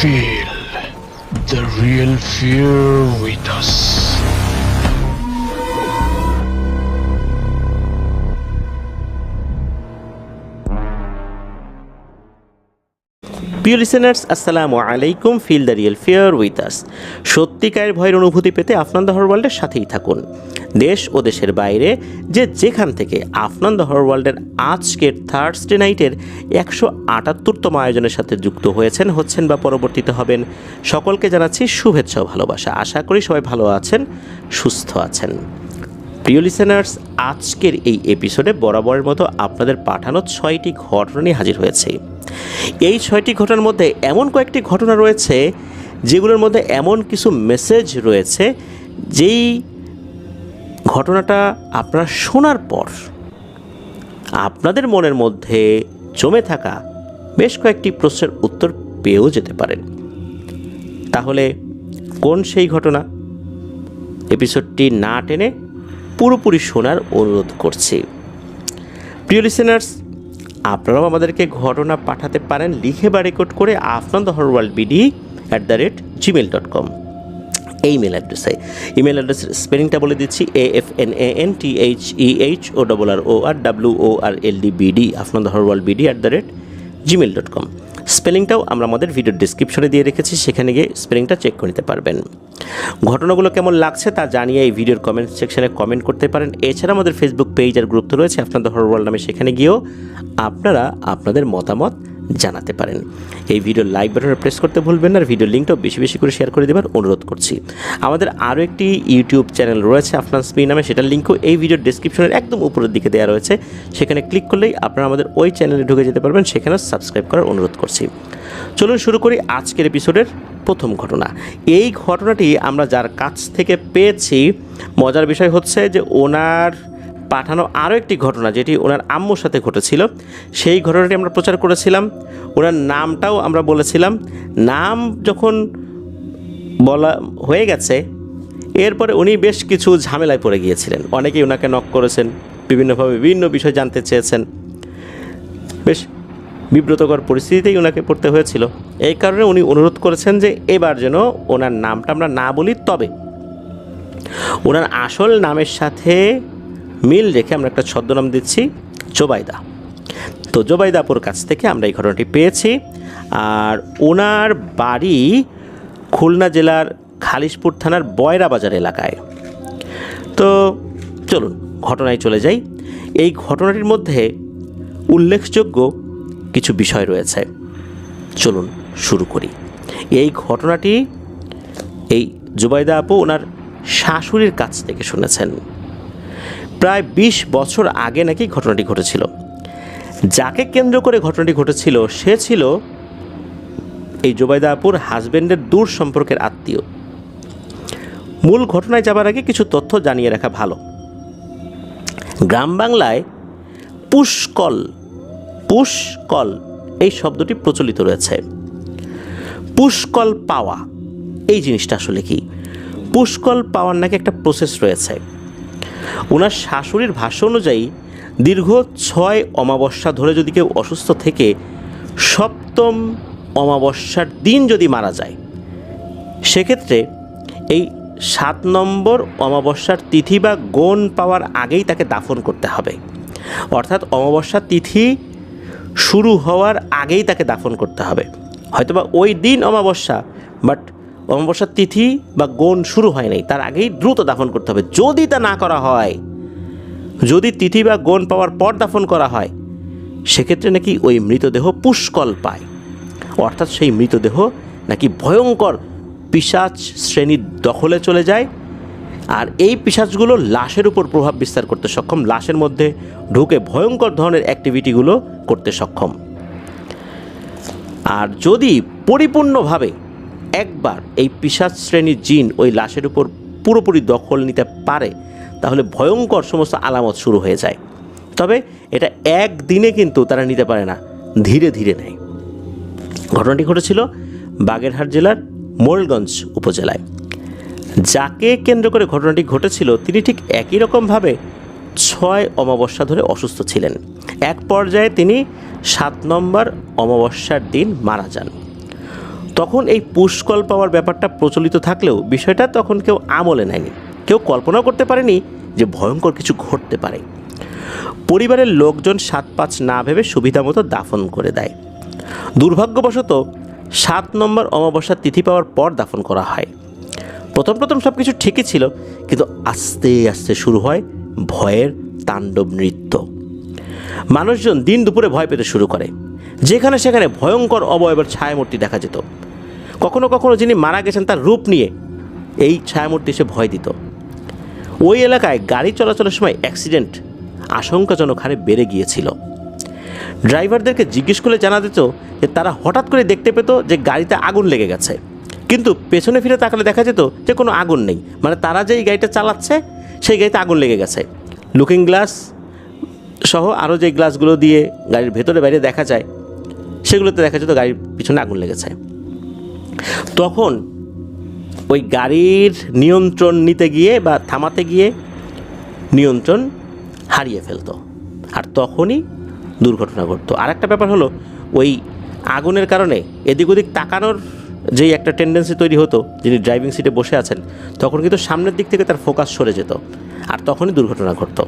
Feel the real fear with us. প্রিয় listeners, আসসালামু আলাইকুম। Feel the real fear with us. সত্যিকারের ভয়ের অনুভূতি পেতে আফনান দ্য হরর ওয়ার্ল্ডের সাথেই থাকুন। দেশ ও দেশের বাইরে যেখান থেকে আফনান দ্য হরর ওয়ার্ল্ডের আজকের থার্সডে নাইটের 178তম আয়োজনের সাথে যুক্ত হচ্ছেন বা পরবর্তীতে হবেন, সকলকে জানাচ্ছি শুভেচ্ছা ও ভালোবাসা। আশা করি সবাই ভালো আছেন, সুস্থ আছেন। প্রিয় লিসেনার্স, আজকের এই এপিসোডে বরাবরের মতো আপনাদের পাঠানো 6টি ঘটনা নিয়ে হাজির হয়েছে। এই 6টি ঘটনার মধ্যে এমন কয়েকটি ঘটনা রয়েছে যেগুলোর মধ্যে এমন কিছু মেসেজ রয়েছে, যেই ঘটনাটা আপনারা শোনার পর আপনাদের মনের মধ্যে জমে থাকা বেশ কয়েকটি প্রশ্নের উত্তর পেয়েও যেতে পারেন। তাহলে কোন সেই ঘটনা? এপিসোডটি না টেনে পুরোপুরি শোনার অনুরোধ করছি। প্রিয় লিসেনার্স, আপনারাও আমাদেরকে ঘটনা পাঠাতে পারেন লিখে বা রেকর্ড করে Afnan the horror world bd@gmail.com এই মেল অ্যাড্রেসে। ইমেল অ্যাড্রেসের স্পেলিংটা বলে দিচ্ছি: AFNANTHEHORRORWORLDBD Afnan the horror world bd@gmail.com। স্পেলিংটাও আমরা আমাদের ভিডিওর ডিসক্রিপশনে দিয়ে রেখেছি, সেখানে গিয়ে স্পেলিংটা চেক করে নিতে পারবেন। ঘটনাগুলো কেমন লাগছে তা জানিয়ে এই ভিডিওর কমেন্ট সেকশনে কমেন্ট করতে পারেন। এছাড়া আমাদের ফেসবুক পেজ আর গ্রুপ তো রয়েছে আফনান দ্য হরর ওয়ার্ল্ড নামে, সেখানে গিয়েও আপনারা আপনাদের মতামত জানাতে পারেন। এই ভিডিওর লাইক বাটনে প্রেস করতে ভুলবেন না, আর ভিডিওর লিঙ্কটাও বেশি বেশি করে শেয়ার করে দেবার অনুরোধ করছি। আমাদের আরও একটি ইউটিউব চ্যানেল রয়েছে আফনান স্মি নামে, সেটার লিঙ্কও এই ভিডিওর ডিসক্রিপশনের একদম উপরের দিকে দেওয়া রয়েছে, সেখানে ক্লিক করলেই আপনারা আমাদের ওই চ্যানেলে ঢুকে যেতে পারবেন, সেখানেও সাবস্ক্রাইব করার অনুরোধ করছি। চলুন শুরু করি আজকের এপিসোডের প্রথম ঘটনা। এই ঘটনাটি আমরা যার কাছ থেকে পেয়েছি, মজার বিষয় হচ্ছে যে ওনার পাঠানো আরও একটি ঘটনা যেটি ওনার আম্মুর সাথে ঘটেছিল, সেই ঘটনাটি আমরা প্রচার করেছিলাম। ওনার নামটাও আমরা বলেছিলাম। নাম যখন বলা হয়ে গেছে, এরপরে উনি বেশ কিছু ঝামেলায় পড়ে গিয়েছিলেন। অনেকেই ওনাকে নক করেছেন, বিভিন্নভাবে বিভিন্ন বিষয় জানতে চেয়েছেন। বেশ বিব্রতকর পরিস্থিতিতেই ওনাকে পড়তে হয়েছিল। এই কারণে উনি অনুরোধ করেছেন যে এবার যেন ওনার নামটা আমরা না বলি, তবে ওনার আসল নামের সাথে মিল রেখে আমরা একটা ছদ্মনাম দিচ্ছি, জোবাইদা। তো জোবাইদা আপুর কাছ থেকে আমরা এই ঘটনাটি পেয়েছি। আর ওনার বাড়ি খুলনা জেলার খালিশপুর থানার বয়রা বাজার এলাকায়। তো চলুন ঘটনায় চলে যাই। এই ঘটনাটির মধ্যে উল্লেখযোগ্য কিছু বিষয় রয়েছে, চলুন শুরু করি। এই ঘটনাটি এই জুবাইদা আপু ওনার শাশুড়ির কাছ থেকে শুনেছেন। প্রায় 20 বছর আগে নাকি ঘটনাটি ঘটেছিল। যাকে কেন্দ্র করে ঘটনাটি ঘটেছিল সে ছিল এই জুবাইদা আপুর হাজব্যান্ডের দূর সম্পর্কের আত্মীয়। মূল ঘটনায় যাবার আগে কিছু তথ্য জানিয়ে রাখা ভালো। গ্রাম বাংলায় পুষ্কল এই শব্দটি প্রচলিত রয়েছে। পুষ্কল পাওয়া, এই জিনিসটা আসলে কি? পুষ্কল পাওয়ার নাকি একটা প্রসেস রয়েছে। ওনার শাশুড়ির ভাষ্য অনুযায়ী দীর্ঘ 6 অমাবস্যা ধরে যদি কেউ অসুস্থ থেকে 7ম অমাবস্যার দিন যদি মারা যায়, সেক্ষেত্রে এই 7 নম্বর অমাবস্যার তিথি বা গণ পাওয়ার আগেই তাকে দাফন করতে হবে। অর্থাৎ অমাবস্যার তিথি শুরু হওয়ার আগেই তাকে দাফন করতে হবে। হয়তোবা ওই দিন অমাবস্যা, বাট অমাবস্যার তিথি বা গণ শুরু হয় নাই, তার আগেই দ্রুত দাফন করতে হবে। যদি তা না করা হয়, যদি তিথি বা গণ পাওয়ার পর দাফন করা হয়, সেক্ষেত্রে নাকি ওই মৃতদেহ পুষ্কল পায়। অর্থাৎ সেই মৃতদেহ নাকি ভয়ঙ্কর পিশাচ শ্রেণীর দখলে চলে যায়। আর এই পিশাচগুলো লাশের উপর প্রভাব বিস্তার করতে সক্ষম, লাশের মধ্যে ঢুকে ভয়ঙ্কর ধরনের অ্যাক্টিভিটিগুলো করতে সক্ষম। আর যদি পরিপূর্ণভাবে একবার এই পিশাচ শ্রেণীর জিন ওই লাশের উপর পুরোপুরি দখল নিতে পারে, তাহলে ভয়ঙ্কর সমস্ত আলামত শুরু হয়ে যায়। তবে এটা একদিনে কিন্তু তারা নিতে পারে না, ধীরে ধীরে নেয়। ঘটনাটি ঘটেছিল বাগেরহাট জেলার মোরেলগঞ্জ উপজেলায়। যাকে কেন্দ্র করে ঘটনাটি ঘটেছিল তিনি ঠিক একই রকমভাবে 6 অমাবস্যা ধরে অসুস্থ ছিলেন। এক পর্যায়ে তিনি 7 নম্বর অমাবস্যার দিন মারা যান। তখন এই পুষ্কল পাওয়ার ব্যাপারটা প্রচলিত থাকলেও বিষয়টা তখন কেউ আমলে নেয়নি, কেউ কল্পনাও করতে পারেনি যে ভয়ঙ্কর কিছু ঘটতে পারে। পরিবারের লোকজন 7-5 না ভেবে সুবিধা মতো দাফন করে দেয়। দুর্ভাগ্যবশত 7 নম্বর অমাবস্যার তিথি পাওয়ার পর দাফন করা হয়। প্রথম সব কিছু ঠিকই ছিল, কিন্তু আস্তে আস্তে শুরু হয় ভয়ের তাণ্ডব নৃত্য। মানুষজন দিন দুপুরে ভয় পেতে শুরু করে। যেখানে সেখানে ভয়ঙ্কর অবয়বের ছায়ামূর্তি দেখা যেত। কখনো কখনো যিনি মারা গেছেন তার রূপ নিয়ে এই ছায়ামূর্তি এসে ভয় দিত। ওই এলাকায় গাড়ি চলাচলের সময় অ্যাক্সিডেন্ট আশঙ্কাজনক হারে বেড়ে গিয়েছিল। ড্রাইভারদেরকে জিজ্ঞেস করলে জানা যেত যে তারা হঠাৎ করে দেখতে পেত যে গাড়িতে আগুন লেগে গেছে, কিন্তু পেছনে ফিরে তাকালে দেখা যেত যে কোনো আগুন নেই, মানে তারা যেই গাড়িটা চালাচ্ছে সেই গাড়িতে আগুন লেগে গেছে। লুকিং গ্লাস সহ আরও যে গ্লাসগুলো দিয়ে গাড়ির ভেতরে বাইরে দেখা যায় সেগুলোতে দেখা যেত গাড়ির পিছনে আগুন লেগেছে। তখন ওই গাড়ির নিয়ন্ত্রণ নিতে গিয়ে বা থামাতে গিয়ে নিয়ন্ত্রণ হারিয়ে ফেলতো, আর তখনই দুর্ঘটনা ঘটতো। আর একটা ব্যাপার হলো, ওই আগুনের কারণে এদিক ওদিক তাকানোর যেই একটা টেন্ডেন্সি তৈরি হতো, যিনি ড্রাইভিং সিটে বসে আছেন তখন কিন্তু সামনের দিক থেকে তার ফোকাস সরে যেত, আর তখনই দুর্ঘটনা ঘটতো।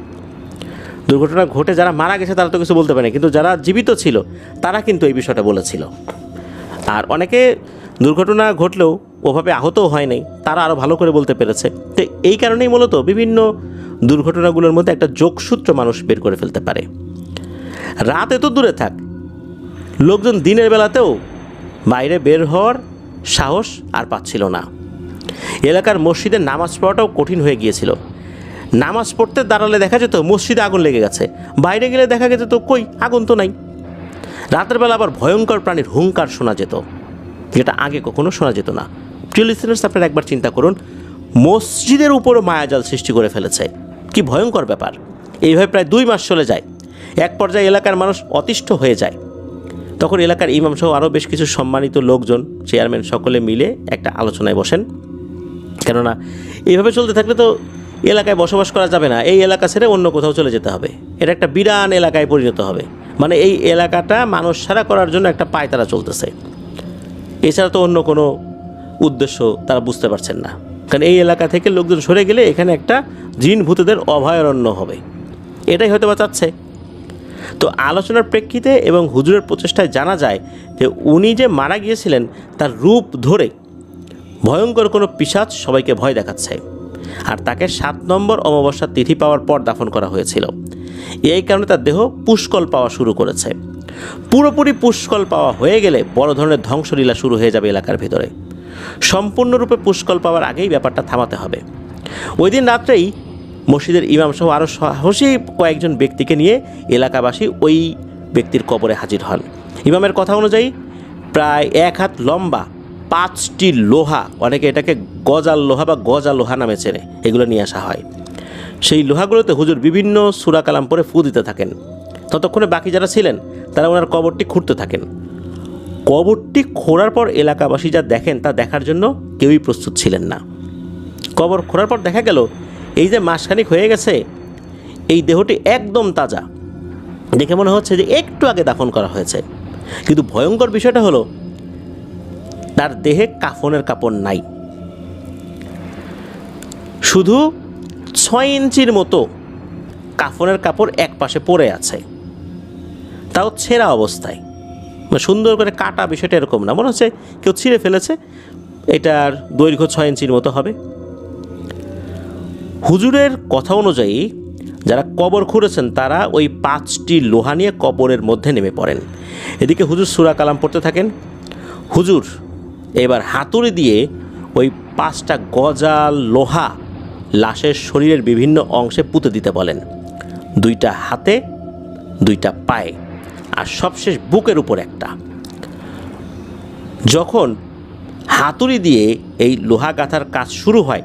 দুর্ঘটনা ঘটে যারা মারা গেছে তারা তো কিছু বলতে পারে না, কিন্তু যারা জীবিত ছিল তারা কিন্তু এই বিষয়টা বলেছিল। আর অনেকে দুর্ঘটনা ঘটলেও ওভাবে আহতও হয় নাই, তারা আরও ভালো করে বলতে পেরেছে। তো এই কারণেই মূলত বিভিন্ন দুর্ঘটনাগুলোর মধ্যে একটা যোগসূত্র মানুষ বের করে ফেলতে পারে। রাত এত দূরে থাক, লোকজন দিনের বেলাতেও বাইরে বের হওয়ার সাহস আর পাচ্ছিল না। এলাকার মসজিদে নামাজ পড়াটাও কঠিন হয়ে গিয়েছিল। নামাজ পড়তে দাঁড়ালে দেখা যেত মসজিদে আগুন লেগে গেছে, বাইরে গেলে দেখা যেত কই আগুন তো নাই। রাতের বেলা আবার ভয়ঙ্কর প্রাণীর হুঙ্কার শোনা যেত, যেটা আগে কখনো শোনা যেত না। প্রিয় লিসেনার্স, আপনারা একবার চিন্তা করুন, মসজিদের উপরও মায়াজাল সৃষ্টি করে ফেলেছে, কি ভয়ঙ্কর ব্যাপার। এইভাবে প্রায় 2 মাস চলে যায়। এক পর্যায়ে এলাকার মানুষ অতিষ্ঠ হয়ে যায়। তখন এলাকার ইমাম সহ আরও বেশ কিছু সম্মানিত লোকজন, চেয়ারম্যান সকলে মিলে একটা আলোচনায় বসেন। কেননা এইভাবে চলতে থাকলে তো এলাকায় বসবাস করা যাবে না, এই এলাকা ছেড়ে অন্য কোথাও চলে যেতে হবে। এটা একটা বিরান এলাকায় পরিণত হবে, মানে এই এলাকাটা মানুষ ছাড়া করার জন্য একটা পায়তারা চলতেছে। এছাড়া তো অন্য কোনো উদ্দেশ্য তারা বুঝতে পারছেন না, কারণ এই এলাকা থেকে লোকজন সরে গেলে এখানে একটা জিন ভূতেদের অভয়ারণ্য হবে, এটাই হয়তো বা চাচ্ছে। তো আলোচনার প্রেক্ষিতে এবং হুজুরের প্রচেষ্টায় জানা যায় যে উনি যে মারা গিয়েছিলেন তার রূপ ধরে ভয়ঙ্কর কোনো পিশাচ সবাইকে ভয় দেখাচ্ছে, আর তাকে 7 নম্বর অমাবস্যার তিথি পাওয়ার পর দাফন করা হয়েছিল। এই কারণে তার দেহ পুষ্কল পাওয়া শুরু করেছে। পুরোপুরি পুষ্কল পাওয়া হয়ে গেলে বড় ধরনের ধ্বংসলীলা শুরু হয়ে যাবে এলাকার ভিতরে। সম্পূর্ণরূপে পুষ্কল পাওয়ার আগেই ব্যাপারটা থামাতে হবে। ওই দিন রাত্রেই মসজিদের ইমাম সহ আরও সাহসী কয়েকজন ব্যক্তিকে নিয়ে এলাকাবাসী ওই ব্যক্তির কবরে হাজির হন। ইমামের কথা অনুযায়ী প্রায় 1 হাত লম্বা 5টি লোহা, অনেকে এটাকে গজাল লোহা বা গজা লোহা নামে চেনে, এগুলো নিয়ে আসা হয়। সেই লোহাগুলোতে হুজুর বিভিন্ন সূরা কালাম পরে ফু দিতে থাকেন। ততক্ষণে বাকি যারা ছিলেন তারা ওনার কবরটি খুঁড়তে থাকেন। কবরটি খোঁড়ার পর এলাকাবাসী যা দেখেন তা দেখার জন্য কেউই প্রস্তুত ছিলেন না। কবর খোঁড়ার পর দেখা গেল এই যে মাসখানিক হয়ে গেছে, এই দেহটি একদম তাজা, দেখে মনে হচ্ছে যে একটু আগে দাফন করা হয়েছে। কিন্তু ভয়ঙ্কর বিষয়টা হলো তার দেহে কাফনের কাপড় নাই, শুধু 6 ইঞ্চির মতো কাফনের কাপড় এক পাশে পড়ে আছে, তাও ছেঁড়া অবস্থায়। সুন্দর করে কাটা বিষয়টা এরকম না, মনে হচ্ছে কেউ ছিঁড়ে ফেলেছে। এটার দৈর্ঘ্য 6 ইঞ্চির মতো হবে। হুজুরের কথা অনুযায়ী যারা কবর খুঁড়েছেন তারা ওই 5টি লোহা নিয়ে কবরের মধ্যে নেমে পড়েন। এদিকে হুজুর সূরা কালাম পড়তে থাকেন। হুজুর এবার হাতুড়ি দিয়ে ওই 5টা গজাল লোহা লাশের শরীরের বিভিন্ন অংশে পুঁতে দিতে বলেন, 2টা হাতে, 2টা পায়ে, আর সবশেষ বুকের উপর একটা। যখন হাতুড়ি দিয়ে এই লোহা গাঁথার কাজ শুরু হয়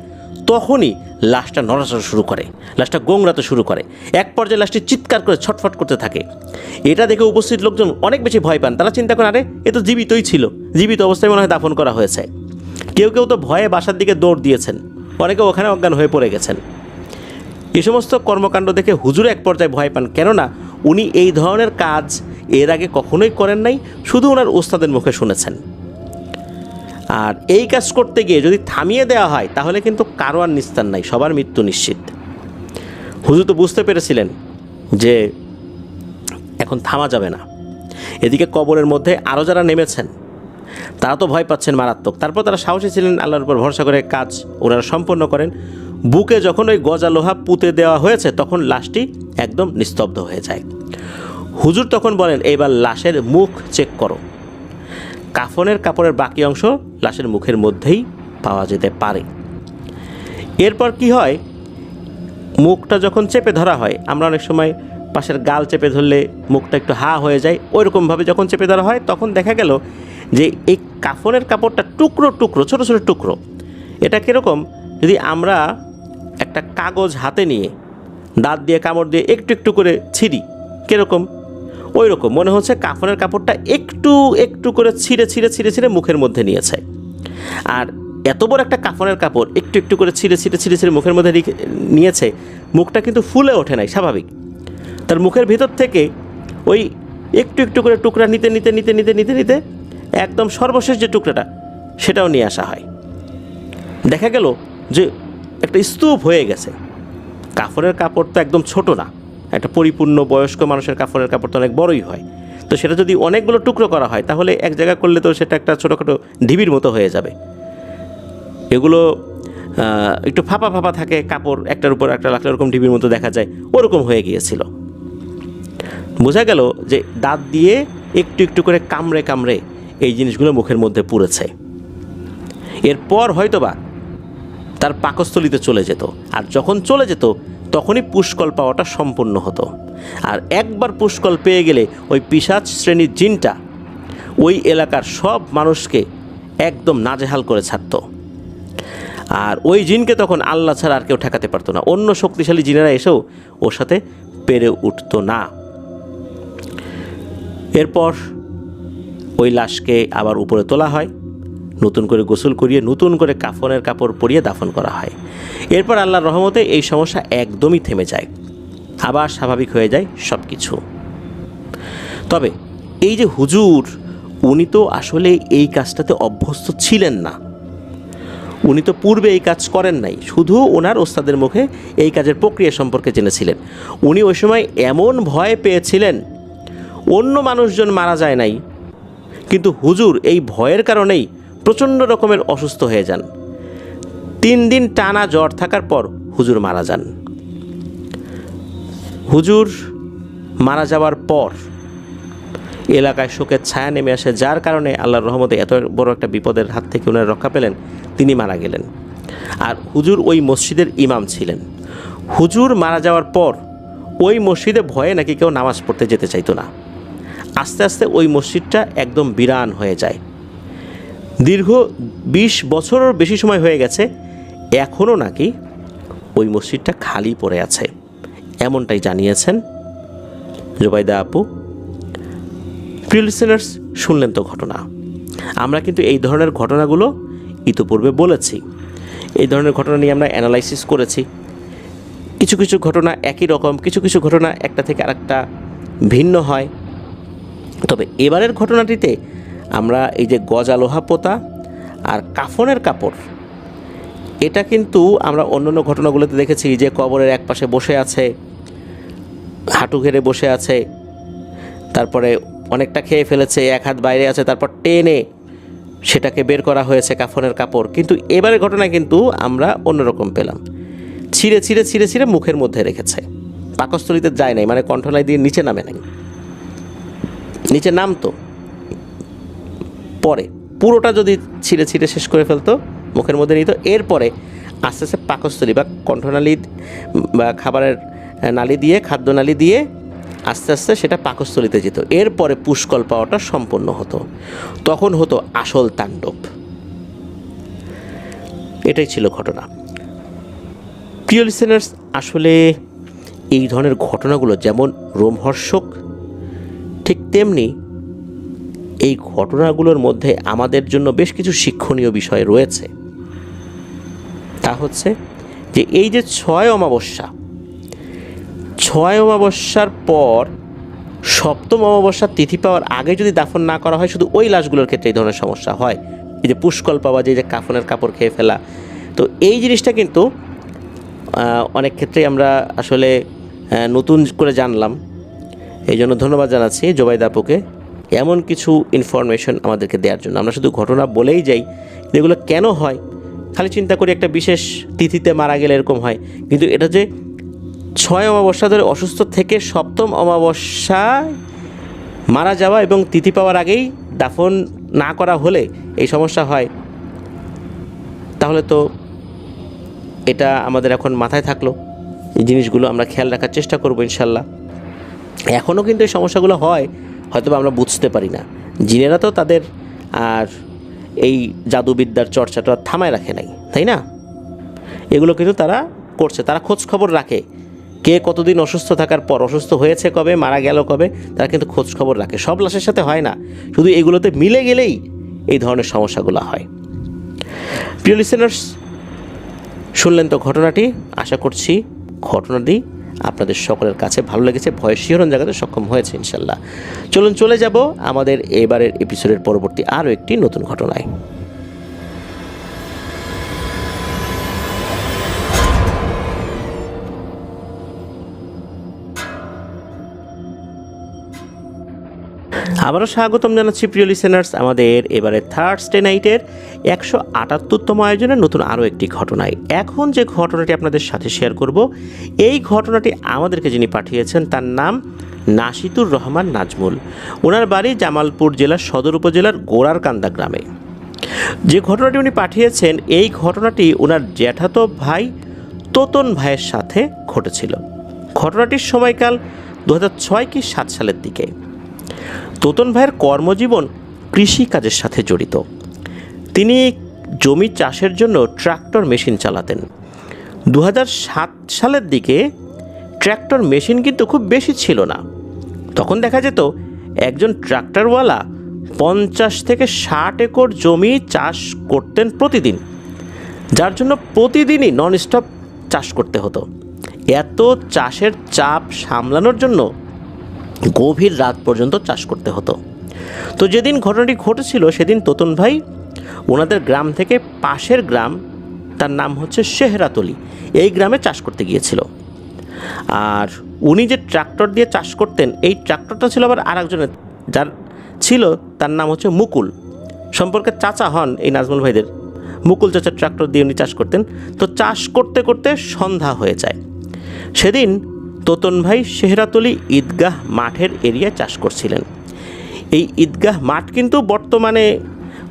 তখনই লাশটা নড়াচড়া শুরু করে, লাশটা গোংরাতে শুরু করে। এক পর্যায়ে লাশটি চিৎকার করে ছটফট করতে থাকে। এটা দেখে উপস্থিত লোকজন অনেক বেশি ভয় পান। তারা চিন্তা করেন, আরে এ তো জীবিতই ছিল, জীবিত অবস্থায় মনে হয় দাফন করা হয়েছে। কেউ কেউ তো ভয়ে বাসার দিকে দৌড় দিয়েছেন, অনেকে ওখানে অজ্ঞান হয়ে পড়ে গেছেন। এই সমস্ত কর্মকাণ্ড দেখে হুজুর এক পর্যায়ে ভয় পান, কেননা উনি এই ধরনের কাজ এর আগে কখনোই করেন নাই, শুধু ওনার ওস্তাদের মুখে শুনেছেন। আর এই কাজ করতে গিয়ে যদি থামিয়ে দেওয়া হয় তাহলে কিন্তু কারো আর নিস্তার নাই, সবার মৃত্যু নিশ্চিত। হুজুর তো বুঝতে পেরেছিলেন যে এখন থামা যাবে না। এদিকে কবরের মধ্যে আরও যারা নেমেছেন তারা তো ভয় পাচ্ছেন মারাত্মক। তারপর তারা সাহসী ছিলেন, আল্লাহর উপর ভরসা করে কাজ ওনারা সম্পন্ন করেন। বুকে যখন ওই গজা লোহা পুঁতে দেওয়া হয়েছে তখন লাশটি একদম নিস্তব্ধ হয়ে যায়। হুজুর তখন বলেন, এইবার লাশের মুখ চেক করো। কাফনের কাপড়ের বাকি অংশ লাশের মুখের মধ্যেই পাওয়া যেতে পারে। এরপর কি হয়, মুখটা যখন চেপে ধরা হয়, আমরা অনেক সময় পাশের গাল চেপে ধরলে মুখটা একটু হা হয়ে যায়, ওইরকমভাবে যখন চেপে ধরা হয় তখন দেখা গেল যে এই কাফনের কাপড়টা টুকরো টুকরো, ছোটো ছোটো টুকরো। এটা কীরকম, যদি আমরা একটা কাগজ হাতে নিয়ে দাঁত দিয়ে কামড় দিয়ে একটু একটু করে ছিঁড়ি, কীরকম ওই রকম মনে হচ্ছে কাফনের কাপড়টা একটু একটু করে ছিঁড়ে ছিঁড়ে ছিঁড়ে ছিঁড়ে মুখের মধ্যে নিয়েছে। আর এত বড় একটা কাফনের কাপড় একটু একটু করে ছিঁড়ে ছিঁড়ে ছিঁড়ে ছিঁড়ে মুখের মধ্যে নিয়েছে, মুখটা কিন্তু ফুলে ওঠে নাই, স্বাভাবিক। তার মুখের ভিতর থেকে ওই একটু একটু করে টুকরা নিতে নিতে নিতে নিতে নিতে নিতে একদম সর্বশেষ যে টুকরাটা সেটাও নিয়ে আসা হয়। দেখা গেল যে একটা স্তূপ হয়ে গেছে। কাফনের কাপড় তো একদম ছোট না, একটা পরিপূর্ণ বয়স্ক মানুষের কাফনের কাপড় তো অনেক বড়ই হয়। তো সেটা যদি অনেকগুলো টুকরো করা হয় তাহলে এক জায়গা করলে তো সেটা একটা ছোটোখাটো ঢিবির মতো হয়ে যাবে। এগুলো একটু ফাঁপা ফাঁপা থাকে, কাপড় একটার উপর একটা রাখলে ওরকম ঢিবির মতো দেখা যায়, ওরকম হয়ে গিয়েছিল। বোঝা গেল যে দাঁত দিয়ে একটু একটু করে কামড়ে কামড়ে এই জিনিসগুলো মুখের মধ্যে পুড়েছে। এরপর হয়তোবা তার পাকস্থলিতে চলে যেত, আর যখন চলে যেত তখনই পুষ্কল পাওয়াটা সম্পূর্ণ হতো। আর একবার পুষ্কল পেয়ে গেলে ওই পিশাচ শ্রেণীর জিনটা ওই এলাকার সব মানুষকে একদম নাজেহাল করে ছাড়ত। আর ওই জিনকে তখন আল্লাহ ছাড়া আর কেউ ঠেকাতে পারতো না, অন্য শক্তিশালী জিনেরা এসেও ওর সাথে পেরে উঠতো না। এরপর ওই লাশকে আবার উপরে তোলা হয়, নতুন করে গোসল করিয়ে নতুন করে কাফনের কাপড় পরিয়ে দাফন করা হয়। এরপর আল্লাহর রহমতে এই সমস্যা একদমই থেমে যায়, আবার স্বাভাবিক হয়ে যায় সব কিছু। তবে এই যে হুজুর, উনি তো আসলে এই কাজটাতে অভ্যস্ত ছিলেন না, উনি তো পূর্বে এই কাজ করেন নাই, শুধু ওনার ওস্তাদের মুখে এই কাজের প্রক্রিয়া সম্পর্কে জেনেছিলেন। উনি ওই সময় এমন ভয় পেয়েছিলেন, অন্য মানুষজন মারা যায় নাই, কিন্তু হুজুর এই ভয়ের কারণেই প্রচণ্ড রকমের অসুস্থ হয়ে যান। 3 দিন টানা জ্বর থাকার পর হুজুর মারা যান। হুজুর মারা যাওয়ার পর এলাকায় শোকের ছায়া নেমে আসে, যার কারণে আল্লাহর রহমতে এত বড় একটা বিপদের হাত থেকে ওনারা রক্ষা পেলেন, তিনি মারা গেলেন। আর হুজুর ওই মসজিদের ইমাম ছিলেন। হুজুর মারা যাওয়ার পর ওই মসজিদে ভয়ে নাকি কেউ নামাজ পড়তে যেতে চাইতো না। আস্তে আস্তে ওই মসজিদটা একদম বিরান হয়ে যায়। দীর্ঘ 20 বছরের বেশি সময় হয়ে গেছে, এখনও নাকি ওই মসজিদটা খালি পড়ে আছে, এমনটাই জানিয়েছেন জুবাইদা আপু। প্রিয় লিসেনার্স, শুনলেন তো ঘটনা। আমরা কিন্তু এই ধরনের ঘটনাগুলো ইতিপূর্বে বলেছি, এই ধরনের ঘটনা নিয়ে আমরা অ্যানালাইসিস করেছি। কিছু কিছু ঘটনা একই রকম, কিছু কিছু ঘটনা একটা থেকে আরেকটা ভিন্ন হয়। তবে এবারের ঘটনাটিতে আমরা এই যে গজা লোহা পোতা আর কাফনের কাপড়, এটা কিন্তু আমরা অন্যান্য ঘটনাগুলোতে দেখেছি যে কবরের এক পাশে বসে আছে, হাঁটু ঘেরে বসে আছে, তারপরে অনেকটা খেয়ে ফেলেছে, এক হাত বাইরে আছে, তারপর টেনে সেটাকে বের করা হয়েছে কাফনের কাপড়। কিন্তু এবারের ঘটনায় কিন্তু আমরা অন্যরকম পেলাম, ছিঁড়ে ছিঁড়ে ছিঁড়ে ছিঁড়ে মুখের মধ্যে রেখেছে, পাকস্থলিতে যায় নাই, মানে কণ্ঠনালী দিয়ে নিচে নামে নাই, নিচে নামতো পরে পুরোটা যদি ছিঁড়ে ছিঁড়ে শেষ করে ফেলতো মুখের মধ্যে নিত, এরপরে আস্তে আস্তে পাকস্থলী বা কণ্ঠনালী বা খাবারের নালী দিয়ে, খাদ্যনালী দিয়ে আস্তে আস্তে সেটা পাকস্থলীতে যেত। এরপরে পুষ্কল পাওয়াটা সম্পন্ন হতো, তখন হতো আসল তাণ্ডব। এটাই ছিল ঘটনা। প্রিয় লিসেনার্স, আসলে এই ধরনের ঘটনাগুলো যেমন রোমহর্ষক, ঠিক তেমনি এই ঘটনাগুলোর মধ্যে আমাদের জন্য বেশ কিছু শিক্ষণীয় বিষয় রয়েছে। তা হচ্ছে যে এই যে 6 অমাবস্যার পর 7ম অমাবস্যার তিথি পাওয়ার আগে যদি দাফন না করা হয়, শুধু ওই লাশগুলোর ক্ষেত্রে এই ধরনের সমস্যা হয়, এই যে পুষ্কল পাওয়া যায়, যে কাফনের কাপড় খেয়ে ফেলা, তো এই জিনিসটা কিন্তু অনেক ক্ষেত্রেই আমরা আসলে নতুন করে জানলাম। এই জন্য ধন্যবাদ জানাচ্ছি জোবাইদা আপুকে এমন কিছু ইনফরমেশন আমাদেরকে দেওয়ার জন্য। আমরা শুধু ঘটনা বলেই যাই, এগুলো কেন হয় খালি চিন্তা করি একটা বিশেষ তিথিতে মারা গেলে এরকম হয়, কিন্তু এটা যে 6 অমাবস্যা ধরে অসুস্থ থেকে 7ম অমাবস্যায় মারা যাওয়া এবং তিথি পাওয়ার আগেই দাফন না করা হলে এই সমস্যা হয়, তাহলে তো এটা আমাদের এখন মাথায় থাকলো। এই জিনিসগুলো আমরা খেয়াল রাখার চেষ্টা করবো ইনশাল্লাহ। এখনও কিন্তু এই সমস্যাগুলো হয়, হয়তো আমরা বুঝতে পারি না। জিনেরা তো তাদের আর এই জাদুবিদ্যার চর্চাটা থামায় রাখে নাই, তাই না? এগুলো কিন্তু তারা করছে, তারা খোঁজ খবর রাখে, কে কতদিন অসুস্থ থাকার পর, অসুস্থ হয়েছে কবে, মারা গেল কবে, তারা কিন্তু খোঁজ খবর রাখে। সব লাশের সাথে হয় না, শুধু এগুলোতে মিলে গেলেই এই ধরনের সমস্যাগুলো হয়। প্রিয় লিসেনার্স, শুনলেন তো ঘটনাটি। আশা করছি ঘটনাটি আপনাদের সকলের কাছে ভালো লেগেছে, ভয়ের শিহরণ জাগাতে সক্ষম হয়েছে ইনশাল্লাহ। চলুন চলে যাব আমাদের এবারের এপিসোডের পরবর্তী আরও একটি নতুন ঘটনায়। আবারও স্বাগতম জানাচ্ছি প্রিয় লিসেনার্স আমাদের এবারে থার্সডে নাইটের 178তম আয়োজনের নতুন আরও একটি ঘটনায়। এখন যে ঘটনাটি আপনাদের সাথে শেয়ার করব, এই ঘটনাটি আমাদেরকে যিনি পাঠিয়েছেন তার নাম নাশিতুর রহমান নাজমুল। ওনার বাড়ি জামালপুর জেলার সদর উপজেলার গোড়ারকান্দা গ্রামে। যে ঘটনাটি উনি পাঠিয়েছেন, এই ঘটনাটি ওনার জ্যাঠাতো ভাই তোতন ভাইয়ের সাথে ঘটেছিল। ঘটনাটির সময়কাল 2006 কি 7 সালের দিকে। তোতন ভাইয়ের কর্মজীবন কৃষিকাজের সাথে জড়িত। তিনি জমি চাষের জন্য ট্রাক্টর মেশিন চালাতেন। 2007 সালের দিকে ট্রাক্টর মেশিন কিন্তু খুব বেশি ছিল না। তখন দেখা যেত একজন ট্রাক্টরওয়ালা 50 থেকে 60 একর জমি চাষ করতেন প্রতিদিন, যার জন্য প্রতিদিনই ননস্টপ চাষ করতে হতো। এত চাষের চাপ সামলানোর জন্য গভীর রাত পর্যন্ত চাষ করতে হতো। তো যেদিন ঘটনাটি ঘটেছিল সেদিন তোতন ভাই ওনাদের গ্রাম থেকে পাশের গ্রাম, তার নাম হচ্ছে শেহরাতলি, এই গ্রামে চাষ করতে গিয়েছিল। আর উনি যে ট্রাক্টর দিয়ে চাষ করতেন, এই ট্রাক্টরটা ছিল আবার আরেকজনের, যার ছিল তার নাম হচ্ছে মুকুল, সম্পর্কে চাচা হন এই নাজমুল ভাইদের। মুকুল চাচার ট্রাক্টর দিয়ে উনি চাষ করতেন। তো চাষ করতে করতে সন্ধ্যা হয়ে যায়। সেদিন তোতন ভাই শেহরাতলি ঈদগাহ মাঠের এরিয়ায় চাষ করছিলেন। এই ঈদগাহ মাঠ কিন্তু বর্তমানে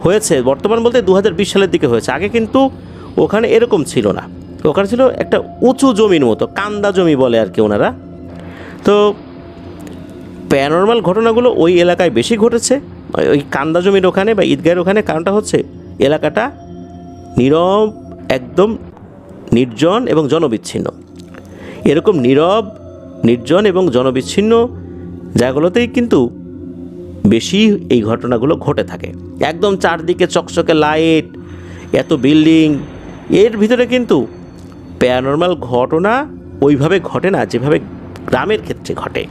হয়েছে, বর্তমান বলতে 2020 সালের দিকে হয়েছে। আগে কিন্তু ওখানে এরকম ছিল না, ওখানে ছিল একটা উঁচু জমির মতো, কান্দা জমি বলে আর কি ওনারা। তো প্যারানরমাল ঘটনাগুলো ওই এলাকায় বেশি ঘটেছে, ওই কান্দা জমির ওখানে বা ঈদগাহের ওখানে। কারণটা হচ্ছে এলাকাটা নীরব, একদম নির্জন এবং জনবিচ্ছিন্ন। এরকম নীরব, নির্জন এবং জনবিচ্ছিন্ন জায়গাগুলোতেই কিন্তু বেশি এই ঘটনাগুলো ঘটে থাকে। একদম চারদিকে চকচকে লাইট, এত বিল্ডিং, এর ভিতরে কিন্তু প্যারানরমাল ঘটনা ওইভাবে ঘটে না যেভাবে গ্রামের ক্ষেত্রে ঘটে।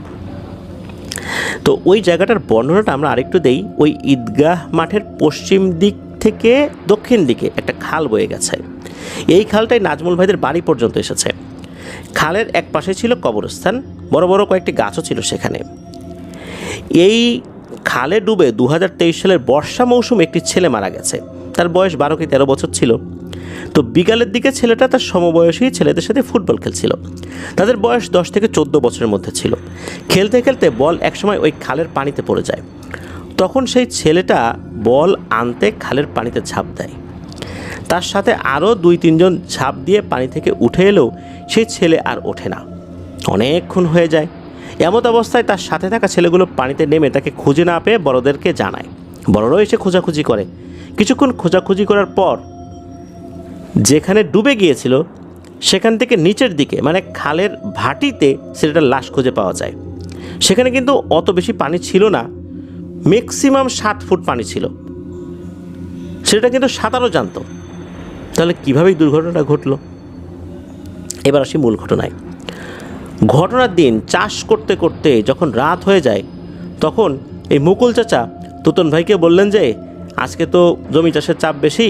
তো ওই জায়গাটার বর্ণনাটা আমরা আরেকটু দেই। ওই ঈদগাহ মাঠের পশ্চিম দিক থেকে দক্ষিণ দিকে একটা খাল বয়ে গেছে। এই খালটাই নাজমুল ভাইদের বাড়ি পর্যন্ত এসেছে। খালের এক পাশে ছিল কবরস্থান, বড় বড় কয়েকটি গাছও ছিল সেখানে। এই খালে ডুবে 2023 সালের বর্ষা মৌসুমে একটি ছেলে মারা গেছে। তার বয়স 12 কি 13 বছর ছিল। তো বিকালের দিকে ছেলেটা তার সমবয়সী ছেলেদের সাথে ফুটবল খেলছিল। তাদের বয়স 10 থেকে 14 বছরের মধ্যে ছিল। খেলতে খেলতে বল একসময় ওই খালের পানিতে পড়ে যায়। তখন সেই ছেলেটা বল আনতে খালের পানিতে ঝাঁপ দেয়। তার সাথে আরও 2-3 জন ঝাঁপ দিয়ে পানি থেকে উঠে এলেও সেই ছেলে আর ওঠে না। অনেকক্ষণ হয়ে যায়। এমত অবস্থায় তার সাথে থাকা ছেলেগুলো পানিতে নেমে তাকে খুঁজে না পেয়ে বড়দেরকে জানায়। বড়রাও এসে খোঁজাখুঁজি করে। কিছুক্ষণ খোঁজাখুঁজি করার পর যেখানে ডুবে গিয়েছিল সেখান থেকে নিচের দিকে, মানে খালের ভাটিতে, ছেলেটার লাশ খুঁজে পাওয়া যায়। সেখানে কিন্তু অত বেশি পানি ছিল না, ম্যাক্সিমাম 7 ফুট পানি ছিল। ছেলেটা কিন্তু সাঁতারও জানতো। তাহলে কীভাবে দুর্ঘটনাটা ঘটল? এবার আসি মূল ঘটনায়। ঘটনার দিন চাষ করতে করতে যখন রাত হয়ে যায়, তখন এই মুকুল চাচা তোতন ভাইকে বললেন যে আজকে তো জমি চাষের চাপ বেশি,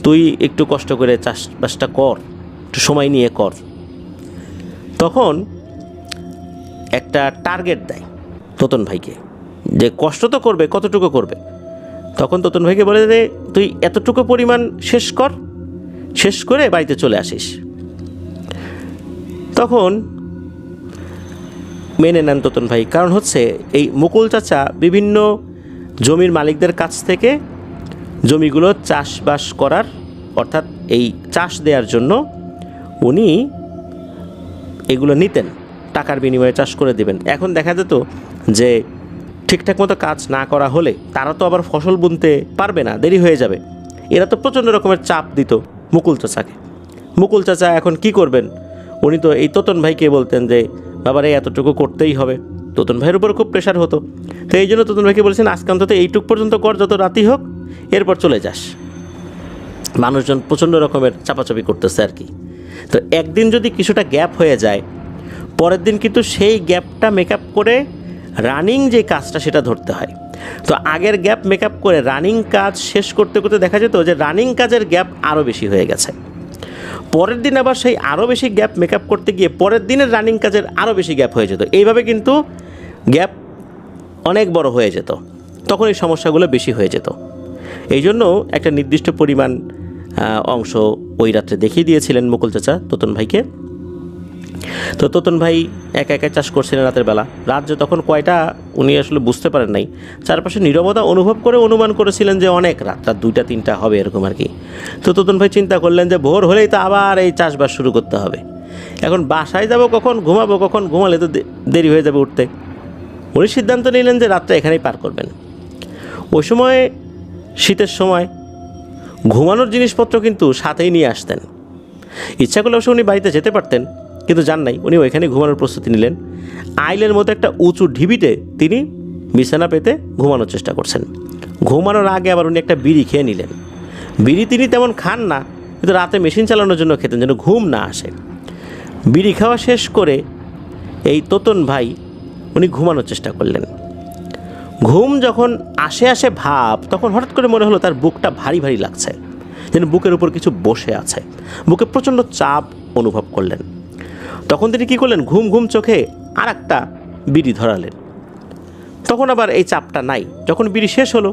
তুই একটু কষ্ট করে চাষবাসটা কর, একটু সময় নিয়ে কর। তখন একটা টার্গেট দেয় তোতন ভাইকে যে কষ্ট তো করবে, কতটুকু করবে। তখন তোতন ভাইকে বলে যে তুই এতটুকু পরিমাণ শেষ কর, শেষ করে বাড়িতে চলে আসিস। তখন মেনে নেন তোতন ভাই, কারণ হচ্ছে এই মুকুল চাচা বিভিন্ন জমির মালিকদের কাছ থেকে জমিগুলো চাষবাস করার, অর্থাৎ এই চাষ দেওয়ার জন্য উনি এগুলো নিতেন, টাকার বিনিময়ে চাষ করে দেবেন। এখন দেখা যেত যে ঠিকঠাক মতো কাজ না করা হলে তারা তো আবার ফসল বুনতে পারবে না, দেরি হয়ে যাবে। এরা তো প্রচণ্ড রকমের চাপ দিত মুকুল চাচাকে। মুকুল চাচা এখন কি করবেন, উনি তো এই তোতন ভাইকে বলতেন যে বাবারে এতটুকু করতেই হবে। তোতন ভাইয়ের উপর খুব প্রেশার হতো। তো এই জন্য তোতন ভাইকে বলেছেন আজকে অন্তত এইটুক পর্যন্ত কর, যত রাতি হোক, এরপর চলে যাস। মানুষজন প্রচণ্ড রকমের চাপাচাপি করতেছে আর কি। তো একদিন যদি কিছুটা গ্যাপ হয়ে যায়, পরের দিন কিন্তু সেই গ্যাপটা মেকআপ করে রানিং যে কাজটা সেটা ধরতে হয়। তো আগের গ্যাপ মেকআপ করে রানিং কাজ শেষ করতে করতে দেখা যেত যে রানিং কাজের গ্যাপ আরও বেশি হয়ে গেছে। পরের দিন আবার সেই আরও বেশি গ্যাপ মেকআপ করতে গিয়ে পরের দিনের রানিং কাজের আরও বেশি গ্যাপ হয়ে যেত। এইভাবে কিন্তু গ্যাপ অনেক বড় হয়ে যেত, তখন এই সমস্যাগুলো বেশি হয়ে যেত। এই জন্য একটা নির্দিষ্ট পরিমাণ অংশ ওই রাত্রে দেখিয়ে দিয়েছিলেন মুকুল চাচা তোতন ভাইকে। তো তোতন ভাই একা একা চাষ করছিলেন রাতের বেলা। রাত যে তখন কয়টা উনি আসলে বুঝতে পারেন নাই। চারপাশে নীরবতা অনুভব করে অনুমান করেছিলেন যে অনেক রাত 2টা-3টা হবে এরকম আর কি। তো তোতন ভাই চিন্তা করলেন যে ভোর হলেই তো আবার এই চাষবাস শুরু করতে হবে। এখন বাসায় যাব কখন, ঘুমাবো কখন, ঘুমালে তো দেরি হয়ে যাবে উঠতে। উনি সিদ্ধান্ত নিলেন যে রাতটা এখানেই পার করবেন। ওই সময় শীতের সময় ঘুমানোর জিনিসপত্র কিন্তু সাথেই নিয়ে আসতেন। ইচ্ছা করলে অবশ্য উনি বাড়িতে যেতে পারতেন, কিন্তু যান নাই। উনি ওইখানে ঘুমানোর প্রস্তুতি নিলেন। আইলের মতো একটা উঁচু ঢিবিতে তিনি বিছানা পেতে ঘুমানোর চেষ্টা করছেন। ঘুমানোর আগে আবার উনি একটা বিড়ি খেয়ে নিলেন। বিড়ি তিনি তেমন খান না, কিন্তু রাতে মেশিন চালানোর জন্য খেতেন যেন ঘুম না আসে। বিড়ি খাওয়া শেষ করে এই তোতন ভাই উনি ঘুমানোর চেষ্টা করলেন। ঘুম যখন আসে ভাব, তখন হঠাৎ করে মনে হলো তার বুকটা ভারী ভারী লাগছে, যেন বুকের উপর কিছু বসে আছে। বুকে প্রচণ্ড চাপ অনুভব করলেন। তখন তিনি কী করলেন, ঘুম ঘুম চোখে আর একটা বিড়ি ধরালেন। তখন আবার এই চাপটা নাই। যখন বিড়ি শেষ হলো,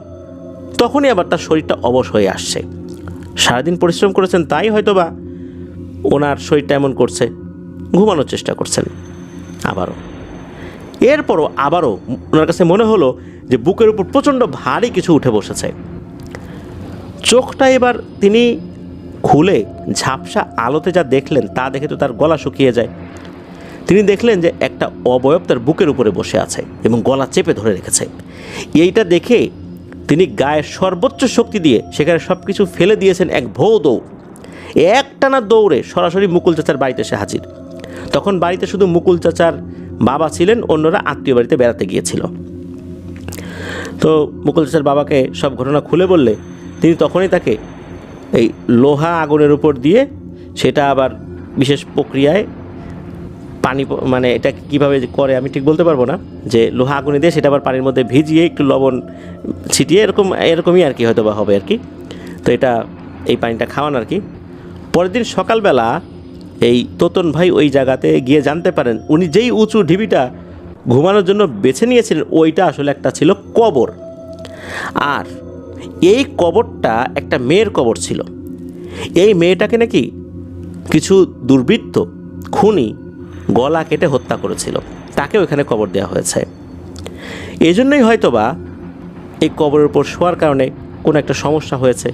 তখনই আবার তার শরীরটা অবশ হয়ে আসছে। সারাদিন পরিশ্রম করেছেন, তাই হয়তো বা ওনার শরীরটা এমন করছে। ঘুমানোর চেষ্টা করছেন এরপরও আবারও ওনার কাছে মনে হলো যে বুকের উপর প্রচণ্ড ভারী কিছু উঠে বসেছে। চোখটা এবার তিনি খুলে ঝাপসা আলোতে যা দেখলেন তা দেখে তো তার গলা শুকিয়ে যায়। তিনি দেখলেন যে একটা অবয়ব তার বুকের উপরে বসে আছে এবং গলা চেপে ধরে রেখেছে। এইটা দেখে তিনি গায়ের সর্বোচ্চ শক্তি দিয়ে সেখানে সব কিছু ফেলে দিয়েছেন, এক ভৌ দৌড়। একটানা দৌড়ে সরাসরি মুকুল চাচার বাড়িতে এসে হাজির। তখন বাড়িতে শুধু মুকুল চাচার বাবা ছিলেন, অন্যরা আত্মীয় বাড়িতে বেড়াতে গিয়েছিল। তো মুকুল চাচার বাবাকে সব ঘটনা খুলে বললে তিনি তখনই তাকে এই লোহা আগুনের উপর দিয়ে, সেটা আবার বিশেষ প্রক্রিয়ায় পানি, মানে এটা কীভাবে করে আমি ঠিক বলতে পারবো না, যে লোহা আগুনে দিয়ে সেটা আবার পানির মধ্যে ভিজিয়ে একটু লবণ ছিটিয়ে এরকমই আর কি হয়তো বা হবে আর কি। তো এটা এই পানিটা খাওয়ান আর কি। পরের দিন সকালবেলা এই তোতন ভাই ওই জায়গাতে গিয়ে জানতে পারেন উনি যেই উঁচু ঢিবিটা ঘুমানোর জন্য বেছে নিয়েছিলেন ওইটা আসলে একটা ছিল কবর। আর এই কবরটা একটা মেয়ের কবর ছিল। এই মেয়েটাকে নাকি কিছু দুর্বৃত্ত খুনি গলা কেটে হত্যা করেছিল, তাকে ওইখানে কবর দেওয়া হয়েছে। এই জন্যই হয়তোবা এই কবরের উপর শোয়ার কারণে কোনো একটা সমস্যা হয়েছে।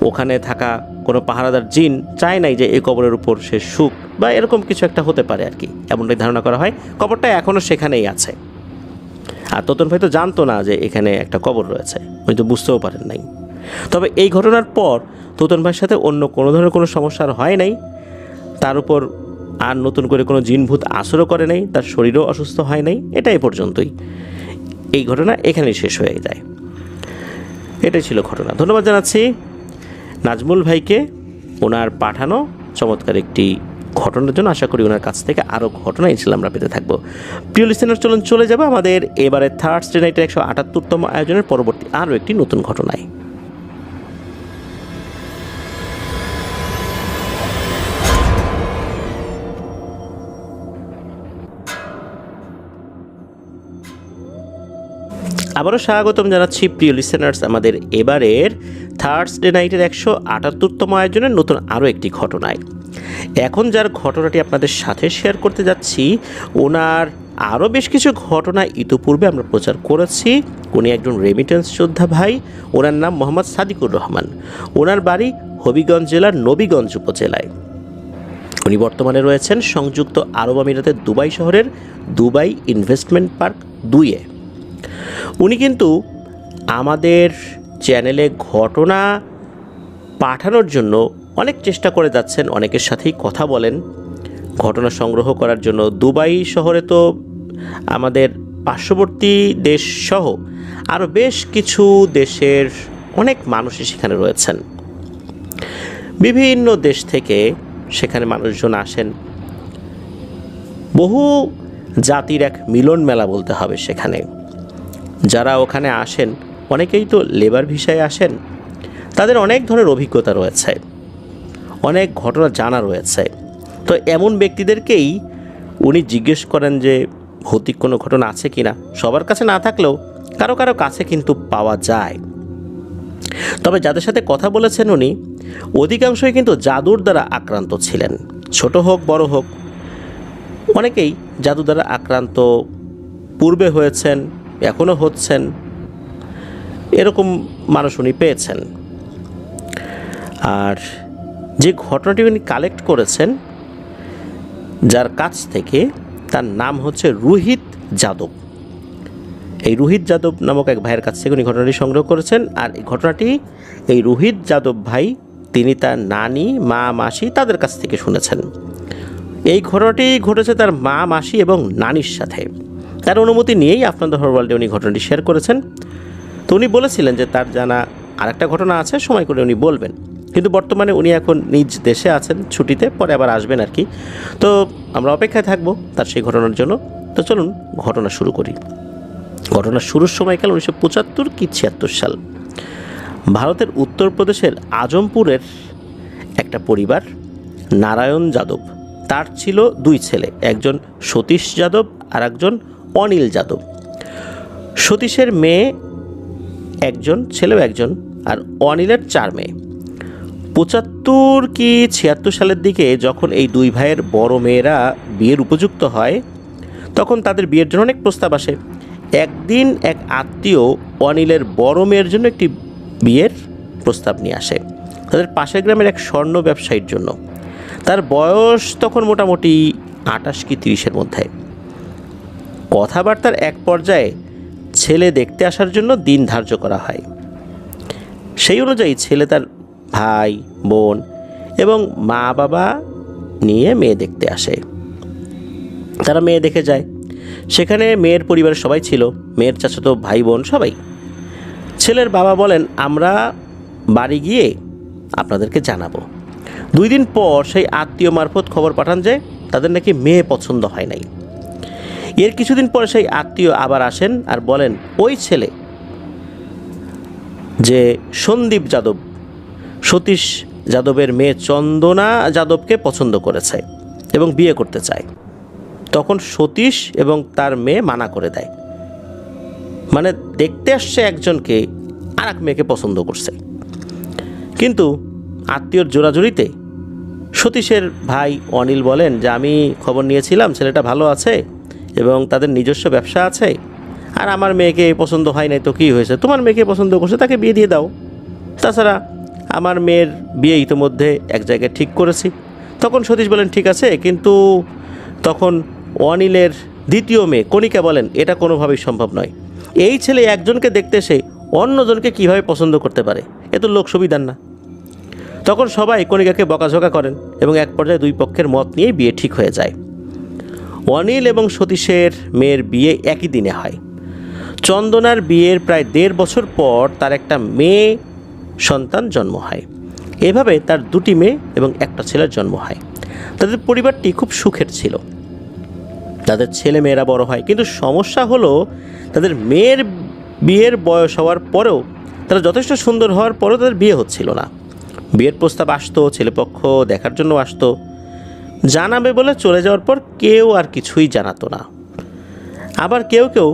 ওখানে থাকা কোনো পাহারাদার জিন চায় নাই যে এই কবরের উপর সে সুখ বা এরকম কিছু একটা হতে পারে আর কি, এমনটাই ধারণা করা হয়। কবরটা এখনও সেখানেই আছে। আর তোতন ভাই তো জানতো না যে এখানে একটা কবর রয়েছে, উনি তো বুঝতেও পারেন নাই। তবে এই ঘটনার পর তোতন ভাইয়ের সাথে অন্য কোনো ধরনের কোনো সমস্যা আর হয় নাই। তার উপর আর নতুন করে কোনো জিনভূত আসরও করে নাই, তার শরীরও অসুস্থ হয় নাই। এটা এই পর্যন্তই, এই ঘটনা এখানেই শেষ হয়ে যায়। এটাই ছিল ঘটনা। ধন্যবাদ জানাচ্ছি নাজমুল ভাইকে ওনার পাঠানো চমৎকার একটি ঘটনার জন্য আশা করি ওনার কাছ থেকে আরও ঘটনা ইনশাল্লাহ আমরা পেতে থাকবো। প্রিয় লিসেনার, চলুন চলে যাবো আমাদের এবারে থার্সডে নাইটের 178তম আয়োজনের পরবর্তী আরও একটি নতুন ঘটনায়। আবারও স্বাগতম জানাচ্ছি প্রিয় লিসেনার্স আমাদের এবারের থার্সডে নাইটের 178তম আয়োজনের নতুন আরও একটি ঘটনায়। এখন যার ঘটনাটি আপনাদের সাথে শেয়ার করতে যাচ্ছি, ওনার আরও বেশ কিছু ঘটনা ইতিপূর্বে আমরা প্রচার করেছি। উনি একজন রেমিটেন্স যোদ্ধা ভাই। ওনার নাম মোহাম্মদ সাদিকুর রহমান। ওনার বাড়ি হবিগঞ্জ জেলার নবীগঞ্জ উপজেলায়। উনি বর্তমানে রয়েছেন সংযুক্ত আরব আমিরাতের দুবাই শহরের দুবাই ইনভেস্টমেন্ট পার্ক 2-এ। উনি কিন্তু আমাদের চ্যানেলে ঘটনা পাঠানোর জন্য অনেক চেষ্টা করে যাচ্ছেন, অনেকের সাথেই কথা বলেন ঘটনা সংগ্রহ করার জন্য। দুবাই শহরে তো আমাদের পার্শ্ববর্তী দেশ সহ আরও বেশ কিছু দেশের অনেক মানুষই সেখানে রয়েছেন। বিভিন্ন দেশ থেকে সেখানে মানুষজন আসেন। বহু জাতির এক মিলন মেলা বলতে হবে সেখানে। যারা ওখানে আসেন অনেকেই তো লেবার ভিসায় আসেন। তাদের অনেক ধরনের অভিজ্ঞতা রয়েছে, অনেক ঘটনা জানা রয়েছে। তো এমন ব্যক্তিদেরকেই উনি জিজ্ঞেস করেন যে ভৌতিক কোনো ঘটনা আছে কি না। সবার কাছে না থাকলেও কারো কারো কাছে কিন্তু পাওয়া যায়। তবে যাদের সাথে কথা বলেছেন উনি অধিকাংশই কিন্তু জাদুর দ্বারা আক্রান্ত ছিলেন। ছোট হোক বড় হোক, অনেকেই জাদু দ্বারা আক্রান্ত পূর্বে হয়েছেন, এখনও হচ্ছেন, এরকম মানুষ উনি পেয়েছেন। আর যে ঘটনাটি উনি কালেক্ট করেছেন যার কাছ থেকে, তার নাম হচ্ছে রুহিত যাদব। এই রুহিত যাদব নামক এক ভাইয়ের কাছ থেকে উনি ঘটনাটি সংগ্রহ করেছেন। আর এই ঘটনাটি এই রুহিত যাদব ভাই তিনি তার নানি, মা, মাসি তাদের কাছ থেকে শুনেছেন। এই ঘটনাটি ঘটেছে তার মা, মাসি এবং নানির সাথে। তার অনুমতি নিয়েই আপনাদের ওয়ার্ল্ডে উনি ঘটনাটি শেয়ার করেছেন। তো উনি বলেছিলেন যে তার জানা আরেকটা ঘটনা আছে, সময় করে উনি বলবেন। কিন্তু বর্তমানে উনি এখন নিজ দেশে আছেন ছুটিতে, পরে আবার আসবেন আর কি। তো আমরা অপেক্ষায় থাকবো তার সেই ঘটনার জন্য। তো চলুন ঘটনা শুরু করি। ঘটনার শুরুর সময়কাল 1975 কি 76 সাল। ভারতের উত্তরপ্রদেশের আজমপুরের একটা পরিবার, নারায়ণ যাদব, তার ছিল 2 ছেলে, একজন সতীশ যাদব আর একজন অনিল যাদব। সতীশের মেয়ে একজন, ছেলেও একজন, আর অনিলের 4 মেয়ে। 75 কি 76 সালের দিকে যখন এই 2 ভাইয়ের বড় মেয়েরা বিয়ের উপযুক্ত হয়, তখন তাদের বিয়ের জন্য অনেক প্রস্তাব আসে। একদিন এক আত্মীয় অনিলের বড় মেয়ের জন্য একটি বিয়ের প্রস্তাব নিয়ে আসে তাদের পাশের গ্রামের এক স্বর্ণ ব্যবসায়ীর জন্য। তার বয়স তখন মোটামুটি 28 কি 30-এর মধ্যে। কথাবার্তার এক পর্যায়ে ছেলে দেখতে আসার জন্য দিন ধার্য করা হয়। সেই অনুযায়ী ছেলে তার ভাই, বোন এবং মা বাবা নিয়ে মেয়ে দেখতে আসে। তারা মেয়ে দেখে যায়। সেখানে মেয়ের পরিবারের সবাই ছিল, মেয়ের চাচাতো ভাই বোন সবাই। ছেলের বাবা বলেন, আমরা বাড়ি গিয়ে আপনাদেরকে জানাবো। 2 দিন পর সেই আত্মীয় মারফত খবর পাঠান যে তাদের নাকি মেয়ে পছন্দ হয় নাই। এর কিছুদিন পরে সেই আত্মীয় আবার আসেন আর বলেন ওই ছেলে যে সন্দীপ যাদব সতীশ যাদবের মেয়ে চন্দনা যাদবকে পছন্দ করেছে এবং বিয়ে করতে চায়। তখন সতীশ এবং তার মেয়ে মানা করে দেয়। মানে দেখতে আসছে একজনকে, আর এক মেয়েকে পছন্দ করছে। কিন্তু আত্মীয়র জোরাজুরিতে সতীশের ভাই অনিল বলেন যে আমি খবর নিয়েছিলাম ছেলেটা ভালো আছে এবং তাদের নিজস্ব ব্যবসা আছে, আর আমার মেয়েকে পছন্দ হয় নাই তো কী হয়েছে, তোমার মেয়েকে পছন্দ করছে, তাকে বিয়ে দিয়ে দাও। তাছাড়া আমার মেয়ের বিয়ে ইতিমধ্যে এক জায়গায় ঠিক করেছি। তখন সতীশ বলেন ঠিক আছে, কিন্তু তখন অনিলের দ্বিতীয় মেয়ে কণিকা বলেন এটা কোনোভাবেই সম্ভব নয়। এই ছেলে একজনকে দেখতে এসে অন্যজনকে কীভাবে পছন্দ করতে পারে, এ তো লোক সুবিধার না। তখন সবাই কণিকাকে বকাঝকা করেন এবং এক পর্যায়ে 2 পক্ষের মত নিয়ে বিয়ে ঠিক হয়ে যায়। অনিল এবং সতীশের মেয়ের বিয়ে একই দিনে হয়। চন্দনার বিয়ের প্রায় 1.5 বছর পর তার একটা মেয়ে সন্তান জন্ম হয়। এভাবে তার 2টি মেয়ে এবং একটা ছেলের জন্ম হয়। তাদের পরিবারটি খুব সুখের ছিল, তাদের ছেলে মেয়েরা বড় হয়, কিন্তু সমস্যা হলো তাদের মেয়ের বিয়ের বয়স হওয়ার পরেও, তারা যথেষ্ট সুন্দর হওয়ার পরেও তাদের বিয়ে হচ্ছিল না। বিয়ের প্রস্তাব আসতো, ছেলেপক্ষ দেখার জন্য আসতো, জানাবে বলে চলে যাওয়ার পর কেউ আর কিছুই জানাতো না। আবার কেউ কেউ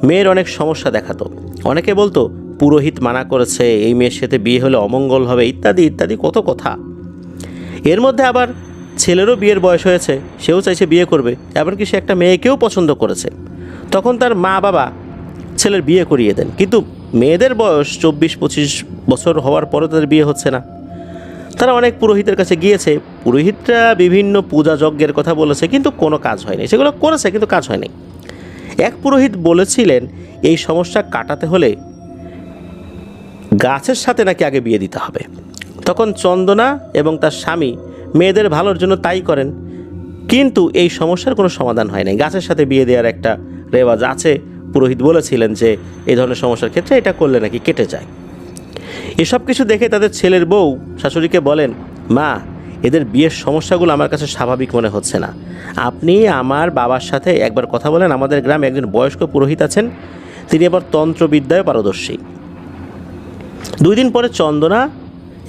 মেয়ের অনেক সমস্যা দেখাতো, অনেকে বলতো পুরোহিত মানা করেছে, এই মেয়ের সাথে বিয়ে হলে অমঙ্গল হবে, ইত্যাদি ইত্যাদি কত কথা। এর মধ্যে আবার ছেলেরও বিয়ের বয়স হয়েছে, সেও চাইছে বিয়ে করবে, এমনকি সে একটা মেয়েকেও পছন্দ করেছে। তখন তার মা বাবা ছেলের বিয়ে করিয়ে দেন, কিন্তু মেয়েদের বয়স 24-25 বছর হওয়ার পরও তাদের বিয়ে হচ্ছে না। তারা অনেক পুরোহিতের কাছে গিয়েছে, পুরোহিতরা বিভিন্ন পূজা যজ্ঞের কথা বলেছে, কিন্তু কোনো কাজ হয়নি। সেগুলো করেছে কিন্তু কাজ হয়নি। এক পুরোহিত বলেছিলেন এই সমস্যা কাটাতে হলে গাছের সাথে নাকি আগে বিয়ে দিতে হবে। তখন চন্দনা এবং তার স্বামী মেয়েদের ভালোর জন্য তাই করেন, কিন্তু এই সমস্যার কোনো সমাধান হয় নাই। গাছের সাথে বিয়ে দেওয়ার একটা রেওয়াজ আছে, পুরোহিত বলেছিলেন যে এই ধরনের সমস্যার ক্ষেত্রে এটা করলে নাকি কেটে যায়। এসব কিছু দেখে তাদের ছেলের বউ শাশুড়িকে বলেন, মা, এদের বিয়ের সমস্যাগুলো আমার কাছে স্বাভাবিক মনে হচ্ছে না, আপনি আমার বাবার সাথে একবার কথা বলেন। আমাদের গ্রামে একজন বয়স্ক পুরোহিত আছেন, তিনি আবার তন্ত্রবিদ্যায় পারদর্শী। 2 দিন পরে চন্দনা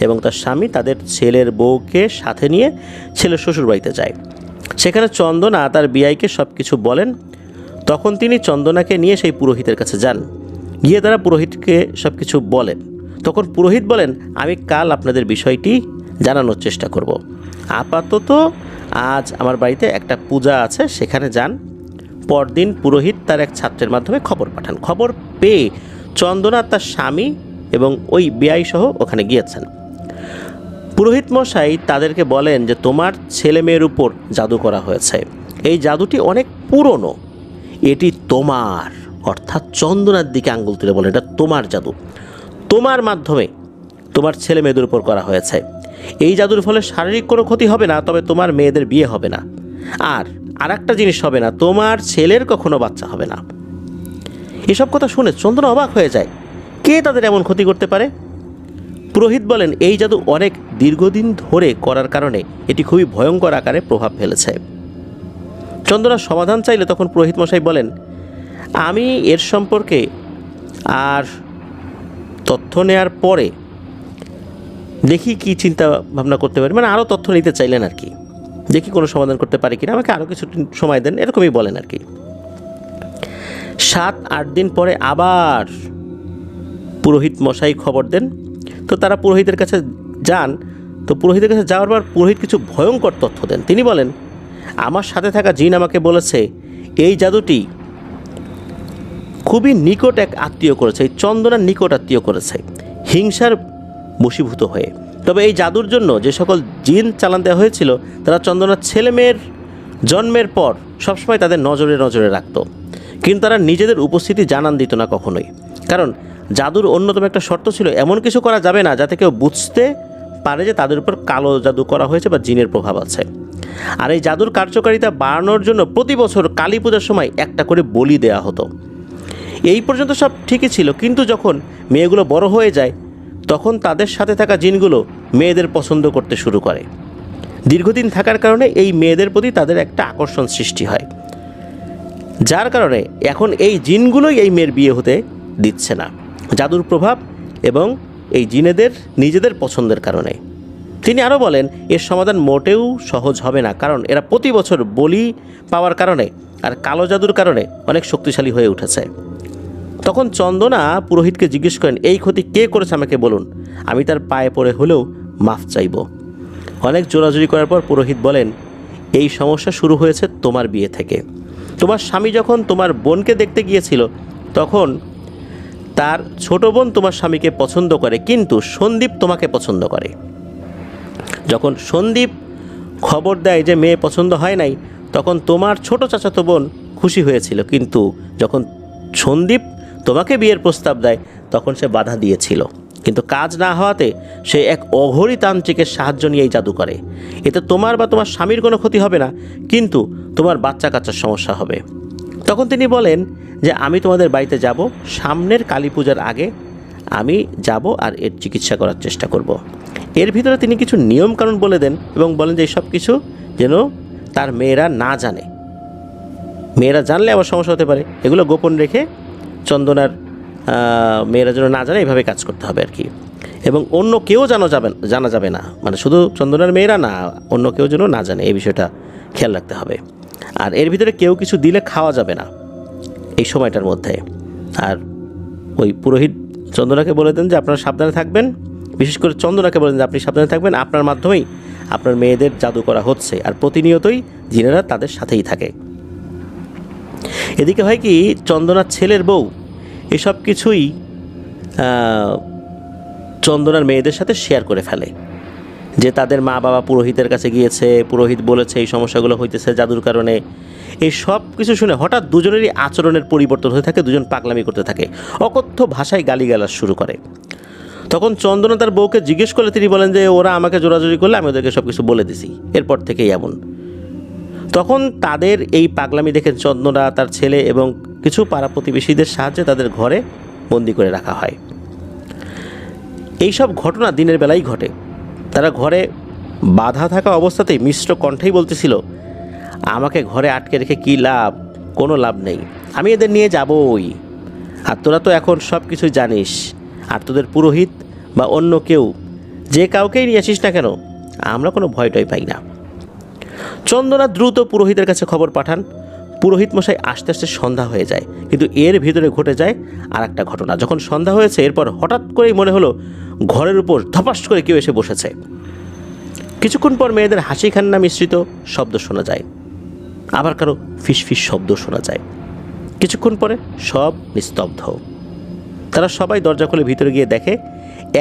এবং তার স্বামী তাদের ছেলের বউকে সাথে নিয়ে ছেলের শ্বশুরবাড়িতে যায়। সেখানে চন্দনা তার বিয়াইকে সব কিছু বলেন। তখন তিনি চন্দনাকে নিয়ে সেই পুরোহিতের কাছে যান, গিয়ে তারা পুরোহিতকে সব কিছু বলেন। তখন পুরোহিত বলেন, আমি কাল আপনাদের বিষয়টি জানানোর চেষ্টা করব, আপাতত আজ আমার বাড়িতে একটা পূজা আছে, সেখানে যান। পরদিন পুরোহিত তার এক ছাত্রের মাধ্যমে খবর পাঠান। খবর পেয়ে চন্দনা তার স্বামী এবং ওই বেয়াই সহ ওখানে গিয়েছেন। পুরোহিত মশাই তাদেরকে বলেন যে তোমার ছেলে মেয়ের উপর জাদু করা হয়েছে, এই জাদুটি অনেক পুরনো, এটি তোমার, অর্থাৎ চন্দনার দিকে আঙ্গুল তুলে বলে এটা তোমার জাদু, তোমার মাধ্যমে তোমার ছেলে মেয়েদের উপর করা হয়েছে। এই জাদুর ফলে শারীরিক কোনো ক্ষতি হবে না, তবে তোমার মেয়েদের বিয়ে হবে না, আর একটা জিনিস হবে না, তোমার ছেলের কখনো বাচ্চা হবে না। এসব কথা শুনে চন্দনা অবাক হয়ে যায়, কে তাদের এমন ক্ষতি করতে পারে? পুরোহিত বলেন, এই জাদু অনেক দীর্ঘদিন ধরে করার কারণে এটি খুবই ভয়ঙ্কর আকারে প্রভাব ফেলেছে। চন্দনা সমাধান চাইলে তখন পুরোহিত মশাই বলেন, আমি এর সম্পর্কে আর তথ্য নেয়ার পরে দেখি কি চিন্তা ভাবনা করতে পারি, মানে আরও তথ্য নিতে চাইলেন আর কি, দেখি কোনো সমাধান করতে পারি কিনা, আমাকে আরও কিছু সময় দেন, এরকমই বলেন আর কি। 7-8 দিন পরে আবার পুরোহিত মশাই খবর দেন। তো তারা পুরোহিতের কাছে যান। তো পুরোহিতের কাছে যাওয়ার পর পুরোহিত কিছু ভয়ঙ্কর তথ্য দেন। তিনি বলেন, আমার সাথে থাকা জিন আমাকে বলেছে এই জাদুটি খুবই নিকট এক আত্মীয় করেছে, এই চন্দনার নিকট আত্মীয় করেছে হিংসার বশীভূত হয়ে। তবে এই জাদুর জন্য যে সকল জিন চালান দেওয়া হয়েছিল, তারা চন্দনার ছেলে মেয়ের জন্মের পর সবসময় তাদের নজরে নজরে রাখত, কিন্তু তারা নিজেদের উপস্থিতি জানান দিত না কখনোই। কারণ জাদুর অন্যতম একটা শর্ত ছিল, এমন কিছু করা যাবে না যাতে কেউ বুঝতে পারে যে তাদের উপর কালো জাদু করা হয়েছে বা জিনের প্রভাব আছে। আর এই জাদুর কার্যকারিতা বাড়ানোর জন্য প্রতি বছর কালী পূজার সময় একটা করে বলি দেওয়া হতো। এই পর্যন্ত সব ঠিকই ছিল, কিন্তু যখন মেয়েগুলো বড় হয়ে যায় তখন তাদের সাথে থাকা জিনগুলো মেয়েদের পছন্দ করতে শুরু করে। দীর্ঘদিন থাকার কারণে এই মেয়েদের প্রতি তাদের একটা আকর্ষণ সৃষ্টি হয়, যার কারণে এখন এই জিনগুলোই এই মেয়ের বিয়ে হতে দিচ্ছে না, জাদুর প্রভাব এবং এই জিনেদের নিজেদের পছন্দের কারণে। তিনি আরও বলেন, এর সমাধান মোটেও সহজ হবে না, কারণ এরা প্রতি বছর বলি পাওয়ার কারণে আর কালো জাদুর কারণে অনেক শক্তিশালী হয়ে উঠেছে। তখন চন্দনা পুরোহিতকে জিজ্ঞেস করেন, এই ক্ষতি কে করেছে আমাকে বলুন, আমি তার পায়ে পড়ে হলেও মাফ চাইব। অনেক জোরাজুরি করার পর পুরোহিত বলেন, এই সমস্যা শুরু হয়েছে তোমার বিয়ে থেকে। তোমার স্বামী যখন তোমার বোনকে দেখতে গিয়েছিল তখন তার ছোট বোন তোমার স্বামীকে পছন্দ করে, কিন্তু সন্দীপ তোমাকে পছন্দ করে। যখন সন্দীপ খবর দেয় যে মেয়ে পছন্দ হয় নাই, তখন তোমার ছোট চাচাতো বোন খুশি হয়েছিল, কিন্তু যখন সন্দীপ তোমাকে বিয়ের প্রস্তাব দেয় তখন সে বাধা দিয়েছিল। কিন্তু কাজ না হওয়াতে সে এক অঘরী তান্ত্রিকের সাহায্য নিয়ে এই জাদু করে। এতে তোমার বা তোমার স্বামীর কোনো ক্ষতি হবে না, কিন্তু তোমার বাচ্চা কাচ্চার সমস্যা হবে। তখন তিনি বলেন যে আমি তোমাদের বাড়িতে যাব, সামনের কালী পূজার আগে আমি যাব আর এর চিকিৎসা করার চেষ্টা করব। এর ভিতরে তিনি কিছু নিয়মকানুন বলে দেন এবং বলেন যে সব কিছু যেন তার মেয়েরা না জানে। মেয়েরা জানলে আবার সমস্যা হতে পারে, এগুলো গোপন রেখে চন্দনার মেয়েরা যেন না জানে এইভাবে কাজ করতে হবে আর কি। এবং অন্য কেউ জানা যাবে না, মানে শুধু চন্দনার মেয়েরা না, অন্য কেউ যেন না জানে, এই বিষয়টা খেয়াল রাখতে হবে। আর এর ভিতরে কেউ কিছু দিলে খাওয়া যাবে না এই সময়টার মধ্যে। আর ওই পুরোহিত চন্দনাকে বলে দেন যে আপনারা সাবধানে থাকবেন, বিশেষ করে চন্দনাকে বলেন যে আপনি সাবধানে থাকবেন, আপনার মাধ্যমেই আপনার মেয়েদের জাদু করা হচ্ছে। আর প্রতিনিয়তই জিনেরা তাদের সাথেই থাকে। এদিকে হয় কি, চন্দনার ছেলের বউ এসব কিছুই চন্দনার মেয়েদের সাথে শেয়ার করে ফেলে, যে তাদের মা বাবা পুরোহিতের কাছে গিয়েছে, পুরোহিত বলেছে এই সমস্যাগুলো হইতেছে জাদুর কারণে। এই সব কিছু শুনে হঠাৎ দুজনেরই আচরণের পরিবর্তন হয়ে থাকে, দুজন পাগলামি করতে থাকে, অকথ্য ভাষায় গালিগালাজ শুরু করে। তখন চন্দনা তার বউকে জিজ্ঞেস করলে তিনি বলেন যে ওরা আমাকে জোরাজোরি করলে আমি ওদেরকে সব কিছু বলে দিছি, এরপর থেকেই এমন। তখন তাদের এই পাগলামি দেখে চন্দনা, তার ছেলে এবং কিছু পাড়া প্রতিবেশীদের সাহায্যে তাদের ঘরে বন্দি করে রাখা হয়। এইসব ঘটনা দিনের বেলায় ঘটে। তারা ঘরে বাধা থাকা অবস্থাতেই মিশ্র কণ্ঠেই বলতেছিল, আমাকে ঘরে আটকে রেখে কী লাভ, কোনো লাভ নেই, আমি এদের নিয়ে যাবই। আর তোরা তো এখন সব কিছুই জানিস, আর তোদের পুরোহিত বা অন্য কেউ যে কাউকেই নিয়ে আসিস না কেন, আমরা কোনো ভয়টয় পাই না। চন্দনা দ্রুত পুরোহিতের কাছে খবর পাঠান। পুরোহিত মশাই আসতে আসতে সন্ধ্যা হয়ে যায়, কিন্তু এর ভিতরে ঘটে যায় আর একটা ঘটনা। যখন সন্ধ্যা হয়েছে, এরপর হঠাৎ করেই মনে হলো ঘরের উপর ধপাস করে কেউ এসে বসেছে। কিছুক্ষণ পর মেয়েদের হাসি কান্না মিশ্রিত শব্দ শোনা যায়, আবার কারো ফিসফিস শব্দ শোনা যায়। কিছুক্ষণ পরে সব নিস্তব্ধ। তারা সবাই দরজা খুলে ভিতরে গিয়ে দেখে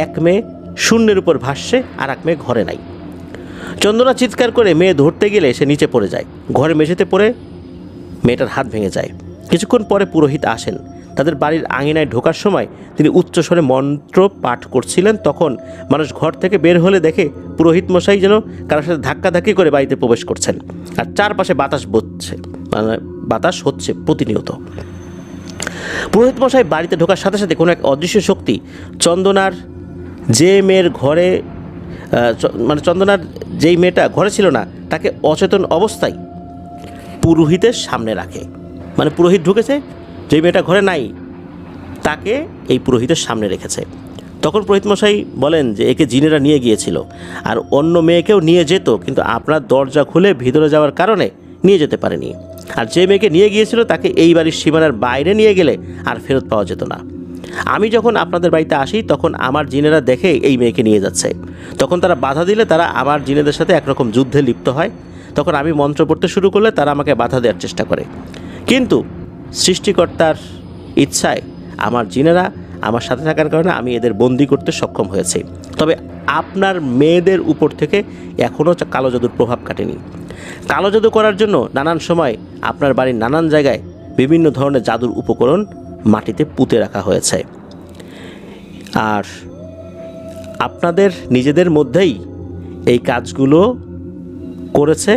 এক মেয়ে শূন্যের উপর ভাসছে, আর এক মেয়ে ঘরে নাই। চন্দনা চিৎকার করে মেয়ে ধরতে গেলে সে নিচে পড়ে যায়, ঘরে মেঝেতে পড়ে মেয়েটার হাত ভেঙে যায়। কিছুক্ষণ পরে পুরোহিত আসেন। তাদের বাড়ির আঙিনায় ঢোকার সময় তিনি উচ্চস্বরে মন্ত্র পাঠ করছিলেন। তখন মানুষ ঘর থেকে বের হলে দেখে পুরোহিত মশাই যেন কারোর সাথে ধাক্কাধাক্কি করে বাড়িতে প্রবেশ করছেন, আর চারপাশে বাতাস বচ্ছে, মানে বাতাস হচ্ছে প্রতিনিয়ত। পুরোহিত মশাই বাড়িতে ঢোকার সাথে সাথে কোনো এক অদৃশ্য শক্তি চন্দনার যে মেয়ের ঘরে, মানে চন্দনার যেই মেয়েটা ঘরে ছিল না, তাকে অচেতন অবস্থায় পুরোহিতের সামনে রাখে। মানে পুরোহিত ঢুকেছে, যেই মেয়েটা ঘরে নাই তাকে এই পুরোহিতের সামনে রেখেছে। তখন পুরোহিত মশাই বলেন যে একে জিনেরা নিয়ে গিয়েছিল, আর অন্য মেয়েকেও নিয়ে যেত, কিন্তু আপনার দরজা খুলে ভিতরে যাওয়ার কারণে নিয়ে যেতে পারেনি। আর যে মেয়েকে নিয়ে গিয়েছিল তাকে এই বাড়ির সীমানার বাইরে নিয়ে গেলে আর ফেরত পাওয়া যেত না। আমি যখন আপনাদের বাড়িতে আসি তখন আমার জিনেরা দেখে এই মেয়েকে নিয়ে যাচ্ছে, তখন তারা বাধা দিলে তারা আমার জিনেদের সাথে একরকম যুদ্ধে লিপ্ত হয়। তখন আমি মন্ত্র পড়তে শুরু করলে তারা আমাকে বাধা দেওয়ার চেষ্টা করে, কিন্তু সৃষ্টিকর্তার ইচ্ছায় আমার জিনেরা আমার সাথে থাকার কারণে আমি এদের বন্দি করতে সক্ষম হয়েছি। তবে আপনার মেয়েদের উপর থেকে এখনও কালো জাদুর প্রভাব কাটেনি। কালো জাদু করার জন্য নানান সময় আপনার বাড়ির নানান জায়গায় বিভিন্ন ধরনের জাদুর উপকরণ মাটিতে পুঁতে রাখা হয়েছে, আর আপনাদের নিজেদের মধ্যেই এই কাজগুলো করেছে।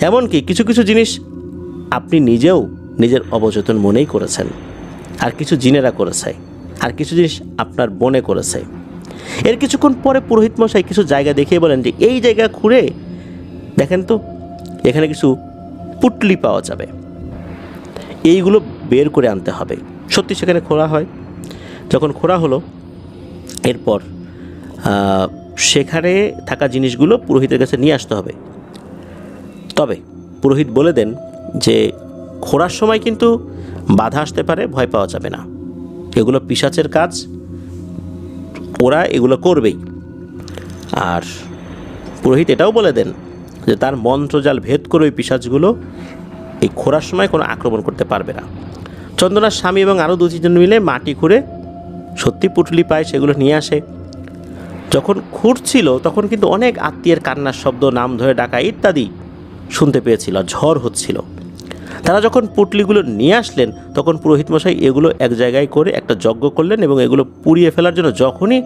এমনকি কিছু কিছু জিনিস আপনি নিজেও নিজের অবচেতন মনেই করেছেন, আর কিছু জিনেরা করেছে, আর কিছু জিনিস আপনার বনে করেছে। এর কিছুক্ষণ পরে পুরোহিত মশাই কিছু জায়গা দেখিয়ে বলেন যে এই জায়গা ঘুরে দেখেন তো, এখানে কিছু পুটলি পাওয়া যাবে, এইগুলো বের করে আনতে হবে। সত্যি সেখানে খোঁড়া হয়। যখন খোঁড়া হলো, এরপর সেখানে থাকা জিনিসগুলো পুরোহিতের কাছে নিয়ে আসতে হবে। তবে পুরোহিত বলে দেন যে খোঁড়ার সময় কিন্তু বাধা আসতে পারে, ভয় পাওয়া যাবে না, এগুলো পিশাচের কাজ, ওরা এগুলো করবেই। আর পুরোহিত এটাও বলে দেন যে তার মন্ত্রজাল ভেদ করে ওই পিশাচগুলো এই খোঁড়ার সময় কোনো আক্রমণ করতে পারবে না। চন্দনার স্বামী এবং আরও 2-3 জন মিলে মাটি খুঁড়ে সত্যি পুটলি পায়, সেগুলো নিয়ে আসে। যখন খুঁড়ছিল তখন কিন্তু অনেক আত্মীয়ের কান্নার শব্দ, নাম ধরে ডাকা ইত্যাদি শুনতে পেয়েছিল, ঝড় হচ্ছিল। তারা যখন পুটলিগুলো নিয়ে আসলেন তখন পুরোহিত মশাই এগুলো এক জায়গায় করে একটা যজ্ঞ করলেন, এবং এগুলো পুড়িয়ে ফেলার জন্য যখনই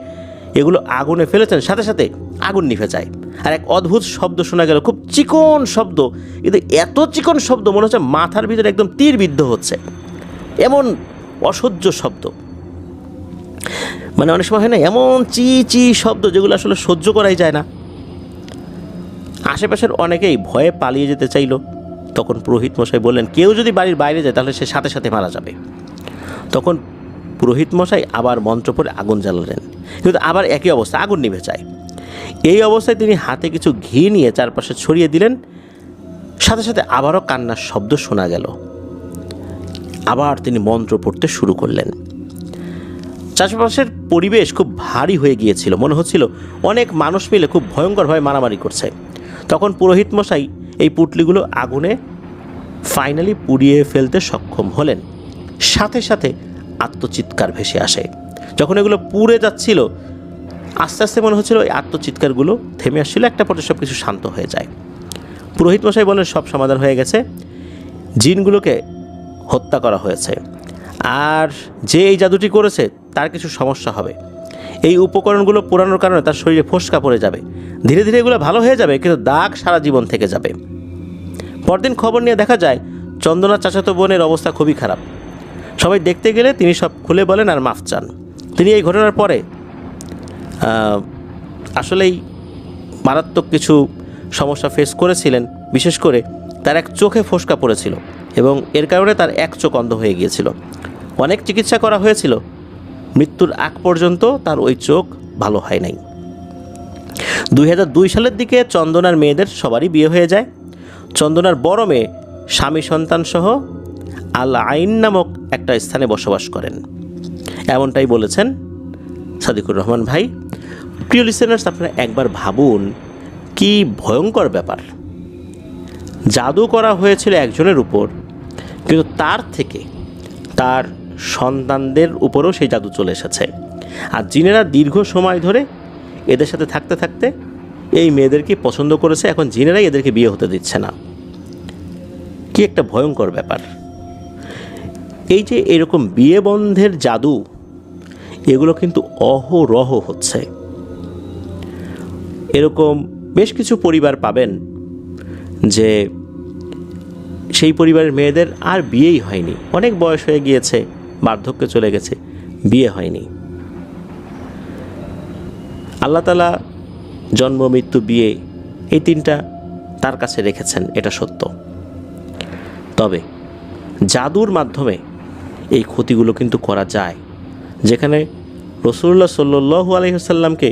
এগুলো আগুনে ফেলেছেন সাথে সাথে আগুন নিভে যায়। আর এক অদ্ভুত শব্দ শোনা গেল, খুব চিকন শব্দ, কিন্তু এত চিকন শব্দ মনে হচ্ছে মাথার ভিতরে একদম তীর বিদ্ধ হচ্ছে, এমন অসহ্য শব্দ। মানে অনেক সময় হয় না এমন চি চি শব্দ, যেগুলো আসলে সহ্য করাই যায় না। আশেপাশের অনেকেই ভয়ে পালিয়ে যেতে চাইল। তখন পুরোহিত মশাই বললেন, কেউ যদি বাড়ির বাইরে যায় তাহলে সে সাথে সাথে মারা যাবে। তখন পুরোহিত মশাই আবার মন্ত্র পড়ে আগুন জ্বালালেন, কিন্তু আবার একই অবস্থা, আগুন নিভে যায়। এই অবস্থায় তিনি হাতে কিছু ঘি নিয়ে চারপাশে ছড়িয়ে দিলেন। সাথে সাথে আবারও কান্নার শব্দ শোনা গেল। আবার তিনি মন্ত্র পড়তে শুরু করলেন। চারপাশের পরিবেশ খুব ভারী হয়ে গিয়েছিল, মনে হচ্ছিল অনেক মানুষ মিলে খুব ভয়ঙ্করভাবে মারামারি করছে। তখন পুরোহিত মশাই এই পুঁটলিগুলো আগুনে ফাইনালি পুড়িয়ে ফেলতে সক্ষম হলেন। সাথে সাথে আত্মচিৎকার ভেসে আসে। যখন এগুলো পুড়ে যাচ্ছিল, আস্তে আস্তে মনে হচ্ছিল এই আত্মচিৎকারগুলো থেমে আসছিল, একটা পর্যায়ে সব কিছু শান্ত হয়ে যায়। পুরোহিত মশাই বলেন, সব সমাধান হয়ে গেছে, জিনগুলোকে হত্যা করা হয়েছে, আর যে এই জাদুটি করেছে তার কিছু সমস্যা হবে। এই উপকরণগুলো পোড়ানোর কারণে তার শরীরে ফোসকা পড়ে যাবে, ধীরে ধীরে এগুলো ভালো হয়ে যাবে, কিন্তু দাগ সারা জীবন থেকে যাবে। পরদিন খবর নিয়ে দেখা যায় চন্দনার চাচাতো বোনের অবস্থা খুবই খারাপ। সবাই দেখতে গেলে তিনি সব খুলে বলেন আর মাফ চান। তিনি এই ঘটনার পরে আসলেই মারাত্মক কিছু সমস্যা ফেস করেছিলেন। বিশেষ করে তার এক চোখে ফোসকা পড়েছিল এবং এর কারণে তার এক চোখ অন্ধ হয়ে গিয়েছিল। অনেক চিকিৎসা করা হয়েছিল, মৃত্যুর আগ পর্যন্ত তার ওই চোখ ভালো হয় নাই। 2002 সালের দিকে চন্দনার মেয়েদের সবারই বিয়ে হয়ে যায়। চন্দনার বড় মেয়ে স্বামী সন্তানসহ আল আইন নামক একটা স্থানে বসবাস করেন, এমনটাই বলেছেন সাদিকুর রহমান ভাই। প্রিয় লিসেনার্স, আপনারা একবার ভাবুন কি ভয়ঙ্কর ব্যাপার। জাদু করা হয়েছিল একজনের উপর, কিন্তু তার থেকে তার সন্তানদের উপরেও সেই জাদু চলে এসেছে। আর জিনেরা দীর্ঘ সময় ধরে এদের সাথে থাকতে থাকতে এই মেয়েদেরকে পছন্দ করেছে, এখন জিনেরাই এদেরকে বিয়ে হতে দিচ্ছে না। কি একটা ভয়ঙ্কর ব্যাপার। এই যে এরকম বিয়ে বন্ধের জাদু, এগুলো কিন্তু অহরহ হচ্ছে। এরকম বেশ কিছু পরিবার পাবেন যে সেই পরিবারের মেয়েদের আর বিয়েই হয়নি, অনেক বয়স হয়ে গিয়েছে, বার্ধক্যে চলে গেছে, বিয়ে হয়নি। আল্লাহ তাআলা জন্ম, মৃত্যু, বিয়ে এই তিনটা তার কাছে রেখেছেন, এটা সত্য। তবে জাদুর মাধ্যমে এই ক্ষতিগুলো কিন্তু করা যায়। যেখানে রাসূলুল্লাহ সাল্লাল্লাহু আলাইহি ওয়াসাল্লামকে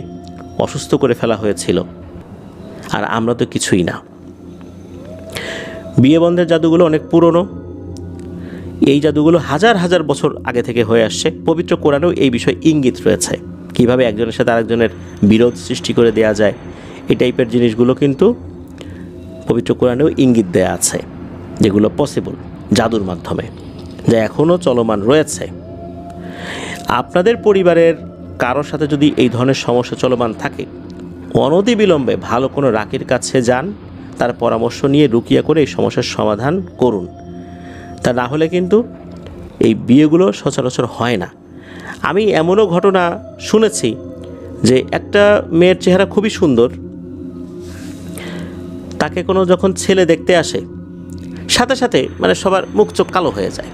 অসুস্থ করে ফেলা হয়েছিল, আর আমরা তো কিছুই না। বিয়ে বন্ধের জাদুগুলো অনেক পুরনো। এই জাদুগুলো হাজার হাজার বছর আগে থেকে হয়ে আসছে। পবিত্র কোরআনেও এই বিষয়ে ইঙ্গিত রয়েছে, কিভাবে একজনের সাথে আরেকজনের বিরোধ সৃষ্টি করে দেওয়া যায়। এই টাইপের জিনিসগুলো কিন্তু পবিত্র কোরআনেও ইঙ্গিত দেয়া আছে, যেগুলো পসিবল জাদুর মাধ্যমে, যা এখনও চলমান রয়েছে। আপনাদের পরিবারের কারোর সাথে যদি এই ধরনের সমস্যা চলমান থাকে, অনতিবিলম্বে ভালো কোনো রাকির কাছে যান, তার পরামর্শ নিয়ে রুকিয়া করে এই সমস্যার সমাধান করুন। তা না হলে কিন্তু এই বিয়েগুলো সচরাচর হয় না। আমি এমনও ঘটনা শুনেছি যে একটা মেয়ের চেহারা খুবই সুন্দর, তাকে কোনো যখন ছেলে দেখতে আসে, সাথে সাথে মানে সবার মুখ চোখ কালো হয়ে যায়।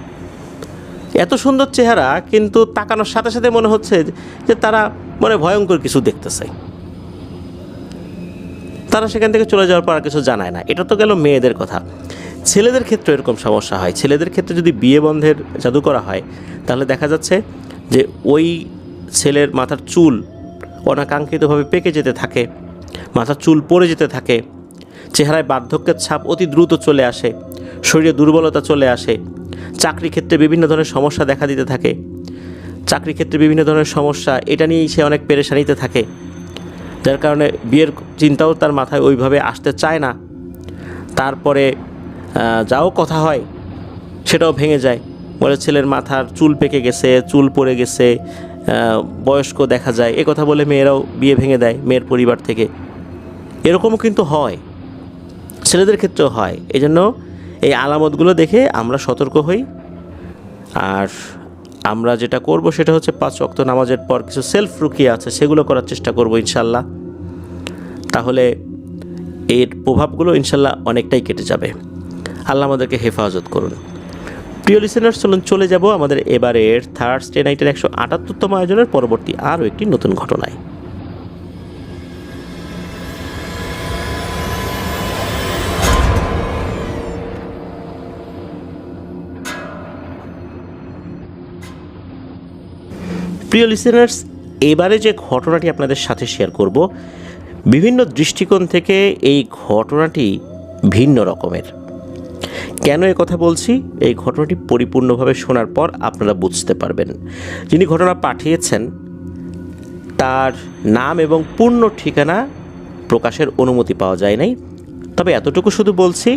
এত সুন্দর চেহারা, কিন্তু তাকানোর সাথে সাথে মনে হচ্ছে যে তারা মনে ভয়ঙ্কর কিছু দেখতেছে। তারা সেখান থেকে চলে যাওয়ার পর আর কিছু জানায় না। এটা তো গেল মেয়েদের কথা। ছেলেদের ক্ষেত্রে এরকম সমস্যা হয়। ছেলেদের ক্ষেত্রে যদি বিয়ে বন্ধের জাদু করা হয়, তাহলে দেখা যাচ্ছে যে ওই ছেলের মাথার চুল অনাকাঙ্ক্ষিতভাবে পেকে যেতে থাকে, মাথার চুল পড়ে যেতে থাকে, চেহারায় বার্ধক্যের ছাপ অতি দ্রুত চলে আসে, শরীরে দুর্বলতা চলে আসে, চাকরি ক্ষেত্রে বিভিন্ন ধরনের সমস্যা দেখা দিতে থাকে, চাকরি ক্ষেত্রে বিভিন্ন ধরনের সমস্যা, এটা নিয়েই সে অনেক পেরেশানিতে থাকে, যার কারণে বিয়ের চিন্তাও তার মাথায় ওইভাবে আসতে চায় না। তারপরে যাও কথা হয় সেটাও ভেঙে যায়, বলে ছেলের মাথার চুল পেকে গেছে, চুল পড়ে গেছে, বয়স্ক দেখা যায়, এ কথা বলে মেয়েরাও বিয়ে ভেঙে দেয় মেয়ের পরিবার থেকে। এরকমও কিন্তু হয়, ছেলেদের ক্ষেত্রেও হয়। এই জন্য এই আলামতগুলো দেখে আমরা সতর্ক হই। আর আমরা যেটা করব সেটা হচ্ছে 5 ওয়াক্ত নামাজের পর কিছু সেলফ রুকিয়া আছে, সেগুলো করার চেষ্টা করব ইনশাল্লাহ। তাহলে এর প্রভাবগুলো ইনশাল্লাহ অনেকটাই কেটে যাবে। আল্লাহ আমাদেরকে হেফাজত করুন। প্রিয় লিসেনার্স, চলে যাব আমাদের এবারের থার্সডে নাইটের 178তম আয়োজনের পরবর্তী আরও একটি নতুন ঘটনায়। প্রিয় লিসেনার্স, এবারে যে ঘটনাটি আপনাদের সাথে শেয়ার করব, বিভিন্ন দৃষ্টিকোণ থেকে এই ঘটনাটি ভিন্ন রকমের। কেন এ কথা বলছি? এই ঘটনাটি পরিপূর্ণভাবে শোনার পর আপনারা বুঝতে পারবেন। যিনি ঘটনা পাঠিয়েছেন তার নাম এবং পূর্ণ ঠিকানা প্রকাশের অনুমতি পাওয়া যায় নাই, তবে এতটুকু শুধু বলছি,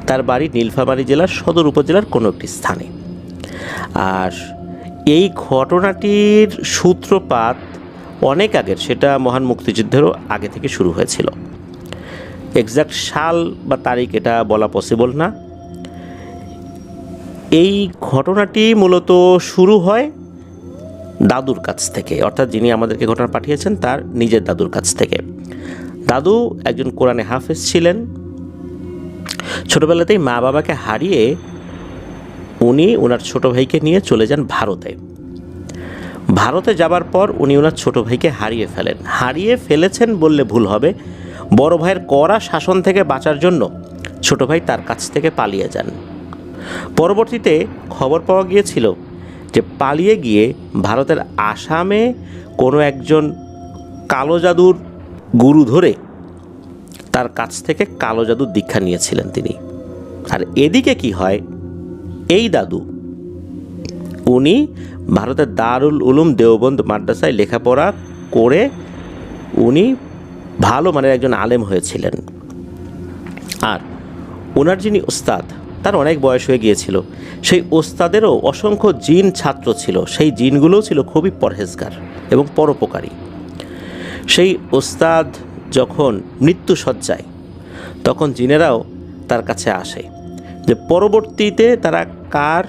তার বাড়ি নীলফামারী জেলার সদর উপজেলার কোনো একটি স্থানে। আর এই ঘটনাটির সূত্রপাত অনেক আগের, সেটা মহান মুক্তিযুদ্ধেরও আগে থেকে শুরু হয়েছিল। এক্সাক্ট সাল বা তারিখ এটা বলা পসিবল না। এই ঘটনাটি মূলত শুরু হয় দাদুর কাছ থেকে, অর্থাৎ যিনি আমাদেরকে ঘটনা পাঠিয়েছেন তার নিজের দাদুর কাছ থেকে। দাদু একজন কোরআনে হাফেজ ছিলেন। ছোটবেলাতেই মা বাবাকে হারিয়ে উনি ওনার ছোট ভাইকে নিয়ে চলে যান ভারতে। ভারতে যাবার পর উনি ওনার ছোট ভাইকে হারিয়ে ফেলেছেন বললে ভুল হবে। বড় ভাইয়ের কড়া শাসন থেকে বাঁচার জন্য ছোট ভাই তার কাছ থেকে পালিয়ে যান। পরবর্তীতে খবর পাওয়া গিয়েছিল যে পালিয়ে গিয়ে ভারতের আসামে কোনো একজন কালো জাদুর গুরু ধরে তার কাছ থেকে কালো জাদুর দীক্ষা নিয়েছিলেন তিনি। আর এদিকে কি হয়, এই দাদু উনি ভারতের দারুল উলুম দেওবন্দ মাদ্রাসায় লেখাপড়া করে উনি ভালো মানের একজন আলেম হয়েছিলেন। আর ওনার যিনি ওস্তাদ, তার অনেক বয়স হয়ে গিয়েছিল। সেই ওস্তাদেরও অসংখ্য জিন ছাত্র ছিল। সেই জিনগুলোও ছিল খুবই পরহেজগার এবং পরোপকারী। সেই ওস্তাদ যখন মৃত্যুশয্যায়, তখন জিনেরাও তার কাছে আসে যে পরবর্তীতে তারা কার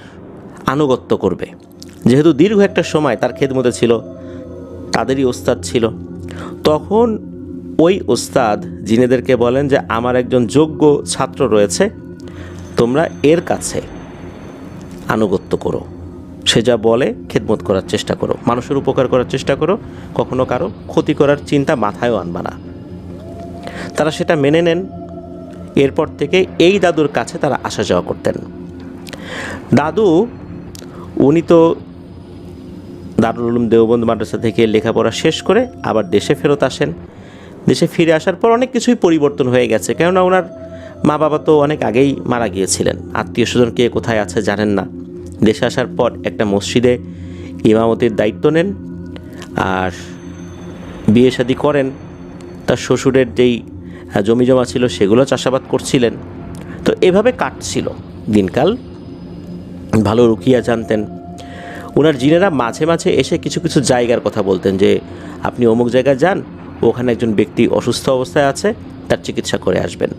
আনুগত্য করবে। যেহেতু দীর্ঘ একটা সময় তার খেদমতে ছিল, তাদেরই ওস্তাদ ছিল, তখন ওই ওস্তাদ জিনেদেরকে বলেন যে আমার একজন যোগ্য ছাত্র রয়েছে, তোমরা এর কাছে আনুগত্য করো, সে যা বলে খেদমত করার চেষ্টা করো, মানুষের উপকার করার চেষ্টা করো, কখনো কারো ক্ষতি করার চিন্তা মাথায়ও আনবা না। তারা সেটা মেনে নেন। এরপর থেকে এই দাদুর কাছে তারা আসা যাওয়া করতেন। দাদু উনি তো দারুল উলুম দেওবন্দ মাদ্রাসা থেকে লেখাপড়া শেষ করে আবার দেশে ফেরত আসেন। দেশে ফিরে আসার পর অনেক কিছুই পরিবর্তন হয়ে গেছে, কেননা ওনার মা বাবা তো অনেক আগেই মারা গিয়েছিলেন। আত্মীয় স্বজন কে কোথায় আছে জানেন না। দেশে আসার পর একটা মসজিদে ইমামতির দায়িত্ব নেন, আর বিয়ে শাদী করেন। তার শ্বশুরের যেই জমি জমা ছিল সেগুলো চাষাবাদ করছিলেন। তো এভাবে কাটছিল দিনকাল। ভালো রুকিয়া জানতেন। ওনার জিনেরা মাঝে মাঝে এসে কিছু কিছু জায়গার কথা বলতেন যে আপনি অমুক জায়গায় যান, ওখানে একজন ব্যক্তি অসুস্থ অবস্থায় আছে, তার চিকিৎসা করে আসবেন।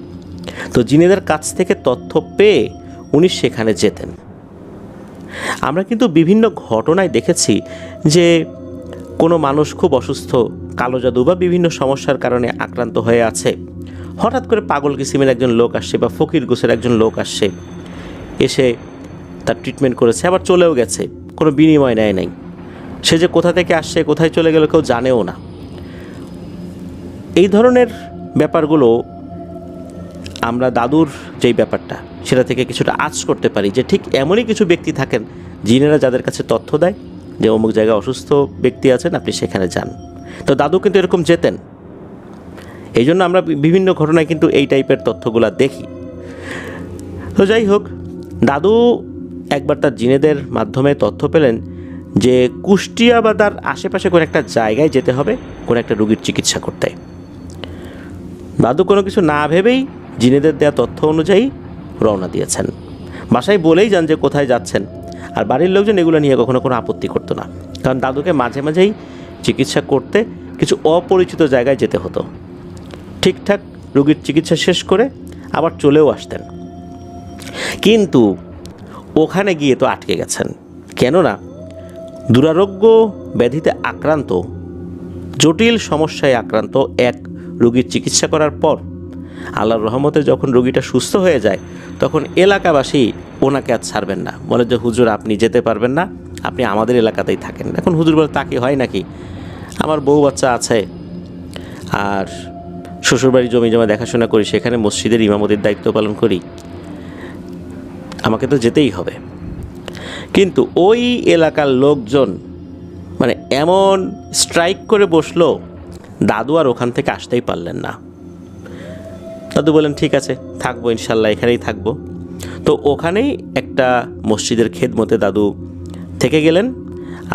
তো জিনেদের কাছ থেকে তথ্য পেয়ে উনি সেখানে যেতেন। আমরা কিন্তু বিভিন্ন ঘটনায় দেখেছি যে কোনো মানুষ খুব অসুস্থ, কালো জাদু বা বিভিন্ন সমস্যার কারণে আক্রান্ত হয়ে আছে, হঠাৎ করে পাগল কিসিমের একজন লোক আসছে বা ফকির গোছের একজন লোক আসছে, এসে তার ট্রিটমেন্ট করেছে, আবার চলেও গেছে, কোনো বিনিময় নেয় নাই। সে যে কোথা থেকে আসছে, কোথায় চলে গেল কেউ জানেও না। এই ধরনের ব্যাপারগুলো আমরা দাদুর যেই ব্যাপারটা, সেটা থেকে কিছুটা আঁচ করতে পারি যে ঠিক এমনই কিছু ব্যক্তি থাকেন জিনেরা যাদের কাছে তথ্য দেয় যে অমুক জায়গায় অসুস্থ ব্যক্তি আছেন, আপনি সেখানে যান। তো দাদু কিন্তু এরকম যেতেন। এই জন্য আমরা বিভিন্ন ঘটনায় কিন্তু এই টাইপের তথ্যগুলো দেখি। তো যাই হোক, দাদু একবার তার জিনেদের মাধ্যমে তথ্য পেলেন যে কুষ্টিয়া বা তার আশেপাশে কোনো একটা জায়গায় যেতে হবে কোনো একটা রোগীর চিকিৎসা করতে। দাদু কোনো কিছু না ভেবেই জিনেদের দেওয়া তথ্য অনুযায়ী রওনা দিয়েছেন। বাসায় বলেই যান যে কোথায় যাচ্ছেন, আর বাড়ির লোকজন এগুলো নিয়ে কখনো কোনো আপত্তি করতো না, কারণ দাদুকে মাঝে মাঝেই চিকিৎসা করতে কিছু অপরিচিত জায়গায় যেতে হতো। ঠিকঠাক রোগীর চিকিৎসা শেষ করে আবার চলেও আসতেন। কিন্তু ওখানে গিয়ে তো আটকে গেছেন, কেননা দুরারোগ্য ব্যাধিতে আক্রান্ত, জটিল সমস্যায় আক্রান্ত এক রোগীর চিকিৎসা করার পর আল্লাহর রহমতে যখন রোগীটা সুস্থ হয়ে যায়, তখন এলাকাবাসী ওনাকে আর ছাড়বেন না, বলে যে হুজুর আপনি যেতে পারবেন না, আপনি আমাদের এলাকাতেই থাকেন। এখন হুজুর বলে তা কি হয় নাকি, আমার বউ বাচ্চা আছে, আর শ্বশুরবাড়ির জমি জমা দেখাশোনা করি, সেখানে মসজিদের ইমামতির দায়িত্ব পালন করি, আমাকে তো যেতেই হবে। কিন্তু ওই এলাকার লোকজন মানে এমন স্ট্রাইক করে বসলো, দাদু আর ওখান থেকে আসতেই পারলেন না। দাদু বলেন ঠিক আছে, থাকবো ইনশাল্লাহ, এখানেই থাকবো। তো ওখানেই একটা মসজিদের খেদমতে দাদু থেকে গেলেন,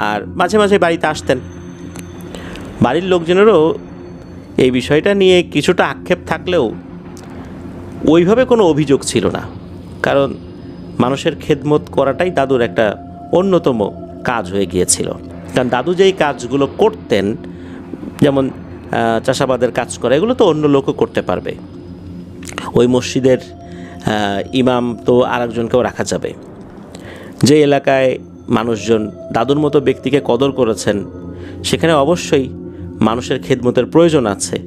আর মাঝে মাঝে বাড়িতে আসতেন। বাড়ির লোকজনেরও এই বিষয়টা নিয়ে কিছুটা আক্ষেপ থাকলেও ওইভাবে কোনো অভিযোগ ছিল না, কারণ মানুষের খেদমত করাটাই দাদুর একটা অন্যতম কাজ হয়ে গিয়েছিল। কারণ দাদু যেই কাজগুলো করতেন, যেমন চাষাবাদের কাজ করা, এগুলো তো অন্য লোকও করতে পারবে। ওই মসজিদের ইমাম তো আরেকজনকেও রাখা যাবে। যে এলাকায় মানুষজন দাদুর মতো ব্যক্তিকে কদর করেছেন, সেখানে অবশ্যই মানুষের খেদমতের প্রয়োজন আছে।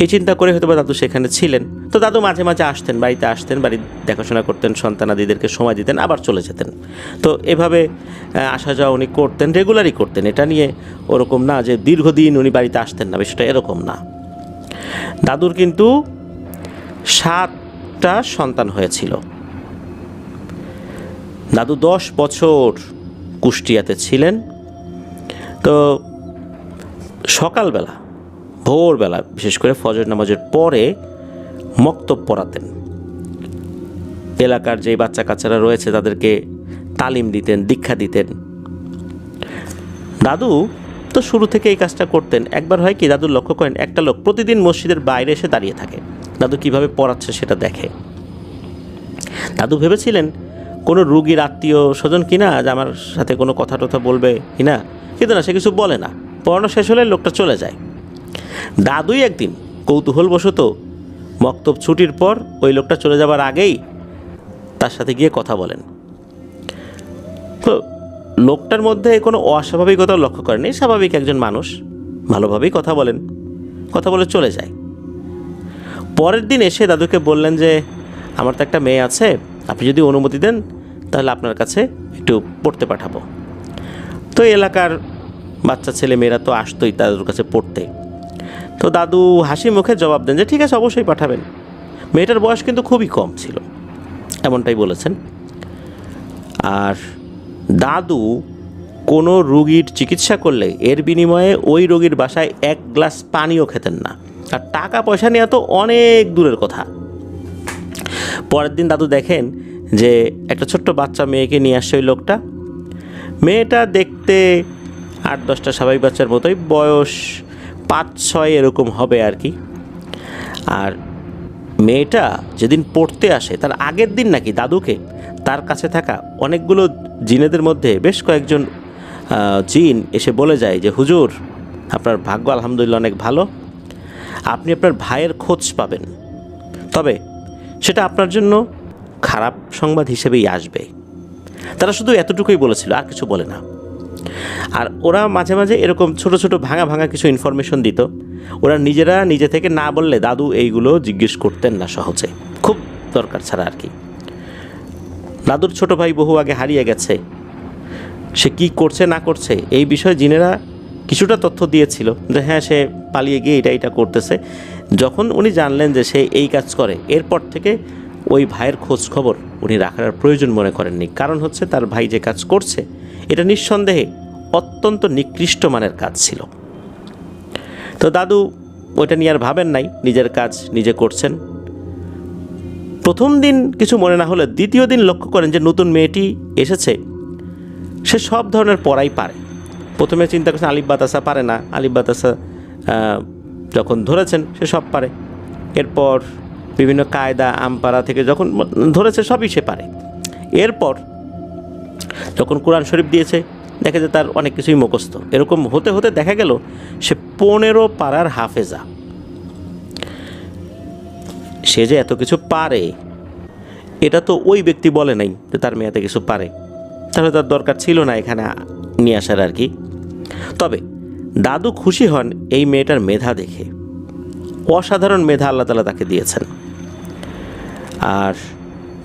এই চিন্তা করে হয়তো বা দাদু সেখানে ছিলেন। তো দাদু মাঝে মাঝে আসতেন, বাড়িতে আসতেন, বাড়ির দেখাশোনা করতেন, সন্তানাদিদেরকে সময় দিতেন, আবার চলে যেতেন। তো এভাবে আসা যাওয়া উনি করতেন, রেগুলারই করতেন। এটা নিয়ে ওরকম না যে দীর্ঘদিন উনি বাড়িতে আসতেন না, বিষয়টা এরকম না। দাদুর কিন্তু 7টা সন্তান হয়েছিল। দাদু 10 বছর কুষ্টিয়াতে ছিলেন। তো সকালবেলা, ভোরবেলা, বিশেষ করে ফজর নামাজের পরে মক্তব পড়াতেন। এলাকার যে বাচ্চা কাচ্চারা রয়েছে তাদেরকে তালিম দিতেন, দীক্ষা দিতেন। দাদু তো শুরু থেকে এই কাজটা করতেন। একবার হয় কি, দাদু লক্ষ্য করেন একটা লোক প্রতিদিন মসজিদের বাইরে এসে দাঁড়িয়ে থাকে, দাদু কিভাবে পড়াচ্ছে সেটা দেখে। দাদু ভেবেছিলেন কোনো রুগীর আত্মীয় স্বজন কিনা, যে আমার সাথে কোনো কথা টথা বলবে কিনা, কিন্তু না, সে কিছু বলে না। পড়ানো শেষ হলে লোকটা চলে যায়। দাদুই একদিন কৌতূহলবশত মক্তব ছুটির পর ওই লোকটা চলে যাবার আগেই তার সাথে গিয়ে কথা বলেন। তো লোকটার মধ্যে কোনো অস্বাভাবিকতা লক্ষ্য করেনি, স্বাভাবিক একজন মানুষ, ভালোভাবেই কথা বলেন, কথা বলে চলে যায়। পরের দিন এসে দাদুকে বললেন যে আমার তো একটা মেয়ে আছে, আপনি যদি অনুমতি দেন তাহলে আপনার কাছে একটু পড়তে পাঠাবো। তো এলাকার বাচ্চা ছেলে মেয়েরা তো আসতোই দাদুর কাছে পড়তে। তো দাদু হাসি মুখে জবাব দেন যে ঠিক আছে, অবশ্যই পাঠাবেন। মেয়েটার বয়স কিন্তু খুবই কম ছিল, এমনটাই বলেছেন। আর দাদু কোনো রোগীর চিকিৎসা করলে এর বিনিময়ে ওই রোগীর বাসায় 1 গ্লাস পানিও খেতেন না। আর টাকা পয়সা নেওয়া তো অনেক দূরের কথা। পরের দিন দাদু দেখেন যে একটা ছোট্ট বাচ্চা মেয়েকে নিয়ে আসছে ওই লোকটা। মেয়েটা দেখতে 8-10টা স্বাভাবিক বাচ্চার মতোই, বয়স 5-6 এরকম হবে আর কি। আর মেয়েটা যেদিন পড়তে আসে তার আগের দিন নাকি দাদুকে তার কাছে থাকা অনেকগুলো জিনেদের মধ্যে বেশ কয়েকজন জিন এসে বলে যায় যে হুজুর, আপনার ভাগ্য আলহামদুলিল্লাহ অনেক ভালো, আপনি আপনার ভাইয়ের খোঁজ পাবেন, তবে সেটা আপনার জন্য খারাপ সংবাদ হিসেবেই আসবে। তারা শুধু এতটুকুই বলেছিল, আর কিছু বলে না। আর ওরা মাঝে মাঝে এরকম ছোট ছোট ভাঙা ভাঙা কিছু ইনফরমেশন দিত। ওরা নিজেরা নিজে থেকে না বললে দাদু এইগুলো জিজ্ঞেস করতেন না সহজে, খুব দরকার ছাড়া আর কি। দাদুর ছোট ভাই বহু আগে হারিয়ে গেছে, সে কি করছে না করছে এই বিষয়ে জিনেরা কিছুটা তথ্য দিয়েছিল যে হ্যাঁ, সে পালিয়ে গিয়ে এটা করতেছে। যখন উনি জানলেন যে সে এই কাজ করে, এরপর থেকে ওই ভাইয়ের খোঁজ খবর উনি রাখার প্রয়োজন মনে করেননি। কারণ হচ্ছে তার ভাই যে কাজ করছে এটা নিঃসন্দেহে অত্যন্ত নিকৃষ্ট মানের কাজ ছিল। তো দাদু ওইটা নিয়ে আর ভাবেন নাই, নিজের কাজ নিজে করছেন। প্রথম দিন কিছু মনে না হলে দ্বিতীয় দিন লক্ষ্য করেন যে নতুন মেয়েটি এসেছে, সে সব ধরনের পড়াই পারে। প্রথমে চিন্তা করছেন আলিফ বাতাসা পারে না, আলিফ বাতাসা যখন ধরেছেন সে সব পারে। এরপর বিভিন্ন কায়দা আমপারা থেকে যখন ধরেছে সবই সে পারে। এরপর যখন কোরআন শরীফ দিয়েছে দেখে যে তার অনেক কিছুই মুখস্থ। এরকম হতে হতে দেখা গেল সে 15 পারার হাফেজা। সে যে এত কিছু পারে এটা তো ওই ব্যক্তি বলে নাই যে তার মেয়েতে কিছু পারে, তাহলে তার দরকার ছিল না এখানে নিয়ে আসার আর কি। তবে দাদু খুশি হন এই মেয়েটার মেধা দেখে। অসাধারণ মেধা আল্লাহ তাআলা তাকে দিয়েছেন। আর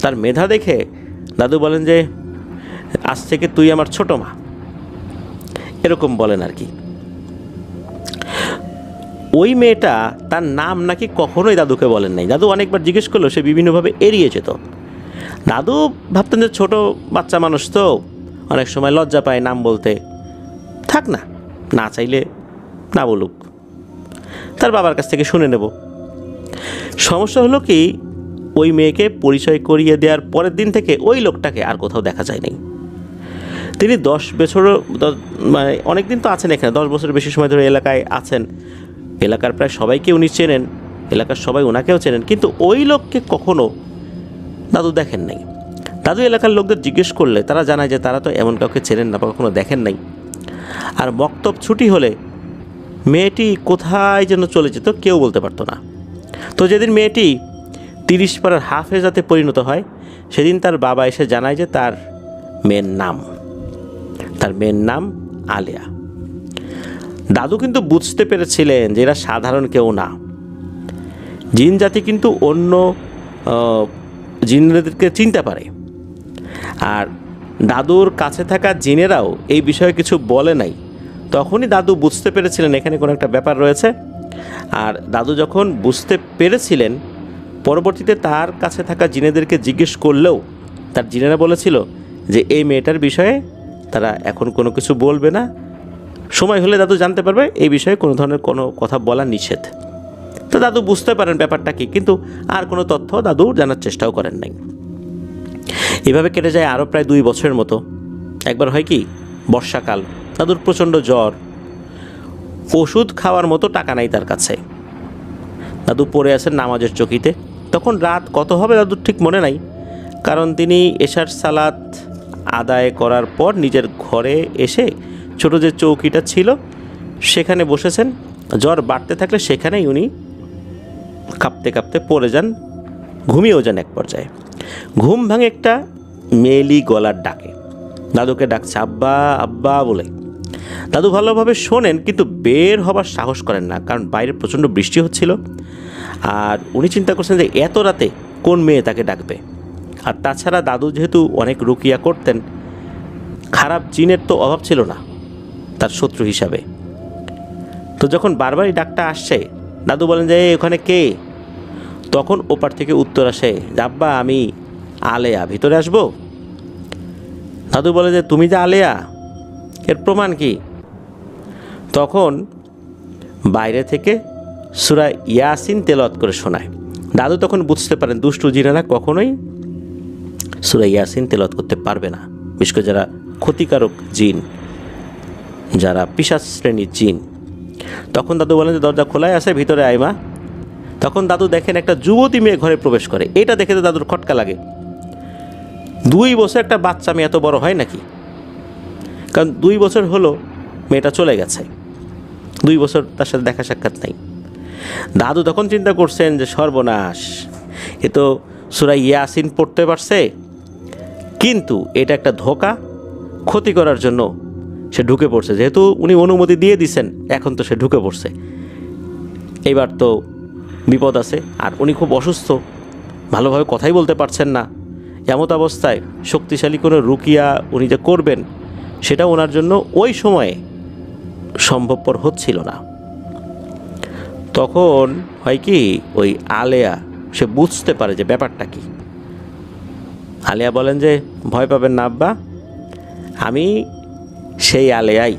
তার মেধা দেখে দাদু বলেন যে আজ থেকে তুই আমার ছোট মা, এরকম বলেন আর কি। ওই মেয়েটা তার নাম নাকি কখনোই দাদুকে বলেন নাই। দাদু অনেকবার জিজ্ঞেস করলো, সে বিভিন্নভাবে এড়িয়ে যেত। দাদু ভাবতেন যে ছোট বাচ্চা মানুষ তো অনেক সময় লজ্জা পায় নাম বলতে, থাক না, না চাইলে না বলুক, তার বাবার কাছ থেকে শুনে নেব। সমস্যা হলো কি, ওই মেয়েকে পরিচয় করিয়ে দেওয়ার পরের দিন থেকে ওই লোকটাকে আর কোথাও দেখা যায় নাই। তিনি 10 বছরও মানে অনেক দিন তো আছেন এখানে, 10 বছরের বেশি সময় ধরে এলাকায় আছেন, এলাকার প্রায় সবাইকে উনি চেনেন, এলাকার সবাই ওনাকেও চেনেন, কিন্তু ওই লোককে কখনো দাদু দেখেন নাই। দাদু এলাকার লোকদের জিজ্ঞেস করলে তারা জানায় যে তারা তো এমন কাউকে চেনেন না বা কখনো দেখেন নাই। আর মক্তব ছুটি হলে মেয়েটি কোথায় যেন চলে যেত কেউ বলতে পারতো না। তো যেদিন মেয়েটি 30 পারার হাফেজাতে পরিণত হয়, সেদিন তার বাবা এসে জানায় যে তার মেয়ের নাম আলেয়া। দাদু কিন্তু বুঝতে পেরেছিলেন যে এরা সাধারণ কেউ না, জিন জাতি কিন্তু অন্য জিনদেরকে চিনতে পারে। আর দাদুর কাছে থাকা জিনেরাও এই বিষয়ে কিছু বলে নাই। তখনই দাদু বুঝতে পেরেছিলেন এখানে কোনো একটা ব্যাপার রয়েছে। আর দাদু যখন বুঝতে পেরেছিলেন, পরবর্তীতে তার কাছে থাকা জিনেদেরকে জিজ্ঞেস করলেও তার জিনেরা বলেছিল যে এই মেয়েটার বিষয়ে তারা এখন কোনো কিছু বলবে না, সময় হলে দাদু জানতে পারবে, এই বিষয়ে কোনো ধরনের কোনো কথা বলা নিষেধ। তো দাদু বুঝতে পারেন ব্যাপারটা কি, কিন্তু আর কোনো তথ্য দাদু জানার চেষ্টাও করেন নাই। এভাবে কেটে যায় আরও প্রায় 2 বছরের মতো। একবার হয় কি, বর্ষাকাল, দাদুর প্রচণ্ড জ্বর, ওষুধ খাওয়ার মতো টাকা নাই তার কাছে। দাদু পড়ে আছেন নামাজের চকিতে। তখন রাত কত হবে দাদুর ঠিক মনে নাই, কারণ তিনি এশার সালাত আদায় করার পর নিজের ঘরে এসে ছোট যে চৌকিটা ছিল সেখানে বসেছেন। জ্বর বাড়তে থাকলে সেখানেই উনি কাঁপতে কাঁপতে পড়ে যান, ঘুমিয়েও যান। এক পর্যায়ে ঘুম ভাঙে একটা মেয়েলি গলার ডাকে, দাদুকে ডাকছে আব্বা আব্বা বলে। দাদু ভালোভাবে শোনেন, কিন্তু বের হবার সাহস করেন না, কারণ বাইরে প্রচণ্ড বৃষ্টি হচ্ছিল। আর উনি চিন্তা করছেন যে এত রাতে কোন মেয়ে তাকে ডাকবে। আর তাছাড়া দাদু যেহেতু অনেক রুকিয়া করতেন, খারাপ জিনের তো অভাব ছিল না তার শত্রু হিসাবে। তো যখন বারবারই ডাকটা আসছে, দাদু বলেন যে ওখানে কে? তখন ওপার থেকে উত্তর আসে যে আব্বা আমি আলেয়া, ভিতরে আসবো? দাদু বলে যে তুমি যে আলেয়া, এর প্রমাণ কি? তখন বাইরে থেকে সূরা ইয়াসিন তেলাওয়াত করে শোনায়। দাদু তখন বুঝতে পারেন দুষ্টু জিনেরা কখনোই সূরা ইয়াসিন তেলাওয়াত করতে পারবে না, বিশেষ করে যারা ক্ষতিকারক জিন, যারা পিশাচ শ্রেণীর জিন। তখন দাদু বলেন যে দরজা খোলাই আছে, ভিতরে আয় মা। তখন দাদু দেখেন একটা যুবতী মেয়ে ঘরে প্রবেশ করে। এটা দেখে তো দাদুর খটকা লাগে। 2 বছর একটা বাচ্চা মেয়ে এত বড় হয় নাকি? কারণ 2 বছর হলো মেয়েটা চলে গেছে, 2 বছর তার সাথে দেখা সাক্ষাৎ নাই। দাদু তখন চিন্তা করছেন যে সর্বনাশ, এ তো সূরা ইয়াসিন পড়তে পারছে, কিন্তু এটা একটা ধোঁকা, ক্ষতি করার জন্য সে ঢুকে পড়ছে। যেহেতু উনি অনুমতি দিয়ে দিছেন, এখন তো সে ঢুকে পড়ছে, এইবার তো বিপদ আছে। আর উনি খুব অসুস্থ, ভালোভাবে কথাই বলতে পারছেন না। এমত অবস্থায় শক্তিশালী কোনো রুকিয়া উনি যে করবেন, সেটা ওনার জন্য ওই সময়ে সম্ভবপর হচ্ছিল না। তখন হয় কি, ওই আলেয়া সে বুঝতে পারে যে ব্যাপারটা কি। আলেয়া বলেন যে ভয় পাবেন না আব্বা, আমি সেই আলেয়াই।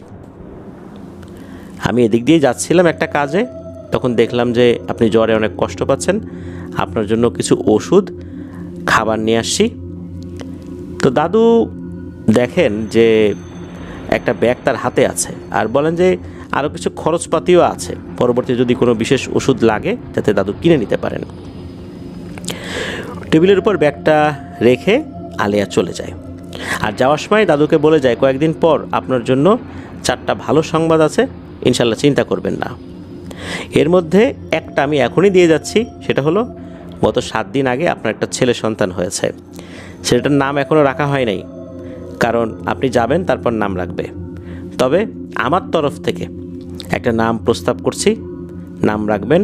আমি এদিক দিয়ে যাচ্ছিলাম একটা কাজে, তখন দেখলাম যে আপনি জ্বরে অনেক কষ্ট পাচ্ছেন, আপনার জন্য কিছু ওষুধ খাবার নিয়ে আসছি। তো দাদু দেখেন যে একটা ব্যাগ তার হাতে আছে, আর বলেন যে আরও কিছু খরচপাতিও আছে, পরবর্তী যদি কোনো বিশেষ ওষুধ লাগে যাতে দাদু কিনে নিতে পারেন। টেবিলের উপর ব্যাগটা রেখে আলেয়া চলে যায়। আর যাওয়ার সময় দাদুকে বলে যায় কয়েকদিন পর আপনার জন্য 4টা ভালো সংবাদ আছে, ইনশাল্লাহ চিন্তা করবেন না। এর মধ্যে একটা আমি এখনই দিয়ে যাচ্ছি, সেটা হলো গত 7 দিন আগে আপনার একটা ছেলে সন্তান হয়েছে। ছেলেটার নাম এখনও রাখা হয় নাই, কারণ আপনি যাবেন তারপর নাম রাখবে। তবে আমার তরফ থেকে একটা নাম প্রস্তাব করছি, নাম রাখবেন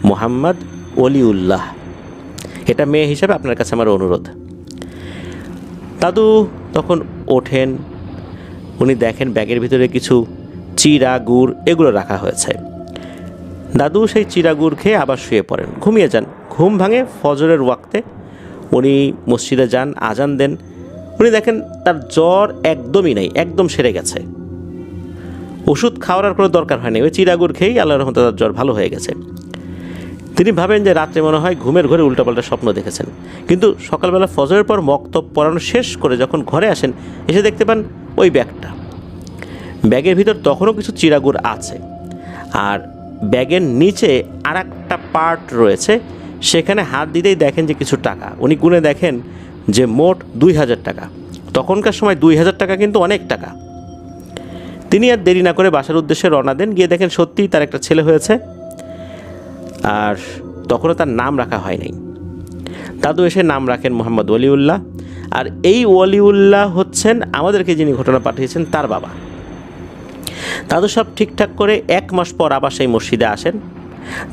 মোহাম্মদ ওলিউল্লাহ। এটা মেয়ে হিসাবে আপনার কাছে আমার অনুরোধ। দাদু তখন ওঠেন, উনি দেখেন ব্যাগের ভিতরে কিছু চিড়া গুড় এগুলো রাখা হয়েছে। দাদু সেই চিড়া গুড় খেয়ে আবার শুয়ে পড়েন, ঘুমিয়ে যান। ঘুম ভাঙে ফজরের ওয়াক্তে, উনি মসজিদে যান, আজান দেন। উনি দেখেন তার জ্বর একদমই নেই, একদম সেরে গেছে। ওষুধ খাওয়ার আর কোনো দরকার হয়নি, ওই চিরাগুড় খেয়েই আল্লাহর রহমতে তার জ্বর ভালো হয়ে গেছে। তিনি ভাবেন যে রাত্রে মনে হয় ঘুমের ঘরে উল্টাপাল্টা স্বপ্ন দেখেছেন, কিন্তু সকালবেলা ফজরের পর মক্তব পড়ানো শেষ করে যখন ঘরে আসেন, এসে দেখতে পান ওই ব্যাগটা। ব্যাগের ভিতর তখনও কিছু চিরাগুড় আছে, আর ব্যাগের নিচে আর একটা পার্ট রয়েছে, সেখানে হাত দিতেই দেখেন যে কিছু টাকা। উনি গুনে দেখেন যে মোট 2000 টাকা। তখনকার সময় 2000 টাকা কিন্তু অনেক টাকা। তিনি আর দেরি না করে বাসার উদ্দেশ্যে রওনা দেন। গিয়ে দেখেন সত্যিই তার একটা ছেলে হয়েছে, আর তখনও তার নাম রাখা হয় নাই। দাদু এসে নাম রাখেন মোহাম্মদ ওয়ালিউল্লাহ, আর এই ওয়ালিউল্লাহ হচ্ছেন আমাদেরকে যিনি ঘটনা পাঠিয়েছেন তার বাবা। দাদু সব ঠিকঠাক করে 1 মাস পর আবার সেই মসজিদে আসেন।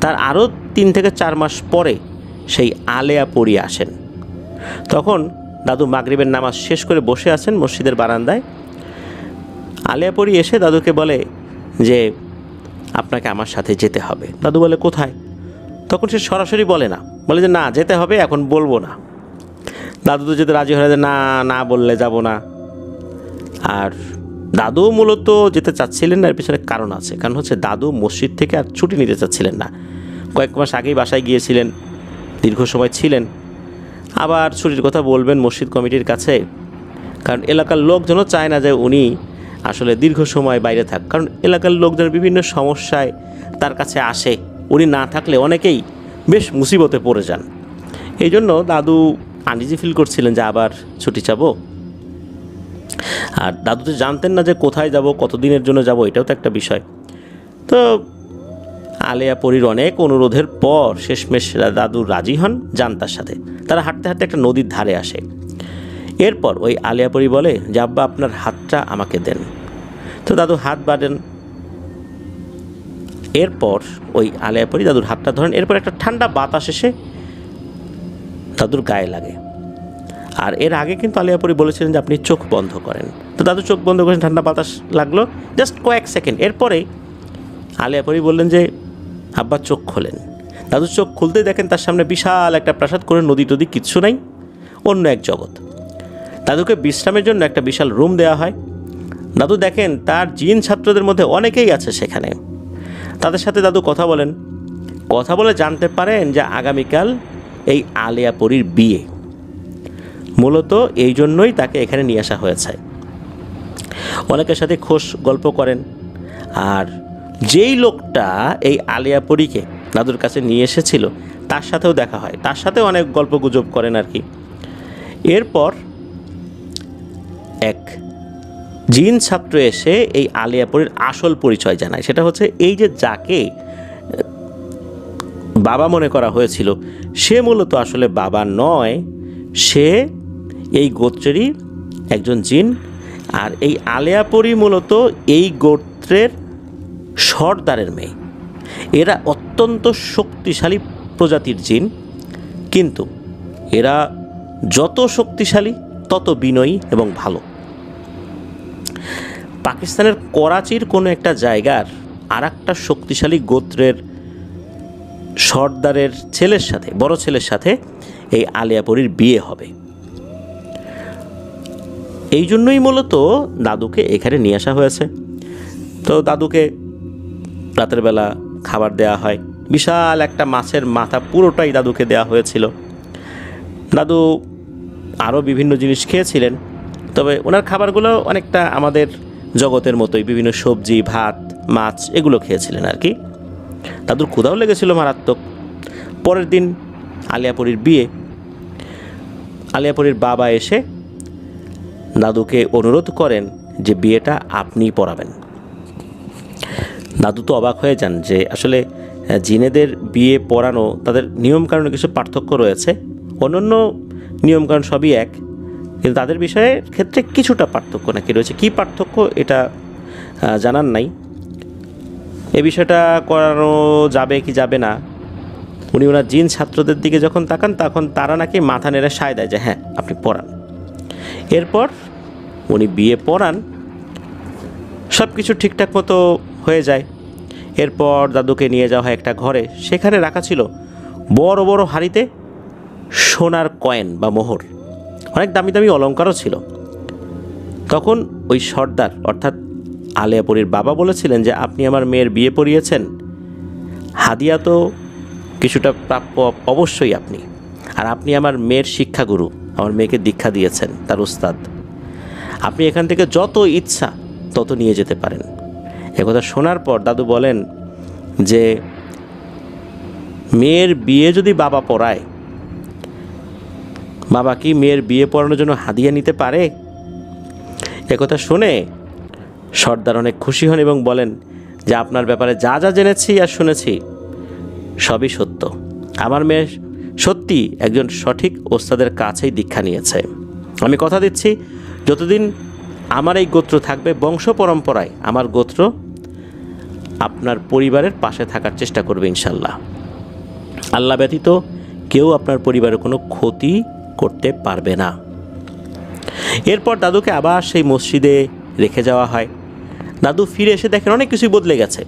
তার আরও 3 থেকে 4 মাস পরে সেই আলেয়া পড়ি আসেন। তখন দাদু মাগরিবের নামাজ শেষ করে বসে আছেন মসজিদের বারান্দায়। আলেয়া পড়ি এসে দাদুকে বলে যে আপনাকে আমার সাথে যেতে হবে। দাদু বলে কোথায়? তখন সে সরাসরি বলে না, বলে যে না যেতে হবে, এখন বলবো না। দাদু তো যেতে রাজি হয় যে না, না বললে যাব না। আর দাদু মূলত যেতে চাচ্ছিলেন না, এর পিছনে কারণ আছে। কারণ হচ্ছে দাদু মসজিদ থেকে আর ছুটি নিতে চাচ্ছিলেন না। কয়েক মাস আগেই বাসায় গিয়েছিলেন, দীর্ঘ সময় ছিলেন, আবার ছুটির কথা বলবেন মসজিদ কমিটির কাছে। কারণ এলাকার লোকজনও চায় না যে উনি আসলে দীর্ঘ সময় বাইরে থাক, কারণ এলাকার লোকজন বিভিন্ন সমস্যায় তার কাছে আসে। উনি না থাকলে অনেকেই বেশ মুসিবতে পড়ে যান। এই জন্য দাদু আনইজি ফিল করছিলেন যে আবার ছুটি চাবো। আর দাদু তো জানতেন না যে কোথায় যাব, কতদিনের জন্য যাব, এটাও তো একটা বিষয়। তো আলেয়া পরীর অনেক অনুরোধের পর শেষমেশ দাদু রাজি হন যান তার সাথে। তারা হাঁটতে হাঁটতে একটা নদীর ধারে আসে। এরপর ওই আলেয়া পরী বলে যে আব্বা আপনার হাতটা আমাকে দেন। তো দাদু হাত বাড়েন। এরপর ওই আলেয়া পরী দাদুর হাতটা ধরেন। এরপর একটা ঠান্ডা বাতাস এসে দাদুর গায়ে লাগে। আর এর আগে কিন্তু আলেয়া পরী বলেছিলেন যে আপনি চোখ বন্ধ করেন। তো দাদু চোখ বন্ধ করেন, ঠান্ডা বাতাস লাগলো জাস্ট কয়েক সেকেন্ড। এরপরে আলেয়া পরী বললেন যে আব্বা চোখ খোলেন। দাদু চোখ খুলতেই দেখেন তার সামনে বিশাল একটা প্রাসাদ, করে নদী টদী কিচ্ছু নাই, অন্য এক জগৎ। দাদুকে বিশ্রামের জন্য একটা বিশাল রুম দেওয়া হয়। দাদু দেখেন তার জিন ছাত্রদের মধ্যে অনেকেই আছে সেখানে। তাদের সাথে দাদু কথা বলেন। কথা বলে জানতে পারেন যে আগামীকাল এই আলেয়া পরীর বিয়ে। মূলত এই জন্যই তাকে এখানে নিয়ে আসা হয়েছে। অনেকের সাথে খোশ গল্প করেন। আর যেই লোকটা এই আলেয়া পরীকে দাদুর কাছে নিয়ে এসেছিল তার সাথেও দেখা হয়, তার সাথেও অনেক গল্প গুজব করেন আর কি। এরপর এক জিন ছাত্র এসে এই আলেয়া পরীর আসল পরিচয় জানায়। সেটা হচ্ছে এই যে যাকে বাবা মনে করা হয়েছিল সে মূলত আসলে বাবা নয়, সে এই গোত্রেরই একজন জিন। আর এই আলেয়া পরী মূলত এই গোত্রের সর্দারের মেয়ে। এরা অত্যন্ত শক্তিশালী প্রজাতির জিন, কিন্তু এরা যত শক্তিশালী তত বিনয়ী এবং ভালো। পাকিস্তানের করাচির কোনো একটা জায়গার আর একটা শক্তিশালী গোত্রের সর্দারের ছেলের সাথে, বড় ছেলের সাথে এই আলেয়া পরীর বিয়ে হবে। এই জন্যই মূলত দাদুকে এখানে নিয়ে আসা হয়েছে। তো দাদুকে রাতের বেলা খাবার দেওয়া হয়। বিশাল একটা মাছের মাথা পুরোটাই দাদুকে দেওয়া হয়েছিল। দাদু আরও বিভিন্ন জিনিস খেয়েছিলেন, তবে ওনার খাবারগুলো অনেকটা আমাদের জগতের মতোই, বিভিন্ন সবজি, ভাত, মাছ এগুলো খেয়েছিলেন আর কি। দাদুর ক্ষুধাও লেগেছিল মারাত্মক। পরের দিন আলেয়া পরীর বিয়ে। আলেয়া পরীর বাবা এসে দাদুকে অনুরোধ করেন যে বিয়েটা আপনিই পড়াবেন। দাদু তো অবাক হয়ে যান যে আসলে জিনেদের বিয়ে পড়ানো, তাদের নিয়মকানুনে কিছু পার্থক্য রয়েছে। অন্যান্য নিয়মকানুন সবই এক, কিন্তু তাদের বিষয়ের ক্ষেত্রে কিছুটা পার্থক্য নাকি রয়েছে। কী পার্থক্য এটা জানার নাই। এ বিষয়টা করানো যাবে কি যাবে না, উনি ওনার জিন ছাত্রদের দিকে যখন তাকান তখন তারা নাকি মাথা নেড়ে সায় দেয় যে হ্যাঁ আপনি পড়ান। এরপর উনি বিয়ে পড়ান, সব কিছু ঠিকঠাক মতো হয়ে যায়। এরপর দাদুকে নিয়ে যাওয়া হয় একটা ঘরে। সেখানে রাখা ছিল বড় বড় হাঁড়িতে সোনার কয়েন বা মোহর, অনেক দামি দামি অলঙ্কারও ছিল। তখন ওই সর্দার অর্থাৎ আলেয়া পরীর বাবা বলেছিলেন যে আপনি আমার মেয়ের বিয়ে পড়িয়েছেন, হাদিয়া তো কিছুটা প্রাপ্য অবশ্যই আপনি, আর আপনি আমার মেয়ের শিক্ষাগুরু, আমার মেয়েকে দীক্ষা দিয়েছেন, তার উস্তাদ, আপনি এখান থেকে যত ইচ্ছা তত নিয়ে যেতে পারেন। একথা শোনার পর দাদু বলেন যে মেয়ের বিয়ে যদি বাবা পড়ায়, বাবা কি মেয়ের বিয়ে পড়ানোর জন্য হাদিয়া নিতে পারে? একথা শুনে সর্দার অনেক খুশি হন এবং বলেন যে আপনার ব্যাপারে যা যা জেনেছি আর শুনেছি সবই সত্য। আমার মেয়ে সত্যি একজন সঠিক ওস্তাদের কাছেই দীক্ষা নিয়েছে। আমি কথা দিচ্ছি যতদিন আমার এই গোত্র থাকবে, বংশ পরম্পরায় আমার গোত্র আপনার পরিবারের পাশে থাকার চেষ্টা করবে ইনশাল্লাহ। আল্লাহ ব্যতীত কেউ আপনার পরিবারের কোনো ক্ষতি করতে পারবে না। এরপর দাদুকে আবার সেই মসজিদে রেখে যাওয়া হয়। দাদু ফিরে এসে দেখেন অনেক কিছুই বদলে গেছে।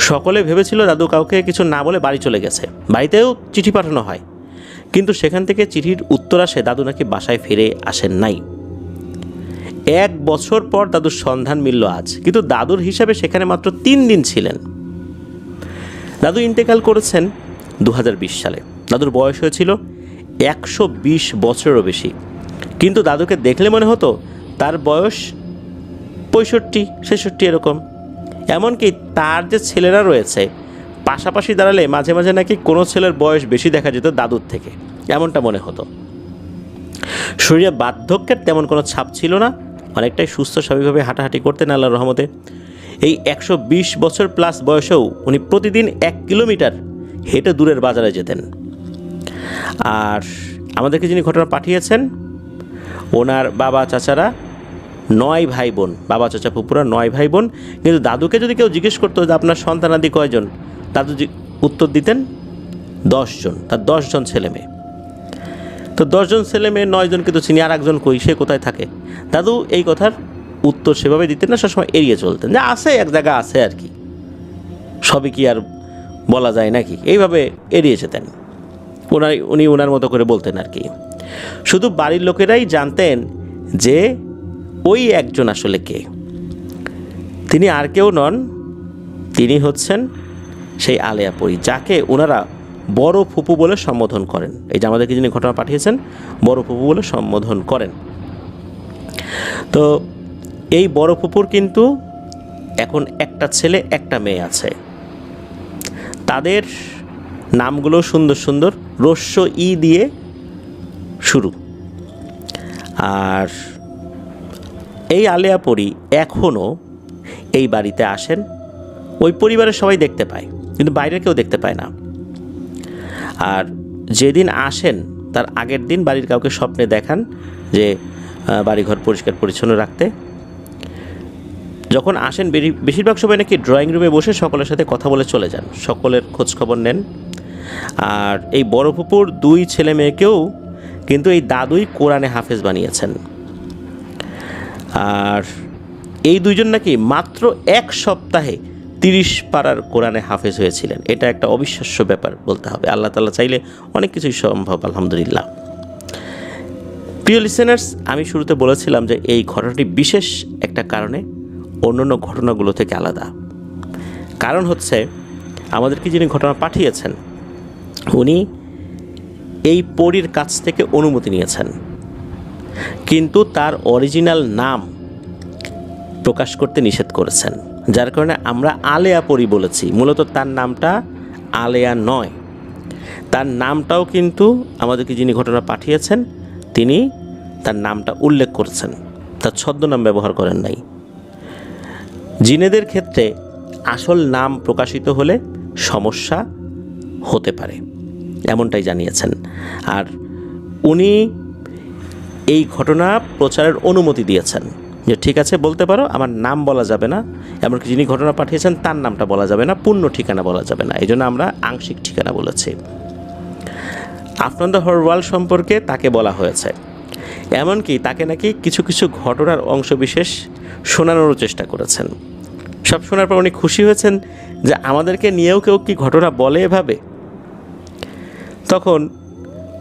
সকলে ভেবেছিল দাদু কাউকে কিছু না বলে বাড়ি চলে গেছে, বাড়িতেও চিঠি পাঠানো হয়, কিন্তু সেখান থেকে চিঠির উত্তর আসে দাদু নাকি বাসায় ফিরে আসেন নাই। 1 বছর পর দাদুর সন্ধান মিলল আজ, কিন্তু দাদুর হিসাবে সেখানে মাত্র 3 দিন ছিলেন। দাদু ইন্তেকাল করেছেন 2020 সালে। দাদুর বয়স হয়েছিল 120 বছরেরও বেশি, কিন্তু দাদুকে দেখলে মনে হতো তার বয়স 65-66 এরকম। এমনকি তার যে ছেলেরা রয়েছে পাশাপাশি দাঁড়ালে মাঝে মাঝে নাকি কোনো ছেলের বয়স বেশি দেখা যেত দাদুর থেকে, এমনটা মনে হতো। শরীরে বার্ধক্যের তেমন কোনো ছাপ ছিল না, অনেকটাই সুস্থ স্বাভাবিকভাবে হাঁটাহাঁটি করতেন আল্লাহর রহমতে। এই 120 বছর প্লাস বয়সেও উনি প্রতিদিন 1 কিলোমিটার হেঁটে দূরের বাজারে যেতেন। আর আমাদেরকে যিনি ঘটনা পাঠিয়েছেন, ওনার বাবা চাচারা 9 ভাই বোন, বাবা চাচা ফুপুরা 9 ভাই বোন। কিন্তু দাদুকে যদি কেউ জিজ্ঞেস করতো যে আপনার সন্তানাদি কয়জন, দাদু উত্তর দিতেন 10 জন, তার 10 জন ছেলে মেয়ে। তো 10 জন ছেলে মেয়ে 9 জনকে তো চিনি, আর একজন কই, সে কোথায় থাকে? দাদু এই কথার উত্তর সেভাবে দিতেন না, সবসময় এড়িয়ে চলতেন, যে আছে এক জায়গা আছে আর কি, সবই কি আর বলা যায় নাকি, এইভাবে এড়িয়ে যেতেন। উনি ওনার মতো করে বলতেন আর কি। শুধু বাড়ির লোকেরাই জানতেন যে ওই একজন আসলে কে। তিনি আর কেউ নন, তিনি হচ্ছেন সেই আলেয়া পরী, যাকে ওনারা বড় ফুপু বলে সম্বোধন করেন। এই যে আমাদেরকে যিনি ঘটনা পাঠিয়েছেন বড় ফুপু বলে সম্বোধন করেন। তো এই বড় ফুপুর কিন্তু এখন একটা ছেলে একটা মেয়ে আছে। তাদের নামগুলো সুন্দর সুন্দর, রস্য ই দিয়ে শুরু। আর এই আলেয়া পরী এখনও এই বাড়িতে আসেন, ওই পরিবারের সবাই দেখতে পায়, কিন্তু বাইরের কেউ দেখতে পায় না। আর যেদিন আসেন তার আগের দিন বাড়ির কাউকে স্বপ্নে দেখান যে বাড়িঘর পরিষ্কার পরিচ্ছন্ন রাখতে। যখন আসেন বেশিরভাগ সময় নাকি ড্রয়িং রুমে বসে সকলের সাথে কথা বলে চলে যান, সকলের খোঁজখবর নেন। আর এই বড় ফুপুর 2 ছেলে মেয়েকেও কিন্তু এই দাদুই কোরআনে হাফেজ বানিয়েছেন। আর এই 2 জন নাকি মাত্র 1 সপ্তাহে 30 পারার কোরআনে হাফেজ হয়েছিলেন। এটা একটা অবিশ্বাস্য ব্যাপার বলতে হবে। আল্লাহ তাআলা চাইলে অনেক কিছুই সম্ভব, আলহামদুলিল্লাহ। প্রিয় লিসেনার্স, আমি শুরুতে বলেছিলাম যে এই ঘটনাটি বিশেষ একটা কারণে অন্যান্য ঘটনাগুলো থেকে আলাদা। কারণ হচ্ছে আমাদেরকে যিনি ঘটনা পাঠিয়েছেন উনি এই পরীর কাছ থেকে অনুমতি নিয়েছেন, কিন্তু তার অরিজিনাল নাম প্রকাশ করতে নিষেধ করেছেন, যার কারণে আমরা আলেয়া পরী বলেছি। মূলত তার নামটা আলেয়া নয়, তার নামটাও কিন্তু আমাদেরকে যিনি ঘটনা পাঠিয়েছেন তিনি তার নামটা উল্লেখ করছেন, তার ছদ্মনাম ব্যবহার করেন নাই। জিনেদের ক্ষেত্রে আসল নাম প্রকাশিত হলে সমস্যা হতে পারে, এমনটাই জানিয়েছেন। আর উনি এই ঘটনা প্রচারের অনুমতি দিয়েছেন যে ঠিক আছে বলতে পারো, আমার নাম বলা যাবে না, এমনকি যিনি ঘটনা পাঠিয়েছেন তার নামটা বলা যাবে না, পূর্ণ ঠিকানা বলা যাবে না, এই জন্য আমরা আংশিক ঠিকানা বলেছি। আফটার দ্য হরর ওয়ার্ল্ড সম্পর্কে তাকে বলা হয়েছে, এমনকি তাকে নাকি কিছু কিছু ঘটনার অংশবিশেষ শোনানোরও চেষ্টা করেছেন। সব শোনার পর উনি খুশি হয়েছেন যে আমাদেরকে নিয়েও কেউ কি ঘটনা বলে এভাবে। তখন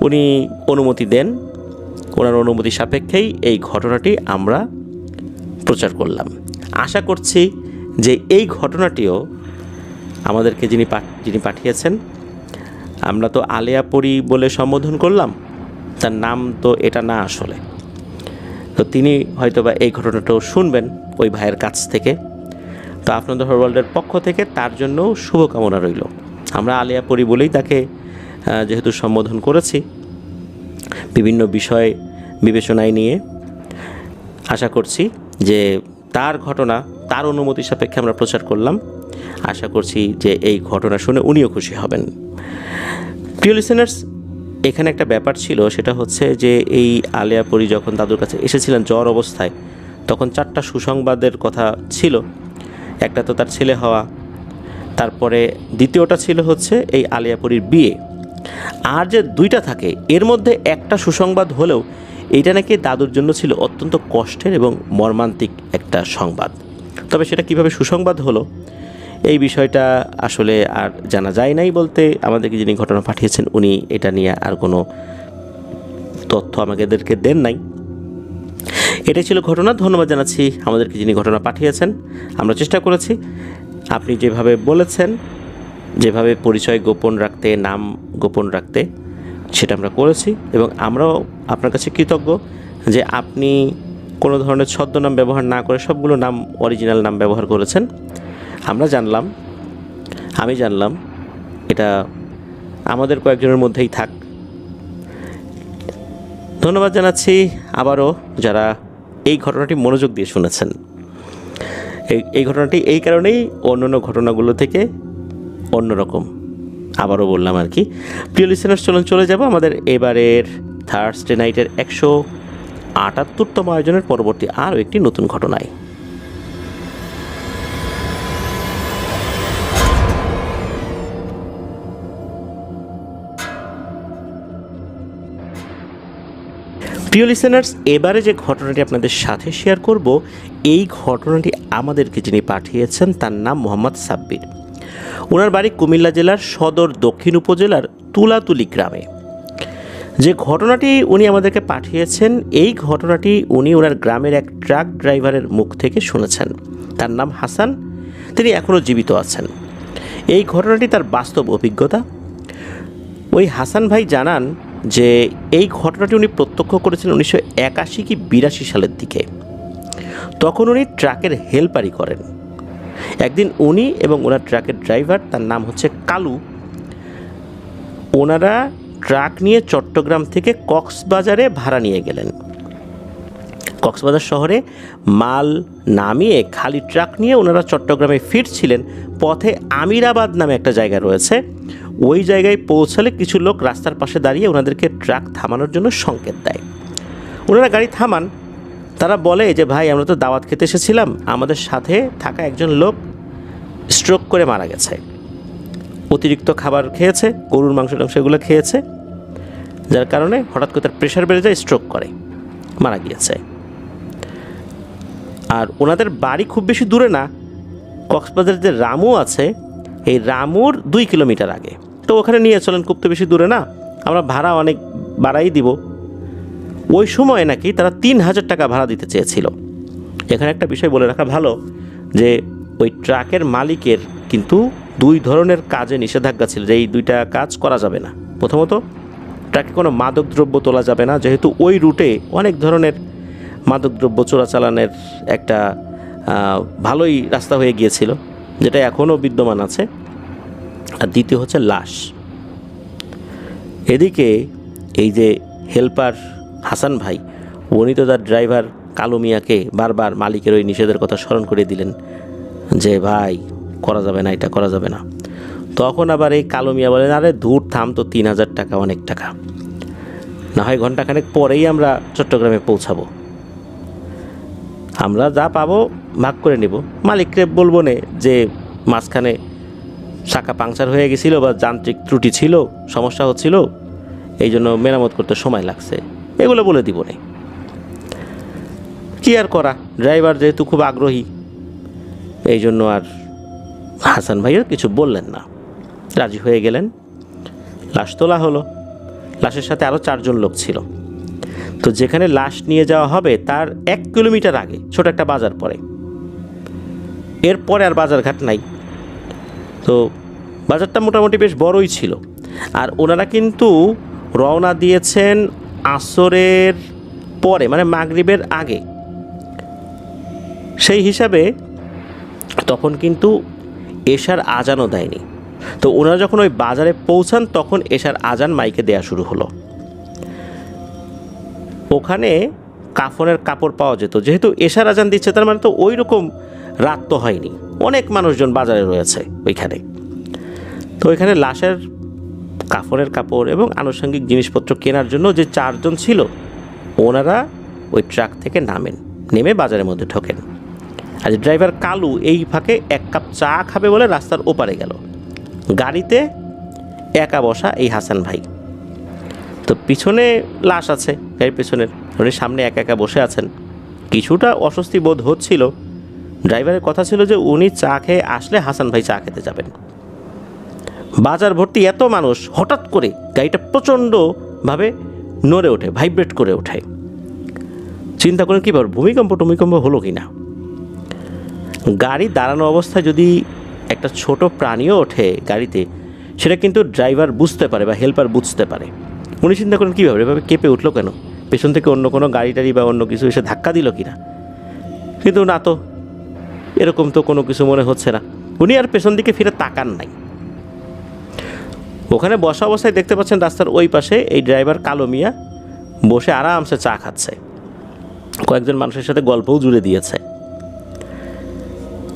উনি অনুমতি দেন, ওনার অনুমতি সাপেক্ষেই এই ঘটনাটি আমরা প্রচার করলাম। আশা করছি যে এই ঘটনাটিও আমাদেরকে যিনি পাঠিয়েছেন, আমরা তো আলেয়া পরি বলে সম্বোধন করলাম, তার নাম তো এটা না আসলে। তো তিনি হয়তোবা এই ঘটনাটাও শুনবেন ওই ভাইয়ের কাছ থেকে। তো আপনাদের ওয়ার্ল্ডের পক্ষ থেকে তার জন্য শুভকামনা রইল। আমরা আলেয়া পরি বলেই তাকে যেহেতু সম্বোধন করেছি, বিভিন্ন বিষয় বিবেচনায় নিয়ে আশা করছি যে তার ঘটনা, তার অনুমতি সাপেক্ষে আমরা প্রচার করলাম। আশা করছি যে এই ঘটনা শুনে উনিও খুশি হবেন। প্রিয় লিসেনার্স, এখানে একটা ব্যাপার ছিল, সেটা হচ্ছে যে এই আলেয়া পরি যখন দাদুর কাছে এসেছিলেন জ্বর অবস্থায়, তখন 4টা সুসংবাদের কথা ছিল। একটা তো তার ছেলে হওয়া, তারপরে দ্বিতীয়টা ছিল হচ্ছে এই আলেয়া পরির বিয়ে। আর যে 2টা থাকে এর মধ্যে একটা সুসংবাদ হলেও এইটা নাকি দাদুর জন্য ছিল অত্যন্ত কষ্টের এবং মর্মান্তিক একটা সংবাদ। তবে সেটা কিভাবে সুসংবাদ হলো এই বিষয়টা আসলে আর জানা যায় নাই, বলতে আমাদেরকে যিনি ঘটনা পাঠিয়েছেন উনি এটা নিয়ে আর কোনো তথ্য আমাদেরকে দেন নাই। এটাই ছিল ঘটনা। ধন্যবাদ জানাচ্ছি আমাদেরকে যিনি ঘটনা পাঠিয়েছেন। আমরা চেষ্টা করেছি আপনি যেভাবে বলেছেন, যেভাবে পরিচয় গোপন রাখতে, নাম গোপন রাখতে, সেটা আমরা করেছি। এবং আমরাও আপনার কাছে কৃতজ্ঞ যে আপনি কোনো ধরনের ছদ্মনাম ব্যবহার না করে সবগুলো নাম, অরিজিনাল নাম ব্যবহার করেছেন। আমি জানলাম এটা আমাদের কয়েকজনের মধ্যেই থাক। ধন্যবাদ জানাচ্ছি আবারও যারা এই ঘটনাটি মনোযোগ দিয়ে শুনেছেন। এই ঘটনাটি এই কারণেই অন্যান্য ঘটনাগুলো থেকে অন্যরকম, আবারও বললাম আর কি। প্রিয় লিসেনার্স, চলে যাব আমাদের এবারের থার্সডে নাইটের 178তম আয়োজনের পরবর্তী আরও একটি নতুন ঘটনায়। প্রিয় লিসেনার্স, এবারে যে ঘটনাটি আপনাদের সাথে শেয়ার করব, এই ঘটনাটি আমাদেরকে যিনি পাঠিয়েছেন তার নাম মোহাম্মদ সাব্বির। ওনার বাড়ি কুমিল্লা জেলার সদর দক্ষিণ উপজেলার তুলাতুলি গ্রামে। যে ঘটনাটি উনি আমাদেরকে পাঠিয়েছেন, এই ঘটনাটি উনি ওনার গ্রামের এক ট্রাক ড্রাইভারের মুখ থেকে শুনেছেন। তার নাম হাসান, তিনি এখনও জীবিত আছেন। এই ঘটনাটি তার বাস্তব অভিজ্ঞতা। ওই হাসান ভাই জানান যে এই ঘটনাটি উনি প্রত্যক্ষ করেছিলেন 1981 কি 82 সালের দিকে। তখন উনি ট্রাকের হেল্পারি করেন। একদিন উনি এবং ওনার ট্রাকের ড্রাইভার, তার নাম হচ্ছে কালু, ওনারা ট্রাক নিয়ে চট্টগ্রাম থেকে কক্সবাজারে ভাড়া নিয়ে গেলেন। কক্সবাজার শহরে মাল নামিয়ে খালি ট্রাক নিয়ে ওনারা চট্টগ্রামে ফিরছিলেন। পথে আমিরাবাদ নামে একটা জায়গা রয়েছে, ওই জায়গায় পৌঁছালে কিছু লোক রাস্তার পাশে দাঁড়িয়ে ওনাদেরকে ট্রাক থামানোর জন্য সংকেত দেয়। ওনারা গাড়ি থামান। তারা বলে যে ভাই, আমরা তো দাওয়াত খেতে এসেছিলাম, আমাদের সাথে থাকা একজন লোক স্ট্রোক করে মারা গেছে। অতিরিক্ত খাবার খেয়েছে, গরুর মাংস এগুলো খেয়েছে, যার কারণে হঠাৎ করে তার প্রেশার বেড়ে যায়, স্ট্রোক করে মারা গিয়েছে। আর ওনাদের বাড়ি খুব বেশি দূরে না, কক্সবাজারের যে রামু আছে, এই রামুর 2 কিলোমিটার আগে। তো ওখানে নিয়ে চলেন, খুব তো বেশি দূরে না, আমরা ভাড়া অনেক বাড়াই দিব। ওই সময় নাকি তারা 3000 টাকা ভাড়া দিতে চেয়েছিল। এখানে একটা বিষয় বলে রাখা ভালো যে ওই ট্রাকের মালিকের কিন্তু 2 ধরনের কাজে নিষেধাজ্ঞা ছিল, যে এই 2টা কাজ করা যাবে না। প্রথমত, ট্রাকে কোনো মাদকদ্রব্য তোলা যাবে না, যেহেতু ওই রুটে অনেক ধরনের মাদকদ্রব্য চোরাচালানের একটা ভালোই রাস্তা হয়ে গিয়েছিল, যেটা এখনও বিদ্যমান আছে। আর দ্বিতীয় হচ্ছে লাশ। এদিকে এই যে হেল্পার হাসান ভাই, উনি তো তার ড্রাইভার কালু মিয়াকে বারবার মালিকের ওই নিষেধের কথা স্মরণ করে দিলেন যে ভাই করা যাবে না, এটা করা যাবে না। তখন আবার এই কালু মিয়া বলেন, আরে দূর থাম তো, 3000 টাকা অনেক টাকা, না হয় ঘন্টাখানেক পরেই আমরা চট্টগ্রামে পৌঁছাবো, আমরা যা পাবো ভাগ করে নেব। মালিককে বলবো না যে মাঝখানে চাকা পাংচার হয়ে গেছিলো বা যান্ত্রিক ত্রুটি ছিল, সমস্যা হচ্ছিল, এই জন্য মেরামত করতে সময় লাগছে, এগুলো বলে দিব না। কি আর করা, ড্রাইভার যেহেতু খুব আগ্রহী, এই জন্য আর হাসান ভাইয়ের কিছু বললেন না, রাজি হয়ে গেলেন। লাশ তোলা হলো। লাশের সাথে আরও 4 জন লোক ছিল। তো যেখানে লাশ নিয়ে যাওয়া হবে তার 1 কিলোমিটার আগে ছোট একটা বাজার পড়ে। এরপরে আর বাজারঘাট নাই। তো বাজারটা মোটামুটি বেশ বড়ই ছিল। আর ওনারা কিন্তু রওনা দিয়েছেন আসরের পরে, মানে মাগরিবের আগে। সেই হিসাবে তখন কিন্তু এশার আজানও দেয়নি। তো ওনারা যখন ওই বাজারে পৌঁছান তখন এশার আজান মাইকে দেয়া শুরু হলো। ওখানে কাফনের কাপড় পাওয়া যেত, যেহেতু এশার আজান দিচ্ছে তার মানে তো ওই রকম রাত তো হয়নি, অনেক মানুষজন বাজারে রয়েছে ওইখানে। তো ওইখানে লাশের কাফনের কাপড় এবং আনুষঙ্গিক জিনিসপত্র কেনার জন্য যে 4 জন ছিল ওনারা ওই ট্রাক থেকে নামেন, নেমে বাজারের মধ্যে ঢোকেন। আর ড্রাইভার কালু এই ফাঁকে 1 কাপ চা খাবে বলে রাস্তার ওপারে গেল। গাড়িতে একা বসা এই হাসান ভাই, তো পিছনে লাশ আছে গাড়ির পেছনের, উনি সামনে একা একা বসে আছেন। কিছুটা অস্বস্তি বোধ হচ্ছিল। ড্রাইভারের কথা ছিল যে উনি চা খেয়ে আসলে হাসান ভাই চা খেতে যাবেন। বাজার ভর্তি এত মানুষ, হঠাৎ করে গাড়িটা প্রচণ্ডভাবে নড়ে ওঠে, ভাইব্রেট করে ওঠে। চিন্তা করেন কীভাবে ভূমিকম্প হলো কি না। গাড়ি দাঁড়ানো অবস্থায় যদি একটা ছোট প্রাণীও ওঠে গাড়িতে, সেটা কিন্তু ড্রাইভার বুঝতে পারে বা হেল্পার বুঝতে পারে। উনি চিন্তা করেন কীভাবে এভাবে কেঁপে উঠলো কেন, পেছন থেকে অন্য কোনো গাড়ি টাড়ি বা অন্য কিছু এসে ধাক্কা দিল কি না। কিন্তু না, তো এরকম তো কোনো কিছু মনে হচ্ছে না। উনি আর পেছন দিকে ফিরে তাকান নাই। ওখানে বসা অবস্থায় দেখতে পাচ্ছেন রাস্তার ওই পাশে এই ড্রাইভার কালো মিয়া বসে আরামসে চা খাচ্ছে, কয়েকজন মানুষের সাথে গল্পও জুড়ে দিয়েছে।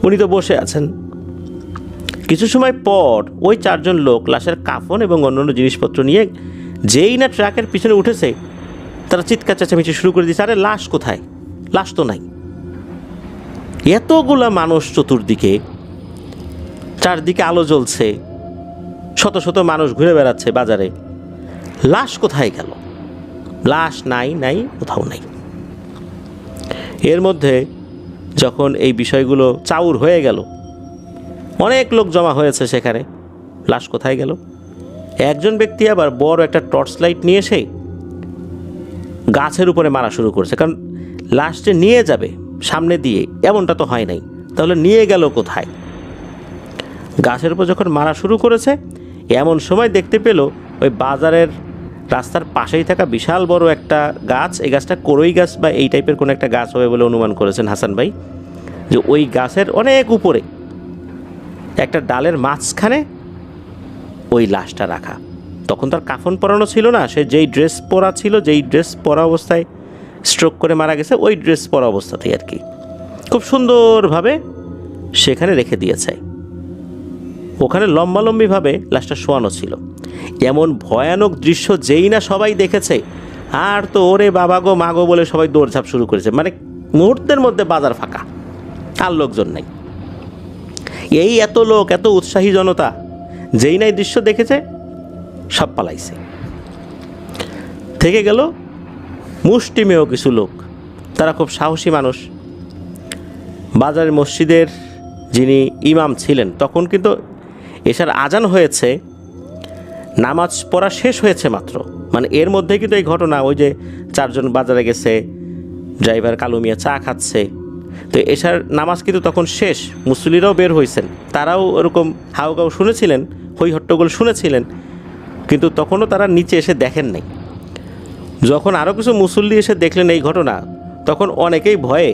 উনি তো বসে আছেন। কিছু সময় পর ওই 4 জন লোক লাশের কাফন এবং অন্যান্য জিনিসপত্র নিয়ে যেই না ট্রাকের পিছনে উঠেছে, তারা চিৎকার চেঁচামেচি শুরু করে দিয়েছে, আরে লাশ কোথায়, লাশ তো নাই। এতগুলা মানুষ চতুর্দিকে, চারদিকে আলো জ্বলছে, শত শত মানুষ ঘুরে বেড়াচ্ছে বাজারে, লাশ কোথায় গেল? লাশ নাই, কোথাও নাই। এর মধ্যে যখন এই বিষয়গুলো চাউর হয়ে গেল, অনেক লোক জমা হয়েছে সেখানে, লাশ কোথায় গেল? একজন ব্যক্তি আবার বড় একটা টর্চ লাইট নিয়ে এসে গাছের উপরে মারা শুরু করেছে। কারণ লাশ যে নিয়ে যাবে সামনে দিয়ে এমনটা তো হয় নাই, তাহলে নিয়ে গেল কোথায়? গাছের উপর যখন মারা শুরু করেছে, এমন সময় দেখতে পেল ওই বাজারের রাস্তার পাশেই থাকা বিশাল বড় একটা গাছ, এই গাছটা করই গাছ বা এই টাইপের কোনো একটা গাছ হবে বলে অনুমান করেছেন হাসান ভাই, যে ওই গাছের অনেক উপরে একটা ডালের মাঝখানে ওই লাশটা রাখা। তখন তার কাফন পরানো ছিল না, সে যেই ড্রেস পরা ছিল, যেই ড্রেস পরা অবস্থায় স্ট্রোক করে মারা গেছে, ওই ড্রেস পরা অবস্থাতেই আর কি খুব সুন্দরভাবে সেখানে রেখে দিয়েছে। ওখানে লম্বালম্বিভাবে লাশটা শোয়ানো ছিল। এমন ভয়ানক দৃশ্য যেই না সবাই দেখেছে, আর তো ওরে বাবা গো মাগো বলে সবাই দৌড়ঝাঁপ শুরু করেছে। মানে মুহূর্তের মধ্যে বাজার ফাঁকা, আর লোকজন নেই। এই এত লোক, এত উৎসাহী জনতা, যেই নাই দৃশ্য দেখেছে সব পালাইছে। থেকে গেল মুষ্টিমেয় কিছু লোক, তারা খুব সাহসী মানুষ। বাজারের মসজিদের যিনি ইমাম ছিলেন, তখন কিন্তু এশার আজান হয়েছে, নামাজ পড়া শেষ হয়েছে মাত্র। মানে এর মধ্যে কিন্তু এই ঘটনা, ওই যে 4 জন বাজারে গেছে, ড্রাইভার কালু মিয়া চা খাচ্ছে, তো এশার নামাজ কিন্তু তখন শেষ। মুসল্লিরাও বের হয়েছেন, তারাও ওরকম হাউকাউ শুনেছিলেন, হই হট্টগোল শুনেছিলেন, কিন্তু তখনও তারা নিচে এসে দেখেন নাই। যখন আরও কিছু মুসল্লি এসে দেখলেন এই ঘটনা, তখন অনেকেই ভয়ে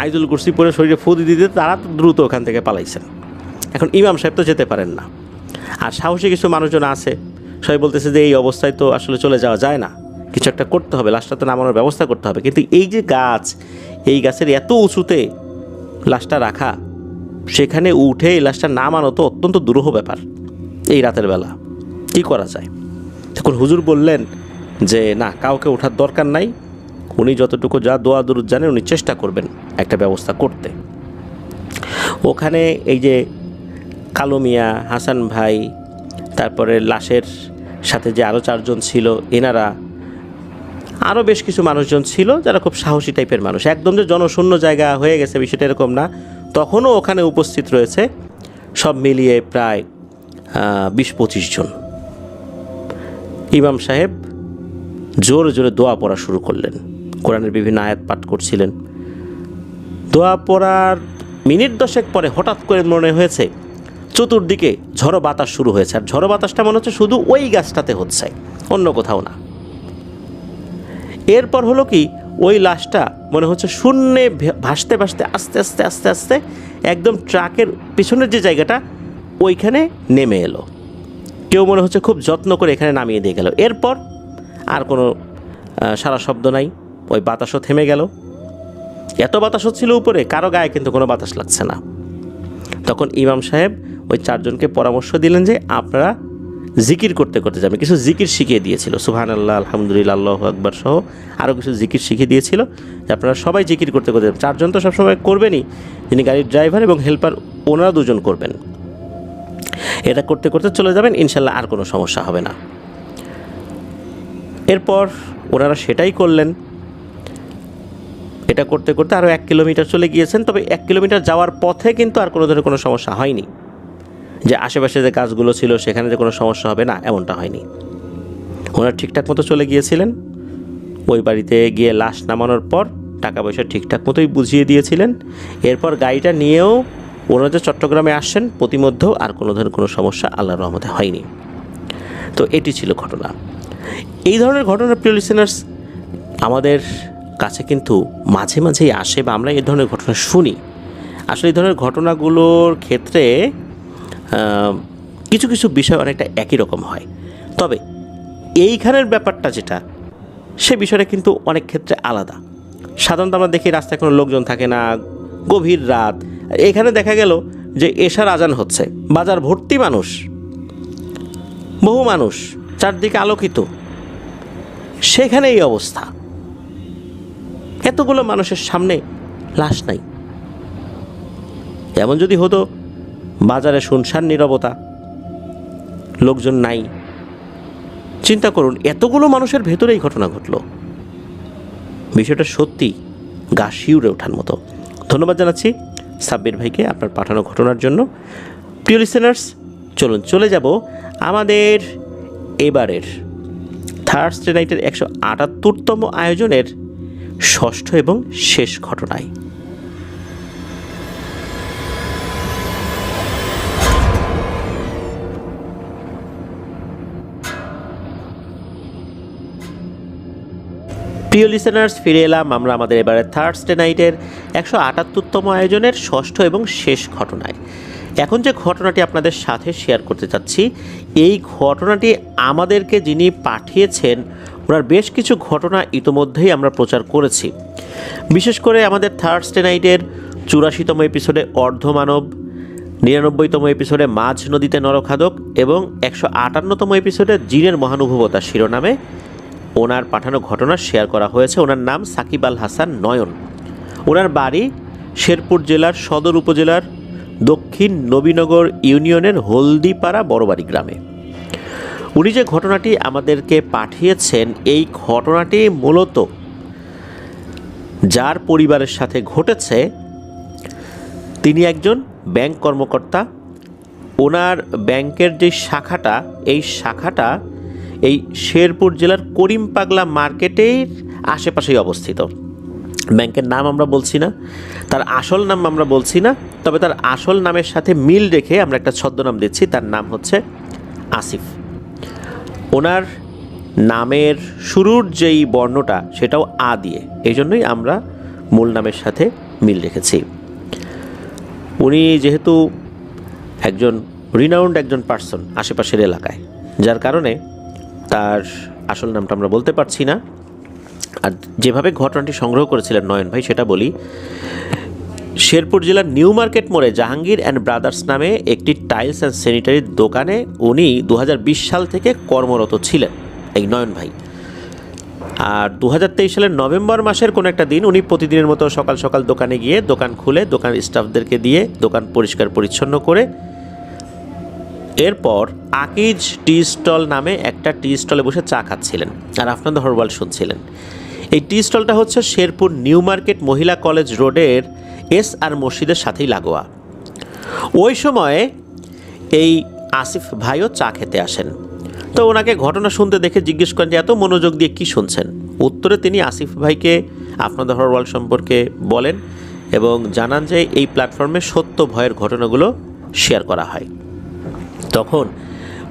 আইদুল কুরসি পরে শরীরে ফু দিতে তারা দ্রুত ওখান থেকে পালাইছেন। এখন ইমাম সাহেব তো যেতে পারেন না, আর সাহসী কিছু মানুষজন আছে, সবাই বলতেছে যে এই অবস্থায় তো আসলে চলে যাওয়া যায় না, কিছু একটা করতে হবে, লাশটা তো নামানোর ব্যবস্থা করতে হবে। কিন্তু এই যে গাছ, এই গাছের এত উঁচুতে লাশটা রাখা, সেখানে উঠে এই লাশটা নামানো তো অত্যন্ত দুরূহ ব্যাপার এই রাতের বেলা, কী করা যায়? তখন হুজুর বললেন যে না, কাউকে ওঠার দরকার নাই, উনি যতটুকু যা দোয়া দুরুদ জানেন উনি চেষ্টা করবেন একটা ব্যবস্থা করতে। ওখানে এই যে কালো মিয়া, হাসান ভাই, তারপরে লাশের সাথে যে আরও 4 জন ছিল, এনারা আরও বেশ কিছু মানুষজন ছিল যারা খুব সাহসী টাইপের মানুষ। একদম যে জনশূন্য জায়গা হয়ে গেছে বিষয়টা এরকম না, তখনও ওখানে উপস্থিত রয়েছে সব মিলিয়ে প্রায় 20-25 জন। ইমাম সাহেব জোরে জোরে দোয়া পড়া শুরু করলেন, কোরআনের বিভিন্ন আয়াত পাঠ করছিলেন। দোয়া পড়ার মিনিট 10 পরে হঠাৎ করে মনে হয়েছে চতুর্দিকে ঝড়ো বাতাস শুরু হয়েছে, আর ঝড়ো বাতাসটা মনে হচ্ছে শুধু ওই গাছটাতে হচ্ছে, অন্য কোথাও না। এরপর হলো কি, ওই লাশটা মনে হচ্ছে শূন্যে ভাসতে ভাসতে আস্তে আস্তে আস্তে আস্তে একদম ট্রাকের পিছনের যে জায়গাটা ওইখানে নেমে এলো। কেউ মনে হচ্ছে খুব যত্ন করে এখানে নামিয়ে দিয়ে গেল। এরপর আর কোনো সারা শব্দ নাই, ওই বাতাসও থেমে গেল। এত বাতাস হচ্ছিল উপরে, কারো গায়ে কিন্তু কোনো বাতাস লাগছে না। তখন ইমাম সাহেব ওই 4 জনকে পরামর্শ দিলেন যে আপনারা জিকির করতে করতে যাবেন। কিছু জিকির শিখিয়ে দিয়েছিল, সুবহানাল্লাহ, আলহামদুলিল্লাহ, আল্লাহু আকবার সহ আরও কিছু জিকির শিখিয়ে দিয়েছিল যে আপনারা সবাই জিকির করতে করতে যাবেন। 4 জন তো সবসময় করবেনই, যিনি গাড়ির ড্রাইভার এবং হেল্পার, ওনারা 2 জন করবেন। এটা করতে করতে চলে যাবেন, ইনশাল্লাহ আর কোনো সমস্যা হবে না। এরপর ওনারা সেটাই করলেন। এটা করতে করতে আরও 1 কিলোমিটার চলে গিয়েছেন। তবে 1 কিলোমিটার যাওয়ার পথে কিন্তু আর কোনো ধরনের কোনো সমস্যা হয়নি, যে আশেপাশে যে গাছগুলো ছিল সেখানে যে কোনো সমস্যা হবে না, এমনটা হয়নি। ওনারা ঠিকঠাক মতো চলে গিয়েছিলেন। ওই বাড়িতে গিয়ে লাশ নামানোর পর টাকা পয়সা ঠিকঠাক মতোই বুঝিয়ে দিয়েছিলেন। এরপর গাড়িটা নিয়েও ওনারা যে চট্টগ্রামে আসছেন, প্রতিমধ্যেও আর কোনো ধরনের কোনো সমস্যা আল্লাহর রহমতে হয়নি। তো এটি ছিল ঘটনা। এই ধরনের ঘটনা প্রিয় লিসেনার্স আমাদের কাছে কিন্তু মাঝে মাঝেই আসে, বা আমরা এই ধরনের ঘটনা শুনি। আসলে এই ধরনের ঘটনাগুলোর ক্ষেত্রে কিছু কিছু বিষয় অনেকটা একই রকম হয়। তবে এইখানের ব্যাপারটা যেটা, সে বিষয়টা কিন্তু অনেক ক্ষেত্রে আলাদা। সাধারণত আমরা দেখি রাস্তায় কোনো লোকজন থাকে না, গভীর রাত। এখানে দেখা গেল যে এশার আজান হচ্ছে, বাজার ভর্তি মানুষ, বহু মানুষ, চারদিকে আলোকিত, সেখানে এই অবস্থা। এতগুলো মানুষের সামনে লাশ নাই। এমন যদি হতো বাজারে শুনশান নীরবতা, লোকজন নাই, চিন্তা করুন এতগুলো মানুষের ভেতরে এই ঘটনা ঘটল। বিষয়টা সত্যি গা শিউরে ওঠার মতো। ধন্যবাদ জানাচ্ছি সাব্বির ভাইকে আপনার পাঠানো ঘটনার জন্য। প্রিয় লিসেনার্স, চলুন চলে যাব আমাদের এবারের থার্সডে নাইটের 178তম আয়োজনের 6ষ্ঠ এবং শেষ ঘটনায়। প্রিয় লিসেনার্স, ফিরে এলাম আমরা আমাদের এবারে থার্সডে নাইটের 178তম আয়োজনের 6ষ্ঠ এবং শেষ ঘটনায়। এখন যে ঘটনাটি আপনাদের সাথে শেয়ার করতে চাচ্ছি, এই ঘটনাটি আমাদেরকে যিনি পাঠিয়েছেন ওনার বেশ কিছু ঘটনা ইতোমধ্যেই আমরা প্রচার করেছি। বিশেষ করে আমাদের থার্সডে নাইটের 84তম এপিসোডে অর্ধমানব, 99তম এপিসোডে মাঝ নদীতে নরখাদক এবং 158তম এপিসোডে জিনের মহানুভবতা শিরোনামে ওনার পাঠানো ঘটনা শেয়ার করা হয়েছে। ওনার নাম সাকিব আল হাসান নয়ন। ওনার বাড়ি শেরপুর জেলার সদর উপজেলার দক্ষিণ নবীনগর ইউনিয়নের হলদিপাড়া বড়বাড়ি গ্রামে। উনি যে ঘটনাটি আমাদেরকে পাঠিয়েছেন, এই ঘটনাটি মূলত যার পরিবারের সাথে ঘটেছে তিনি একজন ব্যাংক কর্মকর্তা। ওনার ব্যাংকের যে শাখাটা, এই শাখাটা এই শেরপুর জেলার করিম পাগলা মার্কেটের আশেপাশেই অবস্থিত। ব্যাংকের নাম আমরা বলছি না, তার আসল নাম আমরা বলছি না, তবে তার আসল নামের সাথে মিল রেখে আমরা একটা ছদ্মনাম দিচ্ছি। তার নাম হচ্ছে আসিফ। ওনার নামের শুরুর যেই বর্ণটা সেটাও আ দিয়ে, এই জন্যই আমরা মূল নামের সাথে মিল রেখেছি। উনি যেহেতু একজন রিনাউন্ড একজন পার্সন আশেপাশের এলাকায়, যার কারণে তার আসল নামটা আমরা বলতে পারছি না। আর যেভাবে ঘটনাটি সংগ্রহ করেছিলেন নয়ন ভাই সেটা বলি। শেরপুর জেলার নিউ মার্কেট মোড়ে জাহাঙ্গীর অ্যান্ড ব্রাদার্স নামে একটি টাইলস অ্যান্ড স্যানিটারির দোকানে উনি 2020 সাল থেকে কর্মরত ছিলেন এই নয়ন ভাই। আর 2023 সালের নভেম্বর মাসের কোনো একটা দিন উনি প্রতিদিনের মতো সকাল সকাল দোকানে গিয়ে দোকান খুলে দোকান স্টাফদেরকে দিয়ে দোকান পরিষ্কার পরিচ্ছন্ন করে এরপর আকিজ টি স্টল নামে একটা টি স্টলে বসে চা খাচ্ছিলেন আর আপনাদের হরবাল শুনছিলেন। এই টি স্টলটা হচ্ছে শেরপুর নিউ মার্কেট মহিলা কলেজ রোডের SR মসজিদের সাথেই লাগোয়া। ওই সময়ে এই আসিফ ভাইও চা খেতে আসেন। তো ওনাকে ঘটনা শুনতে দেখে জিজ্ঞেস করেন যে এত মনোযোগ দিয়ে কী শুনছেন। উত্তরে তিনি আসিফ ভাইকে আপনাদের হরওয়াল সম্পর্কে বলেন এবং জানান যে এই প্ল্যাটফর্মে সত্য ভয়ের ঘটনাগুলো শেয়ার করা হয়। তখন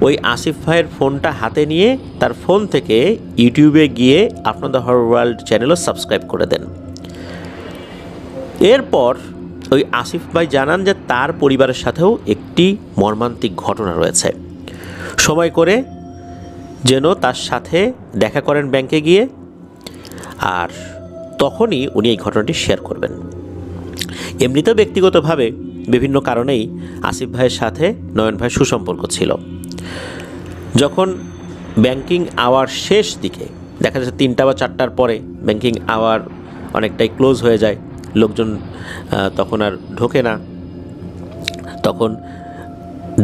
ওই আসিফ ভাইয়ের ফোনটা হাতে নিয়ে তার ফোন থেকে ইউটিউবে গিয়ে আফটার দ্য হরর ওয়ার্ল্ড চ্যানেলও সাবস্ক্রাইব করে দেন। এরপর ওই আসিফ ভাই জানান যে তার পরিবারের সাথেও একটি মর্মান্তিক ঘটনা রয়েছে। সময় করে যেন তার সাথে দেখা করেন ব্যাংকে গিয়ে, আর তখনই উনি এই ঘটনাটি শেয়ার করবেন। এমনিতেও ব্যক্তিগতভাবে বিভিন্ন কারণেই আসিফ ভাইয়ের সাথে নয়ন ভাইয়ের সুসম্পর্ক ছিল। যখন ব্যাংকিং আওয়ার শেষ দিকে দেখা যাচ্ছে 3টা বা 4টার পরে ব্যাংকিং আওয়ার অনেকটাই ক্লোজ হয়ে যায়, লোকজন তখন আর ঢোকে না, তখন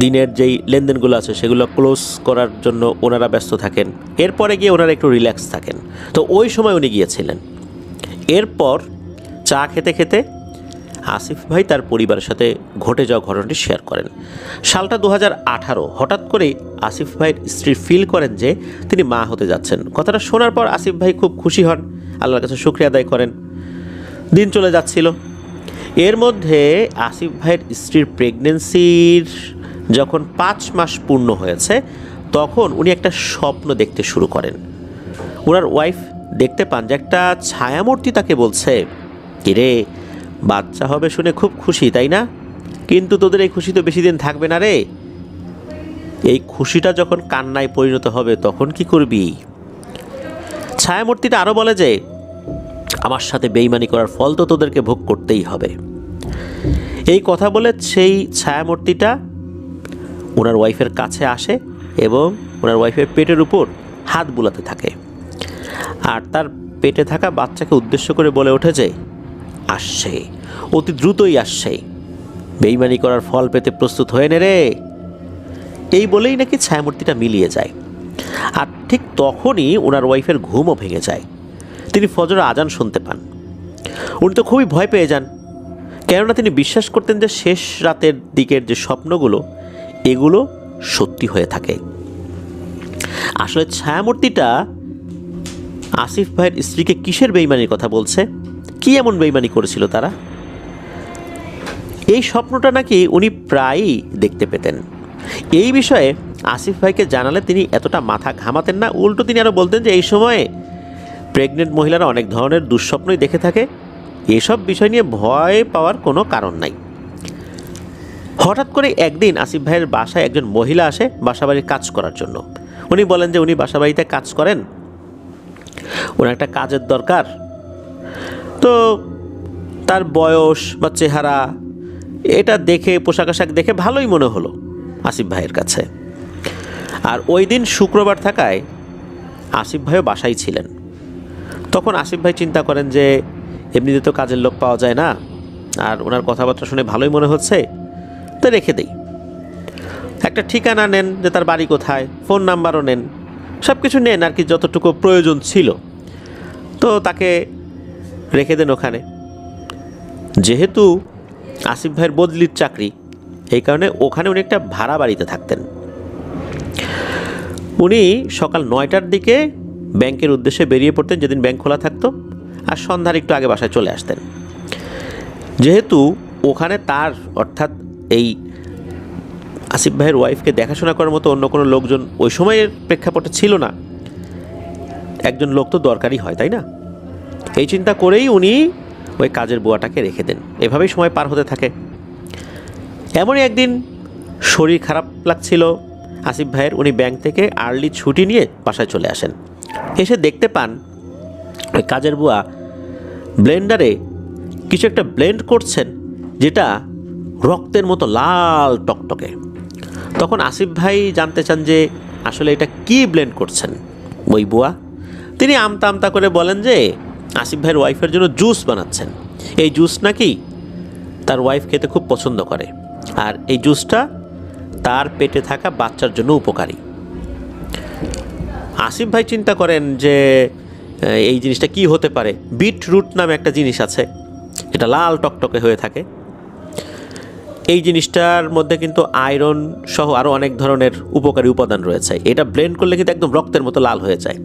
দিনের যেই লেনদেনগুলো আছে সেগুলো ক্লোজ করার জন্য ওনারা ব্যস্ত থাকেন। এরপরে গিয়ে ওনারা একটু রিল্যাক্স থাকেন, তো ওই সময় উনি গিয়েছিলেন। এরপর চা খেতে খেতে আসিফ ভাই তার পরিবারের সাথে ঘটে যাওয়া ঘটনাটি শেয়ার করেন। সালটা 2018। হঠাৎ করেই আসিফ ভাইয়ের স্ত্রী ফিল করেন যে তিনি মা হতে যাচ্ছেন। কথাটা শোনার পর আসিফ ভাই খুব খুশি হন, আল্লাহর কাছে শুকরিয়া আদায় করেন। দিন চলে যাচ্ছিল, এর মধ্যে আসিফ ভাইয়ের স্ত্রীর প্রেগনেন্সির যখন 5 মাস পূর্ণ হয়েছে তখন উনি একটা স্বপ্ন দেখতে শুরু করেন। ওনার ওয়াইফ দেখতে পান যে একটা ছায়ামূর্তি তাকে বলছে, কিরে বাচ্চা হবে শুনে খুব খুশি তাই না, কিন্তু তোদের এই খুশি তো বেশি দিন থাকবে না রে, এই খুশিটা যখন কান্নায় পরিণত হবে তখন কি করবি? ছায়ামূর্তিটা আরও বলে যে আমার সাথে বেইমানি করার ফল তো তোদেরকে ভোগ করতেই হবে। এই কথা বলে সেই ছায়ামূর্তিটা ওনার ওয়াইফের কাছে আসে এবং ওনার ওয়াইফের পেটের উপর হাত বুলাতে থাকে, আর তার পেটে থাকা বাচ্চাকে উদ্দেশ্য করে বলে ওঠে যে আসছে, অতি দ্রুতই আসছে, বেইমানি করার ফল পেতে প্রস্তুত হয়ে নে রে। এই বলেই নাকি ছায়ামূর্তিটা মিলিয়ে যায়। আর ঠিক তখনই ওনার ওয়াইফের ঘুমও ভেঙে যায়। তিনি ফজর আজান শুনতে পান। উনি তো খুবই ভয় পেয়ে যান, কেননা তিনি বিশ্বাস করতেন যে শেষ রাতের দিকের যে স্বপ্নগুলো এগুলো সত্যি হয়ে থাকে। আসলে ছায়ামূর্তিটা আসিফ ভাইয়ের স্ত্রীকে কিসের বেইমানির কথা বলছে, কি এমন বেইমানি করেছিল তারা? এই স্বপ্নটা নাকি উনি প্রায়ই দেখতে পেতেন। এই বিষয়ে আসিফ ভাইকে জানালে তিনি এতটা মাথা ঘামাতেন না, উল্টো তিনি আরও বলতেন যে এই সময়ে প্রেগনেন্ট মহিলারা অনেক ধরনের দুঃস্বপ্নই দেখে থাকে, এসব বিষয় নিয়ে ভয় পাওয়ার কোনো কারণ নাই। হঠাৎ করে একদিন আসিফ ভাইয়ের বাসায় একজন মহিলা আসে বাসাবাড়ির কাজ করার জন্য। উনি বলেন যে উনি বাসাবাড়িতে কাজ করেন, ওনার একটা কাজের দরকার। তো তার বয়স বা চেহারা এটা দেখে, পোশাক আশাক দেখে ভালোই মনে হলো আসিফ ভাইয়ের কাছে। আর ওই দিন শুক্রবার থাকায় আসিফ ভাইও বাসায় ছিলেন। তখন আসিফ ভাই চিন্তা করেন যে এমনিতে তো কাজের লোক পাওয়া যায় না, আর ওনার কথাবার্তা শুনে ভালোই মনে হচ্ছে, তো রেখে দেই। একটা ঠিকানা নেন যে তার বাড়ি কোথায়, ফোন নাম্বারও নেন, সব কিছু নেন আর কি, যতটুকু প্রয়োজন ছিল, তো তাকে রেখে দেন ওখানে। যেহেতু আসিফ ভাইয়ের বদলির চাকরি, এই কারণে ওখানে উনি একটা ভাড়া বাড়িতে থাকতেন। উনি সকাল 9টার দিকে ব্যাংকের উদ্দেশ্যে বেরিয়ে পড়তেন যেদিন ব্যাংক খোলা থাকতো, আর সন্ধ্যার একটু আগে বাসায় চলে আসতেন। যেহেতু ওখানে তার অর্থাৎ এই আসিফ ভাইয়ের ওয়াইফকে দেখাশোনা করার মতো অন্য কোনো লোকজন ওই সময়ের প্রেক্ষাপটে ছিল না, একজন লোক তো দরকারই হয় তাই না, এই চিন্তা করেই উনি ওই কাজের বুয়াটাকে রেখে দেন। এভাবেই সময় পার হতে থাকে। এমনই একদিন শরীর খারাপ লাগছিল আসিফ ভাইয়ের, উনি ব্যাংক থেকে আর্লি ছুটি নিয়ে বাসায় চলে আসেন। এসে দেখতে পান ওই কাজের বুয়া ব্লেন্ডারে কিছু একটা ব্লেন্ড করছেন যেটা রক্তের মতো লাল টকটকে। তখন আসিফ ভাই জানতে চান যে আসলে এটা কি ব্লেন্ড করছেন ওই বুয়া। তিনি আমতা আমতা করে বলেন যে আসিফ ভাইয়ের ওয়াইফের জন্য জুস বানাচ্ছেন। এই জুস নাকি তার ওয়াইফ খেতে খুব পছন্দ করে, আর এই জুসটা তার পেটে থাকা বাচ্চার জন্য উপকারী। আসিফ ভাই চিন্তা করেন যে এই জিনিসটা কি হতে পারে। বিটরুট নামে একটা জিনিস আছে, এটা লাল টকটকে হয়ে থাকে। এই জিনিসটার মধ্যে কিন্তু আয়রন সহ আরও অনেক ধরনের উপকারী উপাদান রয়েছে। এটা ব্লেন্ড করলে কিন্তু একদম রক্তের মতো লাল হয়ে যায়।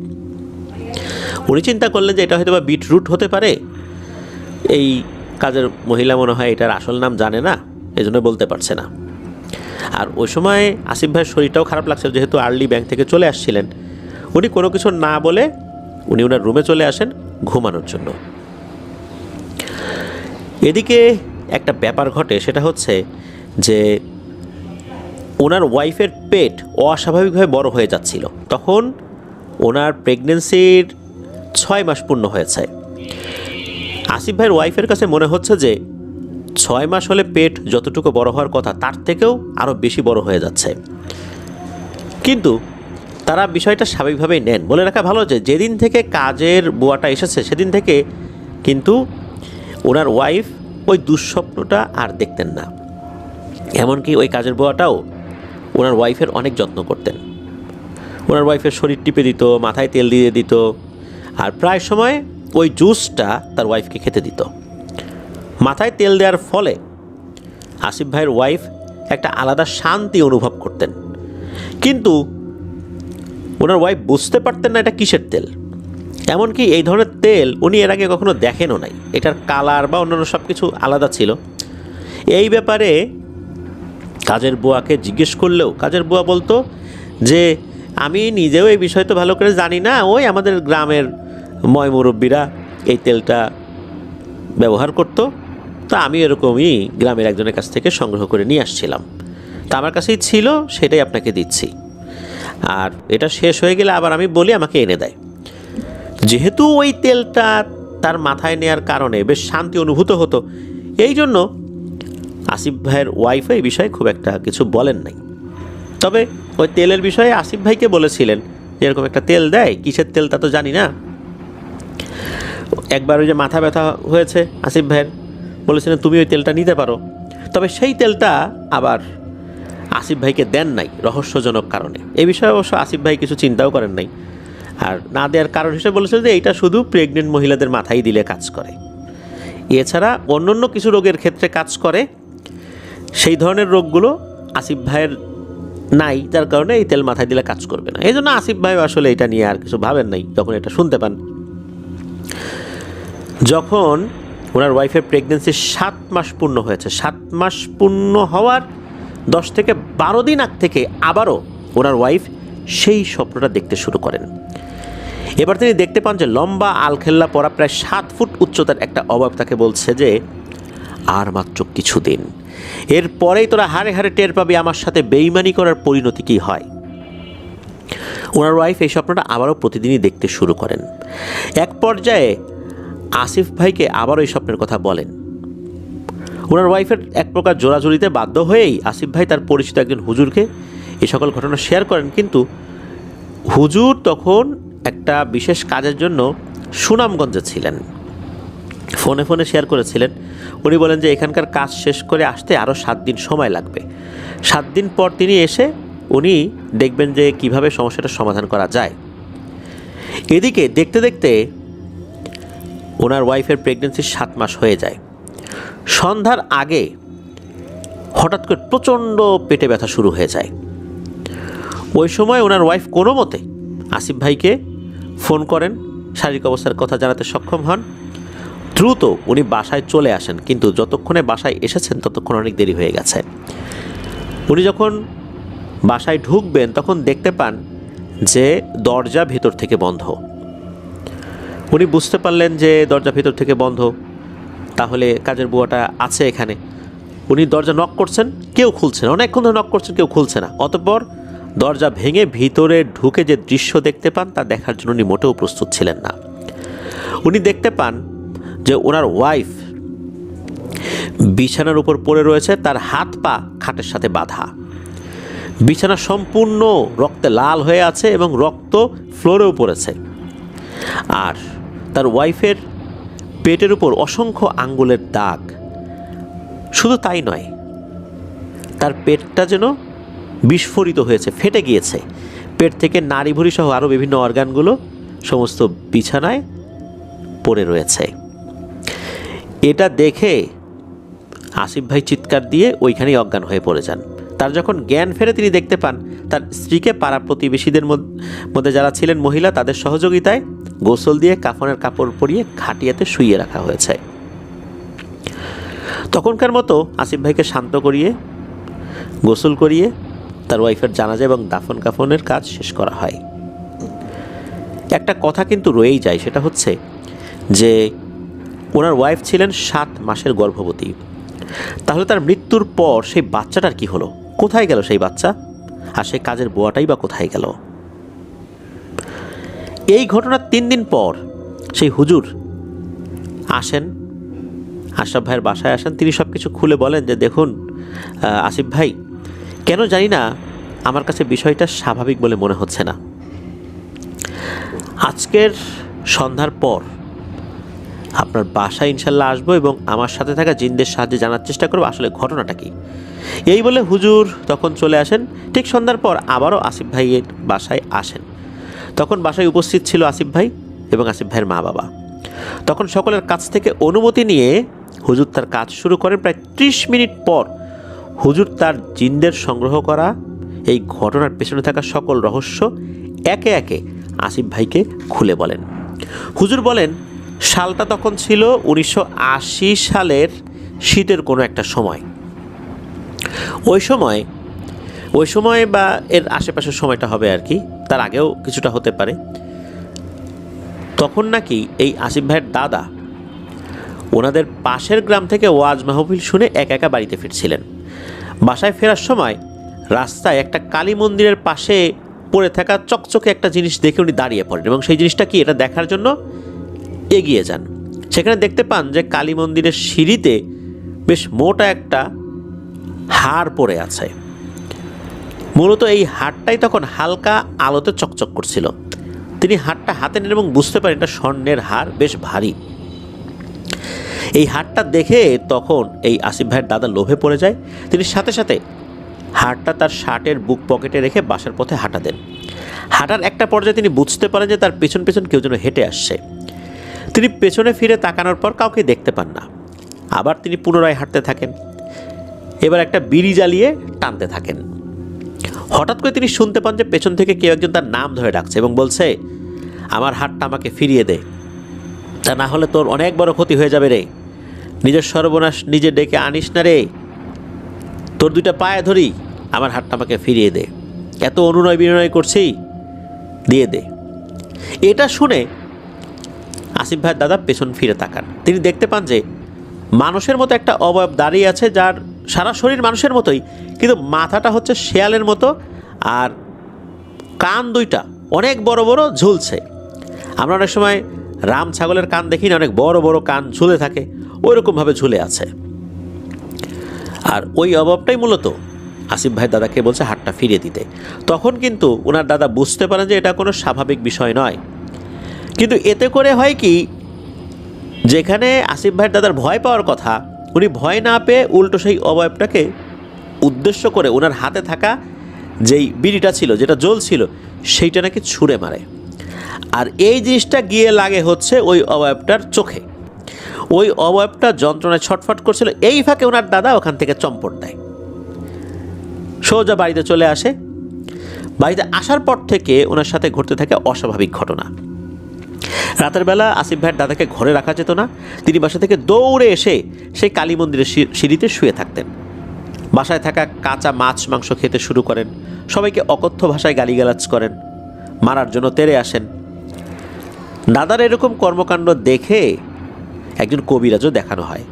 উনি চিন্তা করলেন যে এটা হয়তো বা বিটরুট হতে পারে। এই কাজের মহিলা মনে হয় এটার আসল নাম জানে না, এজন্য বলতে পারছে না। আর ওই সময় আসিফ ভাইয়ের শরীরটাও খারাপ লাগছিল, যেহেতু আর্লি ব্যাংক থেকে চলে আসছিলেন। উনি কোনো কিছু না বলে উনি ওনার রুমে চলে আসেন ঘুমানোর জন্য। এদিকে একটা ব্যাপার ঘটে, সেটা হচ্ছে যে ওনার ওয়াইফের পেট অস্বাভাবিকভাবে বড় হয়ে যাচ্ছিল। তখন ওনার প্রেগনেন্সির 6 মাস পূর্ণ হয়েছে। আসিফ ভাইয়ের ওয়াইফের কাছে মনে হচ্ছে যে 6 মাস হলে পেট যতটুকু বড় হওয়ার কথা তার থেকেও আরও বেশি বড় হয়ে যাচ্ছে। কিন্তু তারা বিষয়টা স্বাভাবিকভাবেই নেন। বলে রাখা ভালো যে যেদিন থেকে কাজের বুয়াটা এসেছে সেদিন থেকে কিন্তু ওনার ওয়াইফ ওই দুঃস্বপ্নটা আর দেখতেন না। এমনকি ওই কাজের বুয়াটাও ওনার ওয়াইফের অনেক যত্ন করতেন। ওনার ওয়াইফের শরীর টিপে দিত, মাথায় তেল দিয়ে দিত, আর প্রায় সময় ওই জুসটা তার ওয়াইফকে খেতে দিত। মাথায় তেল দেওয়ার ফলে আসিফ ভাইয়ের ওয়াইফ একটা আলাদা শান্তি অনুভব করতেন। কিন্তু ওনার ওয়াইফ বুঝতে পারতেন না এটা কিসের তেল। এমনকি এই ধরনের তেল উনি এর আগে কখনো দেখেনও নাই। এটার কালার বা অন্যান্য সব কিছু আলাদা ছিল। এই ব্যাপারে কাজের বুয়াকে জিজ্ঞেস করলেও কাজের বুয়া বলতো যে আমি নিজেও এই বিষয় তো ভালো করে জানি না, ওই আমাদের গ্রামের ময়মুরব্বীরা এই তেলটা ব্যবহার করতো, তা আমি এরকমই গ্রামের একজনের কাছ থেকে সংগ্রহ করে নিয়ে আসছিলাম, তা আমার কাছেই ছিল, সেটাই আপনাকে দিচ্ছি, আর এটা শেষ হয়ে গেলে আবার আমি বলি আমাকে এনে দেয়। যেহেতু ওই তেলটা তার মাথায় নেয়ার কারণে বেশ শান্তি অনুভূত হতো, এই জন্য আসিফ ভাইয়ের ওয়াইফ এই বিষয়ে খুব একটা কিছু বলেন নাই। তবে ওই তেলের বিষয়ে আসিফ ভাইকে বলেছিলেন যে এরকম একটা তেল দেয়, কিসের তেল তা তো জানি না। একবার ওই যে মাথা ব্যথা হয়েছে আসিফ ভাইয়ের, বলেছিলেন তুমি ওই তেলটা নিতে পারো। তবে সেই তেলটা আবার আসিফ ভাইকে দেন নাই রহস্যজনক কারণে। এই বিষয়ে অবশ্য আসিফ ভাই কিছু চিন্তাও করেন নাই। আর না দেওয়ার কারণ হিসেবে বলেছিল যে এইটা শুধু প্রেগনেন্ট মহিলাদের মাথায় দিলে কাজ করে, এছাড়া অন্য কিছু রোগের ক্ষেত্রে কাজ করে, সেই ধরনের রোগগুলো আসিফ ভাইয়ের নাই, যার কারণে এই তেল মাথায় দিলে কাজ করবে না। এই জন্য আসিফ ভাই আসলে এটা নিয়ে আর কিছু ভাবেন নাই যখন এটা শুনতে পান। যখন ওনার ওয়াইফের প্রেগনেন্সি 7 মাস পূর্ণ হয়েছে, 7 মাস পূর্ণ হওয়ার 10 থেকে 12 দিন আগ থেকে আবারও ওনার ওয়াইফ সেই স্বপ্নটা দেখতে শুরু করেন। এবার তিনি দেখতে পান যে লম্বা আলখেল্লা পরা প্রায় 7 ফুট উচ্চতার একটা অভাব তাকে বলছে যে আর মাত্র কিছুদিন, এরপরেই তোরা হাড়ে হাড়ে টের পাবি আমার সাথে বেইমানি করার পরিণতি কী হয়। ওনার ওয়াইফ এই স্বপ্নটা আবারও প্রতিদিনই দেখতে শুরু করেন। এক পর্যায়ে আসিফ ভাইকে আবারও এই স্বপ্নের কথা বলেন। ওনার ওয়াইফের এক প্রকার জোরাজুরিতে বাধ্য হয়েই আসিফ ভাই তার পরিচিত একজন হুজুরকে এই সকল ঘটনা শেয়ার করেন। কিন্তু হুজুর তখন একটা বিশেষ কাজের জন্য সুনামগঞ্জে ছিলেন, ফোনে শেয়ার করেছিলেন। উনি বলেন যে এখানকার কাজ শেষ করে আসতে আরও 7 দিন সময় লাগবে, 7 দিন পর তিনি এসে উনি দেখবেন যে কিভাবে সমস্যাটার সমাধান করা যায়। এদিকে দেখতে দেখতে ওনার ওয়াইফের প্রেগনেন্সি 7 মাস হয়ে যায়। সন্ধ্যার আগে হঠাৎ করে প্রচণ্ড পেটে ব্যথা শুরু হয়ে যায়। ওই সময় ওনার ওয়াইফ কোনো মতে আসিফ ভাইকে ফোন করেন, শারীরিক অবস্থার কথা জানাতে সক্ষম হন। দ্রুত উনি বাসায় চলে আসেন, কিন্তু যতক্ষণে বাসায় এসেছেন ততক্ষণ অনেক দেরি হয়ে গেছে। উনি যখন বাসায় ঢুকবেন তখন দেখতে পান যে দরজা ভেতর থেকে বন্ধ। উনি বুঝতে পারলেন যে দরজা ভেতর থেকে বন্ধ, তাহলে কাজের বুয়াটা আছে এখানে। উনি দরজা নক করছেন, কেউ খুলছে না, অনেকক্ষণ ধরে নক করছেন, কেউ খুলছে না। অতঃপর দরজা ভেঙে ভিতরে ঢুকে যে দৃশ্য দেখতে পান তা দেখার জন্য উনি মোটেও প্রস্তুত ছিলেন না। উনি দেখতে পান যে ওনার ওয়াইফ বিছানার উপর পড়ে রয়েছে, তার হাত পা খাটের সাথে বাঁধা। বিছানা সম্পূর্ণ রক্তে লাল হয়ে আছে এবং রক্ত ফ্লোরেও পড়েছে। আর তার ওয়াইফের পেটের উপর অসংখ্য আঙ্গুলের দাগ। শুধু তাই নয়, তার পেটটা যেন বিস্ফোরিত হয়েছে, ফেটে গিয়েছে। পেট থেকে নাড়িভুঁড়ি সহ আরও বিভিন্ন অর্গানগুলো সমস্ত বিছানায় পড়ে রয়েছে। এটা দেখে আসিফ ভাই চিৎকার দিয়ে ওইখানেই অজ্ঞান হয়ে পড়ে যান। তার যখন জ্ঞান ফেরে তিনি দেখতে পান তার স্ত্রীকে পাড়া প্রতিবেশীদের মধ্যে যারা ছিলেন মহিলা, তাদের সহযোগিতায় গোসল দিয়ে কাফনের কাপড় পরিয়ে খাটিয়াতে শুইয়ে রাখা হয়েছে। তখনকার মতো আসিফ ভাইকে শান্ত করিয়ে গোসল করিয়ে তার ওয়াইফের জানাজা এবং দাফন কাফনের কাজ শেষ করা হয়। একটা কথা কিন্তু রয়েই যায়, সেটা হচ্ছে যে ওনার ওয়াইফ ছিলেন 7 মাসের গর্ভবতী। তাহলে তার মৃত্যুর পর সেই বাচ্চাটার কি হলো? কোথায় গেল সেই বাচ্চা? আর সেই কাজের বুয়াটাই বা কোথায় গেল? এই ঘটনার 3 দিন পর সেই হুজুর আসেন, আশরাফ ভাইয়ের বাসায় আসেন। তিনি সব কিছু খুলে বলেন যে দেখুন আসিফ ভাই, কেন জানি না আমার কাছে বিষয়টা স্বাভাবিক বলে মনে হচ্ছে না। আজকের সন্ধ্যার পর আপনার বাসায় ইনশাল্লাহ আসবো এবং আমার সাথে থাকা জিনদের সাহায্যে জানার চেষ্টা করবো আসলে ঘটনাটা কি। এই বলে হুজুর তখন চলে আসেন। ঠিক সন্ধ্যার পর আবারও আসিফ ভাইয়ের বাসায় আসেন। তখন বাসায় উপস্থিত ছিল আসিফ ভাই এবং আসিফ ভাইয়ের মা বাবা। তখন সকলের কাছ থেকে অনুমতি নিয়ে হুজুর তার কাজ শুরু করেন। প্রায় 30 মিনিট পর হুজুর তার জিনদের সংগ্রহ করা এই ঘটনার পেছনে থাকা সকল রহস্য একে একে আসিফ ভাইকে খুলে বলেন। হুজুর বলেন সালটা তখন ছিল 1980 সালের শীতের কোনো একটা সময়। ওই সময় বা এর আশেপাশের সময়টা হবে আর কি, তার আগেও কিছুটা হতে পারে। তখন নাকি এই আসিফ ভাইয়ের দাদা ওনাদের পাশের গ্রাম থেকে ওয়াজ মাহফিল শুনে একা বাড়িতে ফিরছিলেন। বাসায় ফেরার সময় রাস্তায় একটা কালী মন্দিরের পাশে পড়ে থাকা চকচকে একটা জিনিস দেখে উনি দাঁড়িয়ে পড়েন এবং সেই জিনিসটা কি এটা দেখার জন্য এগিয়ে যান। সেখানে দেখতে পান যে কালী মন্দিরের সিঁড়িতে বেশ মোটা একটা হাড় পড়ে আছে। মূলত এই হাড়টাই তখন হালকা আলোতে চকচক করছিল। তিনি হাড়টা হাতে নেন এবং বুঝতে পারেন এটা স্বর্ণের হাড়, বেশ ভারী। এই হাড়টা দেখে তখন এই আসিফ ভাইয়ের দাদা লোভে পড়ে যায়। তিনি সাথে সাথে হাড়টা তার শার্টের বুক পকেটে রেখে বাসার পথে হাঁটা দেন। হাঁটার একটা পর্যায়ে তিনি বুঝতে পারেন যে তার পেছন পেছন কেউ যেন হেঁটে আসছে। তিনি পেছনে ফিরে তাকানোর পর কাউকে দেখতে পান না। আবার তিনি পুনরায় হাঁটতে থাকেন। এবার একটা বিড়ি জ্বালিয়ে টানতে থাকেন। হঠাৎ করে তিনি শুনতে পান যে পেছন থেকে কেউ একজন তার নাম ধরে ডাকছে এবং বলছে, আমার হাতটা আমাকে ফিরিয়ে দে, তা না হলে তোর অনেক বড় ক্ষতি হয়ে যাবে রে। নিজের সর্বনাশ নিজে ডেকে আনিস না রে, তোর 2টা পায়ে ধরি, আমার হাতটা আমাকে ফিরিয়ে দে, এত অনুনয় বিনয় করছি, দিয়ে দে। এটা শুনে আসিফ ভাইয়ের দাদা পেছন ফিরে তাকান। তিনি দেখতে পান যে মানুষের মতো একটা অবয়ব দাঁড়িয়ে আছে, যার সারা শরীর মানুষের মতোই, কিন্তু মাথাটা হচ্ছে শেয়ালের মতো আর কান 2টা অনেক বড় বড় ঝুলছে। আমরা অনেক সময় রাম ছাগলের কান দেখি না, অনেক বড় বড় কান ঝুলে থাকে, ওই রকমভাবে ঝুলে আছে। আর ওই অভাবটাই মূলত আসিফ ভাই দাদাকে বলছে হাতটা ফিরিয়ে দিতে। তখন কিন্তু ওনার দাদা বুঝতে পারেন যে এটা কোনো স্বাভাবিক বিষয় নয়। কিন্তু এতে করে হয় কি, যেখানে আসিফ ভাইয়ের দাদার ভয় পাওয়ার কথা, উনি ভয় না পেয়ে উল্টো সেই অবয়বটাকে উদ্দেশ্য করে ওনার হাতে থাকা যেই বিড়িটা ছিল, যেটা জ্বলছিল, সেইটা নাকি ছুঁড়ে মারে। আর এই জিনিসটা গিয়ে লাগে হচ্ছে ওই অবয়বটার চোখে। ওই অবয়বটা যন্ত্রণায় ছটফট করছিল। এই ফাঁকে ওনার দাদা ওখান থেকে চম্পট দেয়, সোজা বাড়িতে চলে আসে। বাড়িতে আসার পর থেকে ওনার সাথে ঘটতে থাকে অস্বাভাবিক ঘটনা। রাতের বেলা আসিফ ভাইয়ের দাদাকে ঘরে রাখা যেত না। তিনি বাসা থেকে দৌড়ে এসে সেই কালী মন্দিরের সিঁড়িতে শুয়ে থাকতেন। বাসায় থাকা কাঁচা মাছ মাংস খেতে শুরু করেন। সবাইকে অকথ্য ভাষায় গালিগালাজ করেন, মারার জন্য তেড়ে আসেন। দাদার এরকম কর্মকাণ্ড দেখে একজন কবিরাজও দেখানো হয়।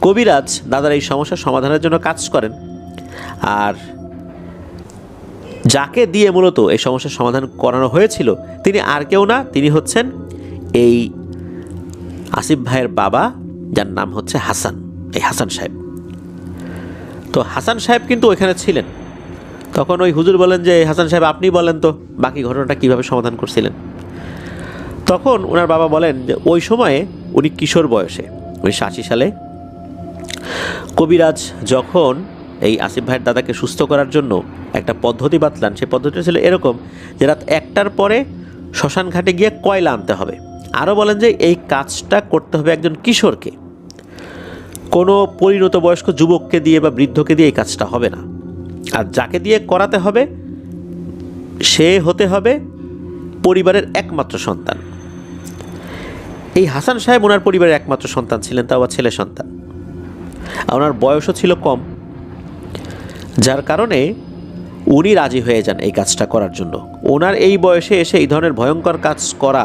কবিরাজ দাদার এই সমস্যার সমাধানের জন্য কাজ করেন। আর যাকে দিয়ে মূলত এই সমস্যার সমাধান করানো হয়েছিল তিনি আর কেউ না, তিনি হচ্ছেন এই আসিফ ভাইয়ের বাবা, যার নাম হচ্ছে হাসান, এই হাসান সাহেব। তো হাসান সাহেব কিন্তু ওইখানে ছিলেন। তখন ওই হুজুর বলেন যে হাসান সাহেব আপনি বলেন তো বাকি ঘটনাটা কীভাবে সমাধান করছিলেন। তখন ওনার বাবা বলেন যে ওই সময়ে উনি কিশোর বয়সে 1980 সালে কবিরাজ যখন এই আসিফ ভাইয়ের দাদাকে সুস্থ করার জন্য একটা পদ্ধতি বাতলান, সেই পদ্ধতিটা ছিল এরকম যে রাত 1টার পরে শ্মশান ঘাটে গিয়ে কয়লা আনতে হবে। আরও বলেন যে এই কাজটা করতে হবে একজন কিশোরকে, কোনো পরিণত বয়স্ক যুবককে দিয়ে বা বৃদ্ধকে দিয়ে এই কাজটা হবে না। আর যাকে দিয়ে করাতে হবে সে হতে হবে পরিবারের একমাত্র সন্তান। এই হাসান সাহেব ওনার পরিবারের একমাত্র সন্তান ছিলেন, তাও ছেলে সন্তান। ওনার বয়সও ছিল কম, যার কারণে উনি রাজি হয়ে যান এই কাজটা করার জন্য। ওনার এই বয়সে এসে এই ধরনের ভয়ঙ্কর কাজ করা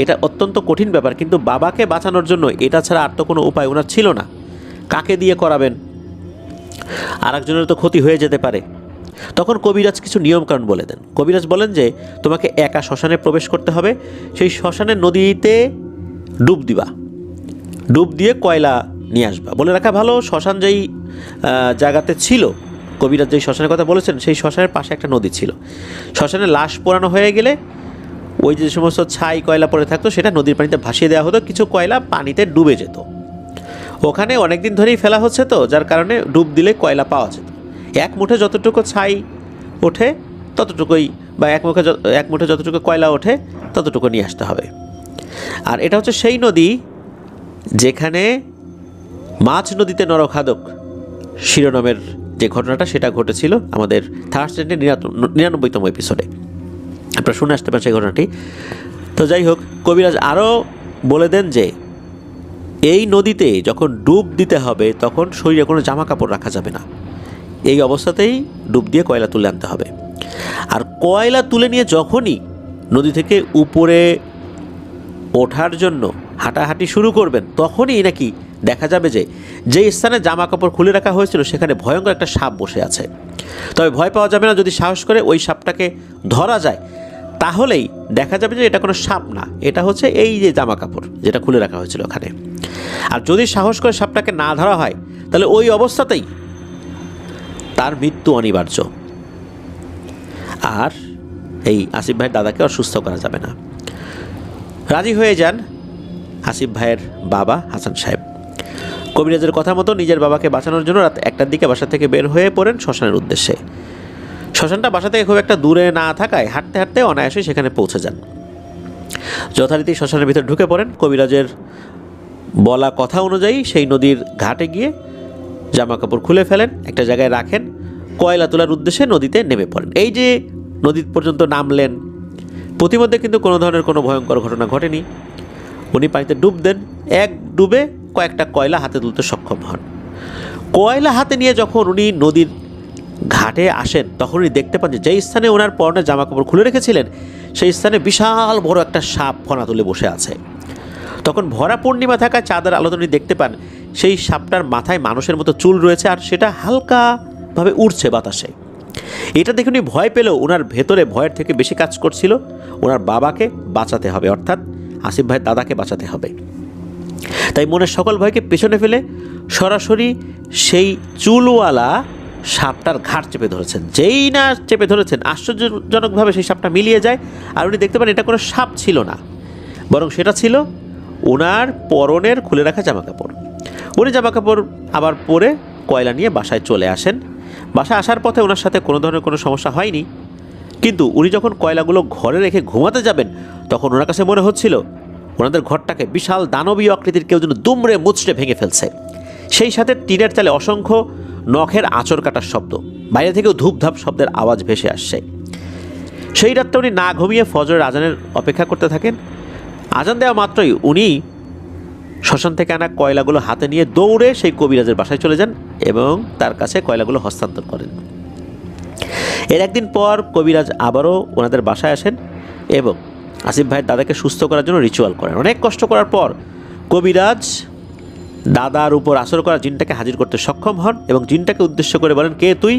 এটা অত্যন্ত কঠিন ব্যাপার, কিন্তু বাবাকে বাঁচানোর জন্য এটা ছাড়া আর তো কোনো উপায় ওনার ছিল না। কাকে দিয়ে করাবেন? আর একজনের তো ক্ষতি হয়ে যেতে পারে। তখন কবিরাজ কিছু নিয়মকানুন বলে দেন। কবিরাজ বলেন যে তোমাকে একা শ্মশানে প্রবেশ করতে হবে, সেই শ্মশানের নদীতে ডুব দিবা, ডুব দিয়ে কয়লা নিয়ে আসবা। বলে রাখা ভালো, শ্মশান যেই জায়গাতে ছিল, কবিরাজ যেই শ্মশানের কথা বলেছেন সেই শ্মশানের পাশে একটা নদী ছিল। শ্মশানে লাশ পোড়ানো হয়ে গেলে ওই যে সমস্ত ছাই কয়লা পড়ে থাকতো সেটা নদীর পানিতে ভাসিয়ে দেওয়া হতো, কিছু কয়লা পানিতে ডুবে যেত। ওখানে অনেক দিন ধরেই ফেলা হচ্ছে তো, যার কারণে ডুব দিলে কয়লা পাওয়া যেত। এক মুঠে যতটুকু ছাই ওঠে ততটুকুই, বা এক মুঠে যতটুকু কয়লা ওঠে ততটুকু নিয়ে আসতে হবে। আর এটা হচ্ছে সেই নদী যেখানে মাছ নদীতে নরখাদক শিরোনামের যে ঘটনাটা সেটা ঘটেছিল আমাদের থার্সডে 99তম এপিসোডে। আপনারা শুনে আসতে পারেন সেই ঘটনাটি। তো যাই হোক, কবিরাজ আরও বলে দেন যে এই নদীতে যখন ডুব দিতে হবে তখন শরীরে কোনো জামা কাপড় রাখা যাবে না, এই অবস্থাতেই ডুব দিয়ে কয়লা তুলে আনতে হবে। আর কয়লা তুলে নিয়ে যখনই নদী থেকে উপরে ওঠার জন্য হাঁটাহাঁটি শুরু করবেন তখনই নাকি দেখা যাবে যে যেই স্থানে জামা কাপড় খুলে রাখা হয়েছিল সেখানে ভয়ঙ্কর একটা সাপ বসে আছে। তবে ভয় পাওয়া যাবে না, যদি সাহস করে ওই সাপটাকে ধরা যায় তাহলেই দেখা যাবে যে এটা কোনো সাপ না, এটা হচ্ছে এই যে জামা কাপড় যেটা খুলে রাখা হয়েছিল ওখানে। আর যদি সাহস করে সাপটাকে না ধরা হয় তাহলে ওই অবস্থাতেই তার মৃত্যু অনিবার্য। আর এই আসিফ ভাইয়ের দাদাকে অসুস্থ করা যাবে না। রাজি হয়ে যান আসিফ ভাইয়ের বাবা হাসান সাহেব। কবিরাজের কথা মতো নিজের বাবাকে বাঁচানোর জন্য রাত 1টার দিকে বাসা থেকে বের হয়ে পড়েন শ্মশানের উদ্দেশ্যে। শ্মশানটা বাসা থেকে খুব একটা দূরে না থাকায় হাঁটতে হাঁটতে অনায়াসে সেখানে পৌঁছে যান। যথারীতি শ্মশানের ভিতরে ঢুকে পড়েন। কবিরাজের বলা কথা অনুযায়ী সেই নদীর ঘাটে গিয়ে জামা কাপড় খুলে ফেলেন, একটা জায়গায় রাখেন, কয়লা তোলার উদ্দেশ্যে নদীতে নেমে পড়েন। এই যে নদী পর্যন্ত নামলেন, প্রতিমধ্যে কিন্তু কোনো ধরনের কোনো ভয়ঙ্কর ঘটনা ঘটেনি। উনি পানিতে ডুব দেন, এক ডুবে কয়েকটা কয়লা হাতে তুলতে সক্ষম হন। কয়লা হাতে নিয়ে যখন উনি নদীর ঘাটে আসেন তখন উনি দেখতে পান যে যেই স্থানে ওনার পরনের জামা কাপড় খুলে রেখেছিলেন সেই স্থানে বিশাল বড় একটা সাপ ফনা তুলে বসে আছে। তখন ভরা পূর্ণিমা থাকা চাঁদের আলোতে উনি দেখতে পান সেই সাপটার মাথায় মানুষের মতো চুল রয়েছে আর সেটা হালকাভাবে উড়ছে বাতাসে। এটা দেখে উনি ভয় পেলেও ওনার ভেতরে ভয়ের থেকে বেশি কাজ করছিল ওনার বাবাকে বাঁচাতে হবে, অর্থাৎ আসিফ ভাইয়ের দাদাকে বাঁচাতে হবে। তাই মনের সকল ভয়কে পেছনে ফেলে সরাসরি সেই চুলওয়ালা সাপটার ঘাট চেপে ধরেছেন। যেই না চেপে ধরেছেন আশ্চর্যজনকভাবে সেই সাপটা মিলিয়ে যায় আর উনি দেখতে পান এটা কোনো সাপ ছিল না, বরং সেটা ছিল ওনার পরনের খুলে রাখা জামা কাপড়। উনি জামা কাপড় আবার পরে কয়লা নিয়ে বাসায় চলে আসেন। বাসায় আসার পথে ওনার সাথে কোনো ধরনের কোনো সমস্যা হয়নি, কিন্তু উনি যখন কয়লাগুলো ঘরে রেখে ঘুমাতে যাবেন তখন ওনার কাছে মনে হচ্ছিল ওনাদের ঘরটাকে বিশাল দানবীয় আকৃতির কেউ যেন দুমড়ে মুচড়ে ভেঙে ফেলছে। সেই সাথে টিনের চালে অসংখ্য নখের আঁচড় কাটার শব্দ, বাইরে থেকেও ধূপধাপ শব্দের আওয়াজ ভেসে আসছে। সেই রাতটা উনি না ঘুমিয়ে ফজরের আজানের অপেক্ষা করতে থাকেন। আজান দেওয়া মাত্রই উনি শ্মশান থেকে আনা কয়লাগুলো হাতে নিয়ে দৌড়ে সেই কবিরাজের বাসায় চলে যান এবং তার কাছে কয়লাগুলো হস্তান্তর করেন। এর একদিন পর কবিরাজ আবারও ওনাদের বাসায় আসেন এবং আসিফ ভাইয়ের দাদাকে সুস্থ করার জন্য রিচুয়াল করেন। অনেক কষ্ট করার পর কবিরাজ দাদার উপর আসর করা জিনটাকে হাজির করতে সক্ষম হন এবং জিনটাকে উদ্দেশ্য করে বলেন, কে তুই?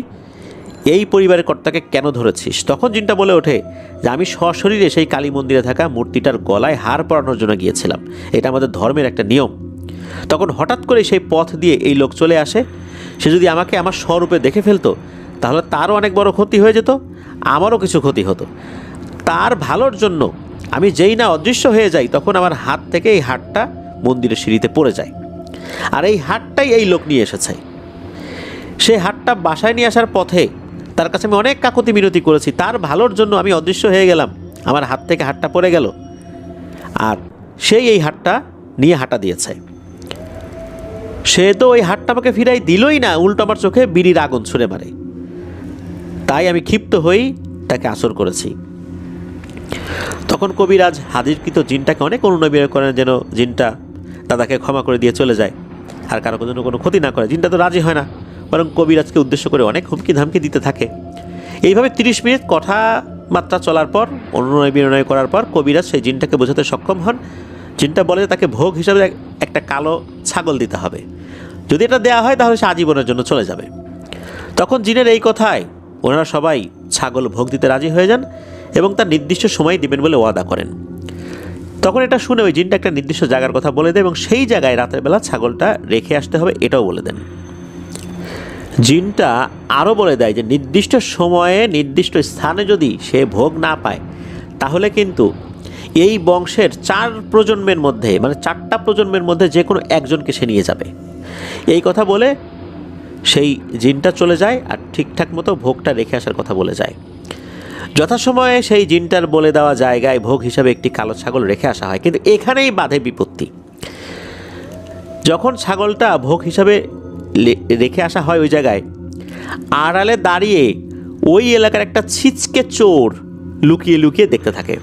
এই পরিবারের কর্তাকে কেন ধরেছিস? তখন জিনটা বলে ওঠে যে আমি সশরীরে সেই কালী মন্দিরে থাকা মূর্তিটার গলায় হার পরানোর জন্য গিয়েছিলাম, এটা আমাদের ধর্মের একটা নিয়ম। তখন হঠাৎ করে সেই পথ দিয়ে এই লোক চলে আসে। সে যদি আমাকে আমার স্বরূপে দেখে ফেলতো তাহলে তারও অনেক বড় ক্ষতি হয়ে যেত, আমারও কিছু ক্ষতি হতো। তার ভালোর জন্য আমি যেই না অদৃশ্য হয়ে যাই তখন আমার হাত থেকে এই হাটটা মন্দিরের সিঁড়িতে পড়ে যায়, আর এই হাটটাই এই লোক নিয়ে এসেছে। সেই হাটটা বাসায় নিয়ে আসার পথে তার কাছে আমি অনেক কাকুতি মিনতি করেছি, তার ভালোর জন্য আমি অদৃশ্য হয়ে গেলাম, আমার হাত থেকে হাটটা পড়ে গেল, আর সেই এই হাটটা নিয়ে হাঁটা দিয়েছে। সে তো ওই হাটটা আমাকে ফিরাই দিলই না, উল্টো আমার চোখে বিড়ির আগুন ছুঁড়ে মারে। তাই আমি ক্ষিপ্ত হয়েই তাকে আসর করেছি। তখন কবিরাজ হাজিরকৃত জিনটাকে অনেক অনুনয় করেন যেন জিনটা দাদাকে ক্ষমা করে দিয়ে চলে যায়। আর কারো জন্য কোনো ক্ষতি না করে। জিনটা তো রাজি হয় না, বরং কবিরাজকে উদ্দেশ্য করে অনেক হুমকি ধামকি দিতে থাকে। এইভাবে 30 মিনিট কথাবার্তা চলার পর, অনুনয় বিনয় করার পর কবিরাজ সেই জিনটাকে বোঝাতে সক্ষম হন। জিনটা বলে যে তাকে ভোগ হিসাবে একটা কালো ছাগল দিতে হবে, যদি এটা দেওয়া হয় তাহলে সে আজীবনের জন্য চলে যাবে। তখন জিনের এই কথায় ওনারা সবাই ছাগল ভোগ দিতে রাজি হয়ে যান এবং তার নির্দিষ্ট সময় দিবেন বলে ওয়াদা করেন। তখন এটা শুনে ওই জিনটা একটা নির্দিষ্ট জায়গার কথা বলে দেয় এবং সেই জায়গায় রাতের বেলা ছাগলটা রেখে আসতে হবে, এটাও বলে দেন। জিনটা আরও বলে দেয় যে নির্দিষ্ট সময়ে নির্দিষ্ট স্থানে যদি সে ভোগ না পায় তাহলে কিন্তু এই বংশের 4 প্রজন্মের মধ্যে, মানে 4টা প্রজন্মের মধ্যে যে কোনো একজনকে সে নিয়ে যাবে। এই কথা বলে সেই জিনটা চলে যায় আর ঠিকঠাক মতো ভোগটা রেখে আসার কথা বলে যায়। যথাসময়ে সেই জিনটার বলে দেওয়া জায়গায় ভোগ হিসাবে একটি কালো ছাগল রেখে আসা হয়, কিন্তু এখানেই বাধে বিপত্তি। যখন ছাগলটা ভোগ হিসাবে রেখে আসা হয় ওই জায়গায়, আড়ালে দাঁড়িয়ে ওই এলাকার একটা ছিচকে চোর লুকিয়ে লুকিয়ে দেখতে থাকে।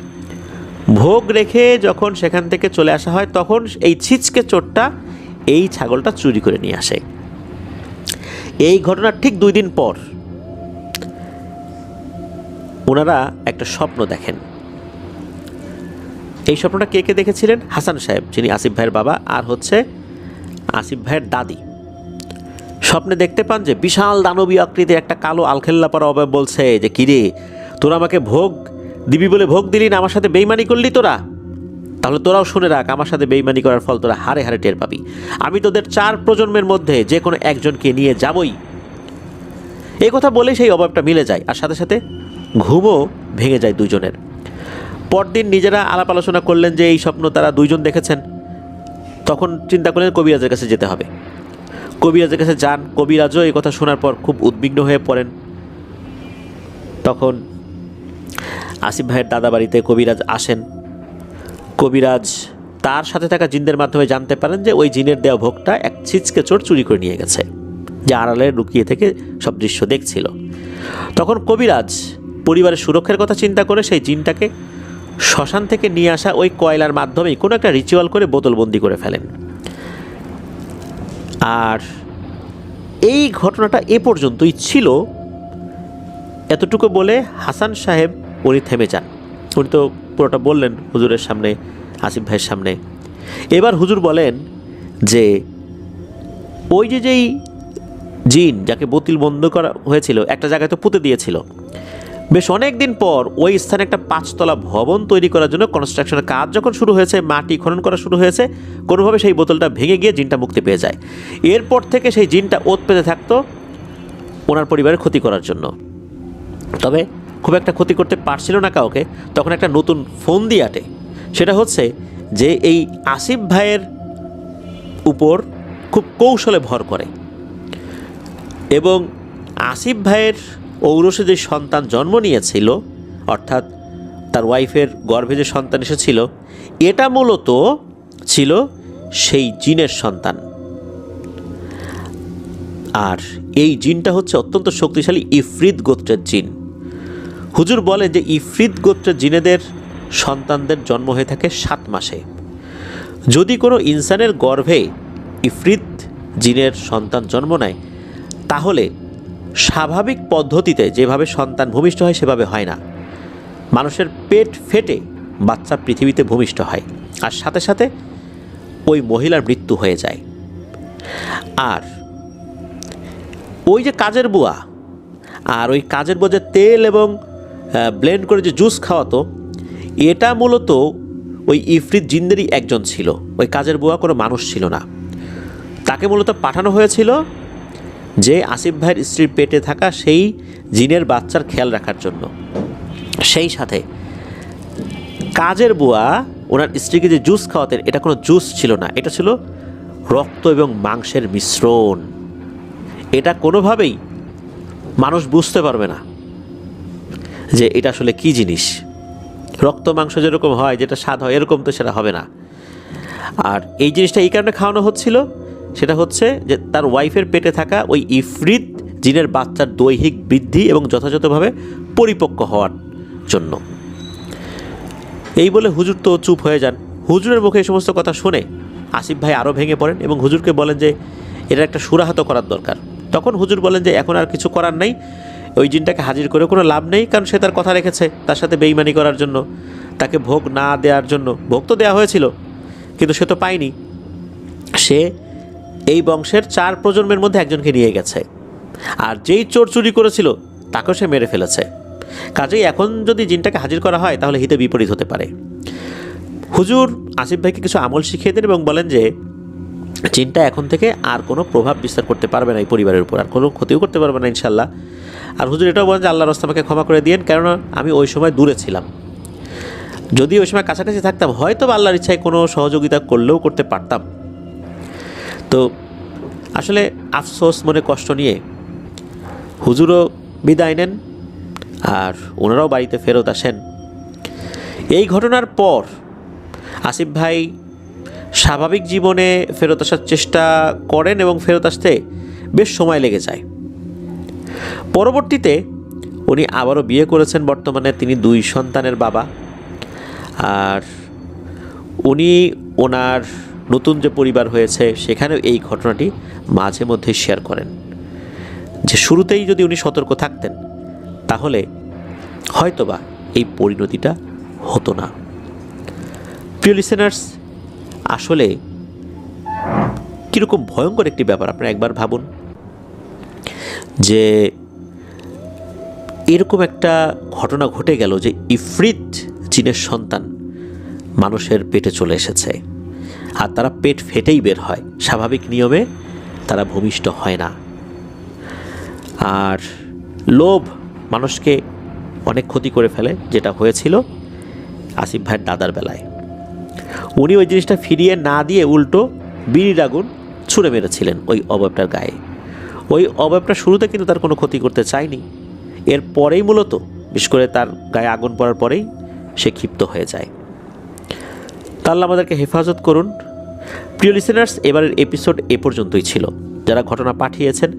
ভোগ রেখে যখন সেখান থেকে চলে আসা হয় তখন এই ছিচকে চোরটা এই ছাগলটা চুরি করে নিয়ে আসে। এই ঘটনার ঠিক 2 দিন পর ওনারা একটা স্বপ্ন দেখেন। এই স্বপ্নটা কে কে দেখেছিলেন? হাসান সাহেব, যিনি আসিফ ভাইয়ের বাবা, আর হচ্ছে আসিফ ভাইয়ের দাদি। স্বপ্নে দেখতে পান যে বিশাল দানবীয় আকৃতির একটা কালো আলখেল্লা পরা অবয়ব বলছে যে, কিরে তোরা আমাকে ভোগ দিবি বলে ভোগ দিলি না, আমার সাথে বেইমানি করলি তোরা, তাহলে তোরাও শুনে রাখ, আমার সাথে বেইমানি করার ফল তোরা হারে হারে টের পাবি। আমি তোদের 4 প্রজন্মের মধ্যে যে কোনো একজনকে নিয়ে যাবই। এই কথা বলে সেই অবয়বটা মিলে যায় আর সাথে সাথে ঘুমও ভেঙে যায় দুজনের। পরদিন নিজেরা আলাপ আলোচনা করলেন যে এই স্বপ্ন তারা 2 জন দেখেছেন। তখন চিন্তা করলেন কবিরাজের কাছে যেতে হবে। কবিরাজের কাছে যান। কবিরাজও এই কথা শোনার পর খুব উদ্বিগ্ন হয়ে পড়েন। তখন আসিফ ভাইয়ের দাদা বাড়িতে কবিরাজ আসেন। কবিরাজ তার সাথে থাকা জিনদের মাধ্যমে জানতে পারেন যে ওই জিনের দেওয়া ভোগটা এক ছিচকে চোর চুরি করে নিয়ে গেছে, যে আড়ালে লুকিয়ে থেকে সব দৃশ্য দেখছিল। তখন কবিরাজ পরিবারের সুরক্ষার কথা চিন্তা করে সেই জিনটাকে শ্মশান থেকে নিয়ে আসা ওই কয়লার মাধ্যমেই কোনো একটা রিচুয়াল করে বোতলবন্দি করে ফেলেন। আর এই ঘটনাটা এ পর্যন্তই ছিল। এতটুকু বলে হাসান সাহেব উনি থেমে যান। উনি তো পুরোটা বললেন হুজুরের সামনে, আসিফ ভাইয়ের সামনে। এবার হুজুর বলেন যে ওই যেই জিন যাকে বোতল বন্ধ করা হয়েছিল একটা জায়গায় তো পুঁতে দিয়েছিল, বেশ অনেক দিন পর ওই স্থানে একটা 5 তলা ভবন তৈরি করার জন্য কনস্ট্রাকশনের কাজ যখন শুরু হয়েছে, মাটি খনন করা শুরু হয়েছে, কোনোভাবে সেই বোতলটা ভেঙে গিয়ে জিনটা মুক্তি পেয়ে যায়। এরপর থেকে সেই জিনটা ওত পেতে থাকতো ওনার পরিবারের ক্ষতি করার জন্য। তবে খুব একটা ক্ষতি করতে পারছিল না কাউকে। তখন একটা নতুন ফোন দিয়ে আটে। সেটা হচ্ছে যে এই আসিফ ভাইয়ের উপর খুব কৌশলে ভর করে এবং আসিফ ভাইয়ের ঔরসে যে সন্তান জন্ম নিয়েছিল, অর্থাৎ তার ওয়াইফের গর্ভে যে সন্তান এসেছিল, এটা মূলত ছিল সেই জিনের সন্তান। আর এই জিনটা হচ্ছে অত্যন্ত শক্তিশালী ইফরিত গোত্রের জিন। হুজুর বলে যে ইফরিত গোত্রের জিনেদের সন্তানদের জন্ম হয়ে থাকে 7 মাসে। যদি কোনো ইনসানের গর্ভে ইফরিত জিনের সন্তান জন্ম নেয় তাহলে স্বাভাবিক পদ্ধতিতে যেভাবে সন্তান ভূমিষ্ঠ হয় সেভাবে হয় না। মানুষের পেট ফেটে বাচ্চা পৃথিবীতে ভূমিষ্ঠ হয় আর সাথে সাথে ওই মহিলার মৃত্যু হয়ে যায়। আর ওই যে কাজের বুয়া, আর ওই কাজের বুয়া যে তেল এবং ব্লেন্ড করে যে জুস খাওয়াতো, এটা মূলত ওই ইফরিত জিনদেরই একজন ছিল। ওই কাজের বুয়া কোনো মানুষ ছিল না। তাকে মূলত পাঠানো হয়েছিল যে আসিফ ভাইয়ের স্ত্রীর পেটে থাকা সেই জিনের বাচ্চার খেয়াল রাখার জন্য। সেই সাথে কাজের বুয়া ওনার স্ত্রীকে যে জুস খাওয়াতেন, এটা কোনো জুস ছিল না, এটা ছিল রক্ত এবং মাংসের মিশ্রণ। এটা কোনোভাবেই মানুষ বুঝতে পারবে না যে এটা আসলে কী জিনিস। রক্ত মাংস যেরকম হয়, যেটা স্বাদ হয়, এরকম তো সেটা হবে না। আর এই জিনিসটা এই কারণে খাওয়ানো হচ্ছিল, সেটা হচ্ছে যে তার ওয়াইফের পেটে থাকা ওই ইফরিত জিনের বাচ্চার দৈহিক বৃদ্ধি এবং যথাযথভাবে পরিপক্ক হওয়ার জন্য। এই বলে হুজুর তো চুপ হয়ে যান। হুজুরের মুখে এই সমস্ত কথা শুনে আসিফ ভাই আরও ভেঙে পড়েন এবং হুজুরকে বলেন যে এটা একটা সুরাহত করার দরকার। তখন হুজুর বলেন যে এখন আর কিছু করার নেই, ওই জিনটাকে হাজির করে কোনো লাভ নেই, কারণ সে তার কথা রেখেছে। তার সাথে বেইমানি করার জন্য, তাকে ভোগ না দেওয়ার জন্য, ভোগ তো দেওয়া হয়েছিল কিন্তু সে তো পায়নি। সে এই বংশের 4 প্রজন্মের মধ্যে একজনকে নিয়ে গেছে, আর যেই চোর চুরি করেছিল তাকেও সে মেরে ফেলেছে। কাজেই এখন যদি জিনটাকে হাজির করা হয় তাহলে হিতে বিপরীত হতে পারে। হুজুর আসিফ ভাইকে কিছু আমল শিখিয়ে দেন এবং বলেন যে জিনটা এখন থেকে আর কোনো প্রভাব বিস্তার করতে পারবে না এই পরিবারের উপর, আর কোনো ক্ষতিও করতে পারবে না ইনশাল্লাহ। আর হুজুর এটাও বলেন যে আল্লাহর রাস্তায় আমাকে ক্ষমা করে দিয়েন, কেননা আমি ওই সময় দূরে ছিলাম। যদি ওই সময় কাছাকাছি থাকতাম হয়তো আল্লাহর ইচ্ছায় কোনো সহযোগিতা করলেও করতে পারতাম। তো আসলে আফসোস মনে কষ্ট নিয়ে হুজুরও বিদায় নেন, আর ওনারাও বাড়িতে ফেরত আসেন। এই ঘটনার পর আসিফ ভাই স্বাভাবিক জীবনে ফেরত আসার চেষ্টা করেন এবং ফেরত আসতে বেশ সময় লেগে যায়। পরবর্তীতে উনি আবারও বিয়ে করেছেন, বর্তমানে তিনি 2 সন্তানের বাবা। আর উনি ওনার নতুন যে পরিবার হয়েছে সেখানেও এই ঘটনাটি মাঝে মধ্যে শেয়ার করেন যে শুরুতেই যদি উনি সতর্ক থাকতেন তাহলে হয়তোবা এই পরিণতিটা হতো না। প্রিয় লিসেনার্স, আসলে কীরকম ভয়ঙ্কর একটি ব্যাপার আপনারা একবার ভাবুন যে এরকম একটা ঘটনা ঘটে গেল যে ইফরিত জিনের সন্তান মানুষের পেটে চলে এসেছে, আর তারা পেট ফেটেই বের হয়, স্বাভাবিক নিয়মে তারা ভূমিষ্ঠ হয় না। আর লোভ মানুষকে অনেক ক্ষতি করে ফেলে, যেটা হয়েছিল আসিফ ভাইয়ের দাদার বেলায়। উনি ওই জিনিসটা ফিরিয়ে না দিয়ে উল্টো বিড়ির আগুন ছুঁড়ে মেরেছিলেন ওই অবয়বটার গায়ে। ওই অবয়বটা শুরুতে কিন্তু তার কোনো ক্ষতি করতে চায়নি, এর পরেই মূলত বিশেষ করে তার গায়ে আগুন পড়ার পরেই সে ক্ষিপ্ত হয়ে যায়। তা আল্লাহ আমাদেরকে হেফাজত করুন। প্রিয় লিসেনার্স, এবারের এপিসোড এ পর্যন্তই ছিল। যারা ঘটনা পাঠিয়েছেন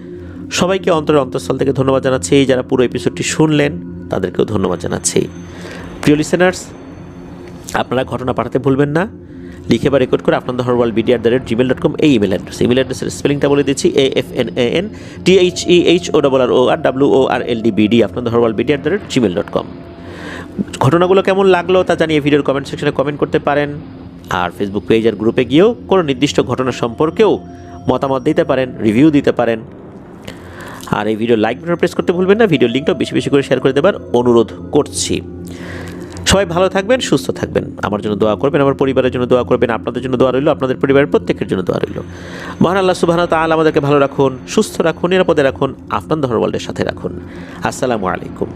সবাইকে অন্তঃস্থল থেকে ধন্যবাদ জানাচ্ছি। যারা পুরো এপিসোডটি শুনলেন তাদেরকেও ধন্যবাদ জানাচ্ছি। প্রিয় লিসেনার্স, আপনারা ঘটনা পাঠাতে ভুলবেন না। লিখে বা রেকর্ড করে afnanthehorworldmedia@gmail.com এই ইমেল অ্যাড্রেসের স্পেলিংটা বলে দিচ্ছি, AFNANTHEHORWORLDBD afnanthehorworldmedia@gmail.com। ঘটনাগুলো কেমন লাগলো তা জানিয়ে ভিডিওর কমেন্ট সেকশনে কমেন্ট করতে পারেন। আর ফেসবুক পেজ আর গ্রুপে গিয়েও কোনো নির্দিষ্ট ঘটনা সম্পর্কেও মতামত দিতে পারেন, রিভিউ দিতে পারেন। আর এই ভিডিও লাইক বাটন প্রেস করতে ভুলবেন না। ভিডিও লিঙ্কটা বেশি বেশি করে শেয়ার করে দেবার অনুরোধ করছি। সবাই ভালো থাকবেন, সুস্থ থাকবেন। আমার জন্য দোয়া করবেন, আমার পরিবারের জন্য দোয়া করবেন, আপনাদের জন্য দোয়া রইল, আপনাদের পরিবারের প্রত্যেকের জন্য দোয়া রইল। মহান আল্লাহ সুবহানাহু ওয়া তাআলা আমাদেরকে ভালো রাখুন, সুস্থ রাখুন, নিরাপদে রাখুন, আপনাদের ওয়ার্ল্ডের সাথে রাখুন। আসসালামু আলাইকুম।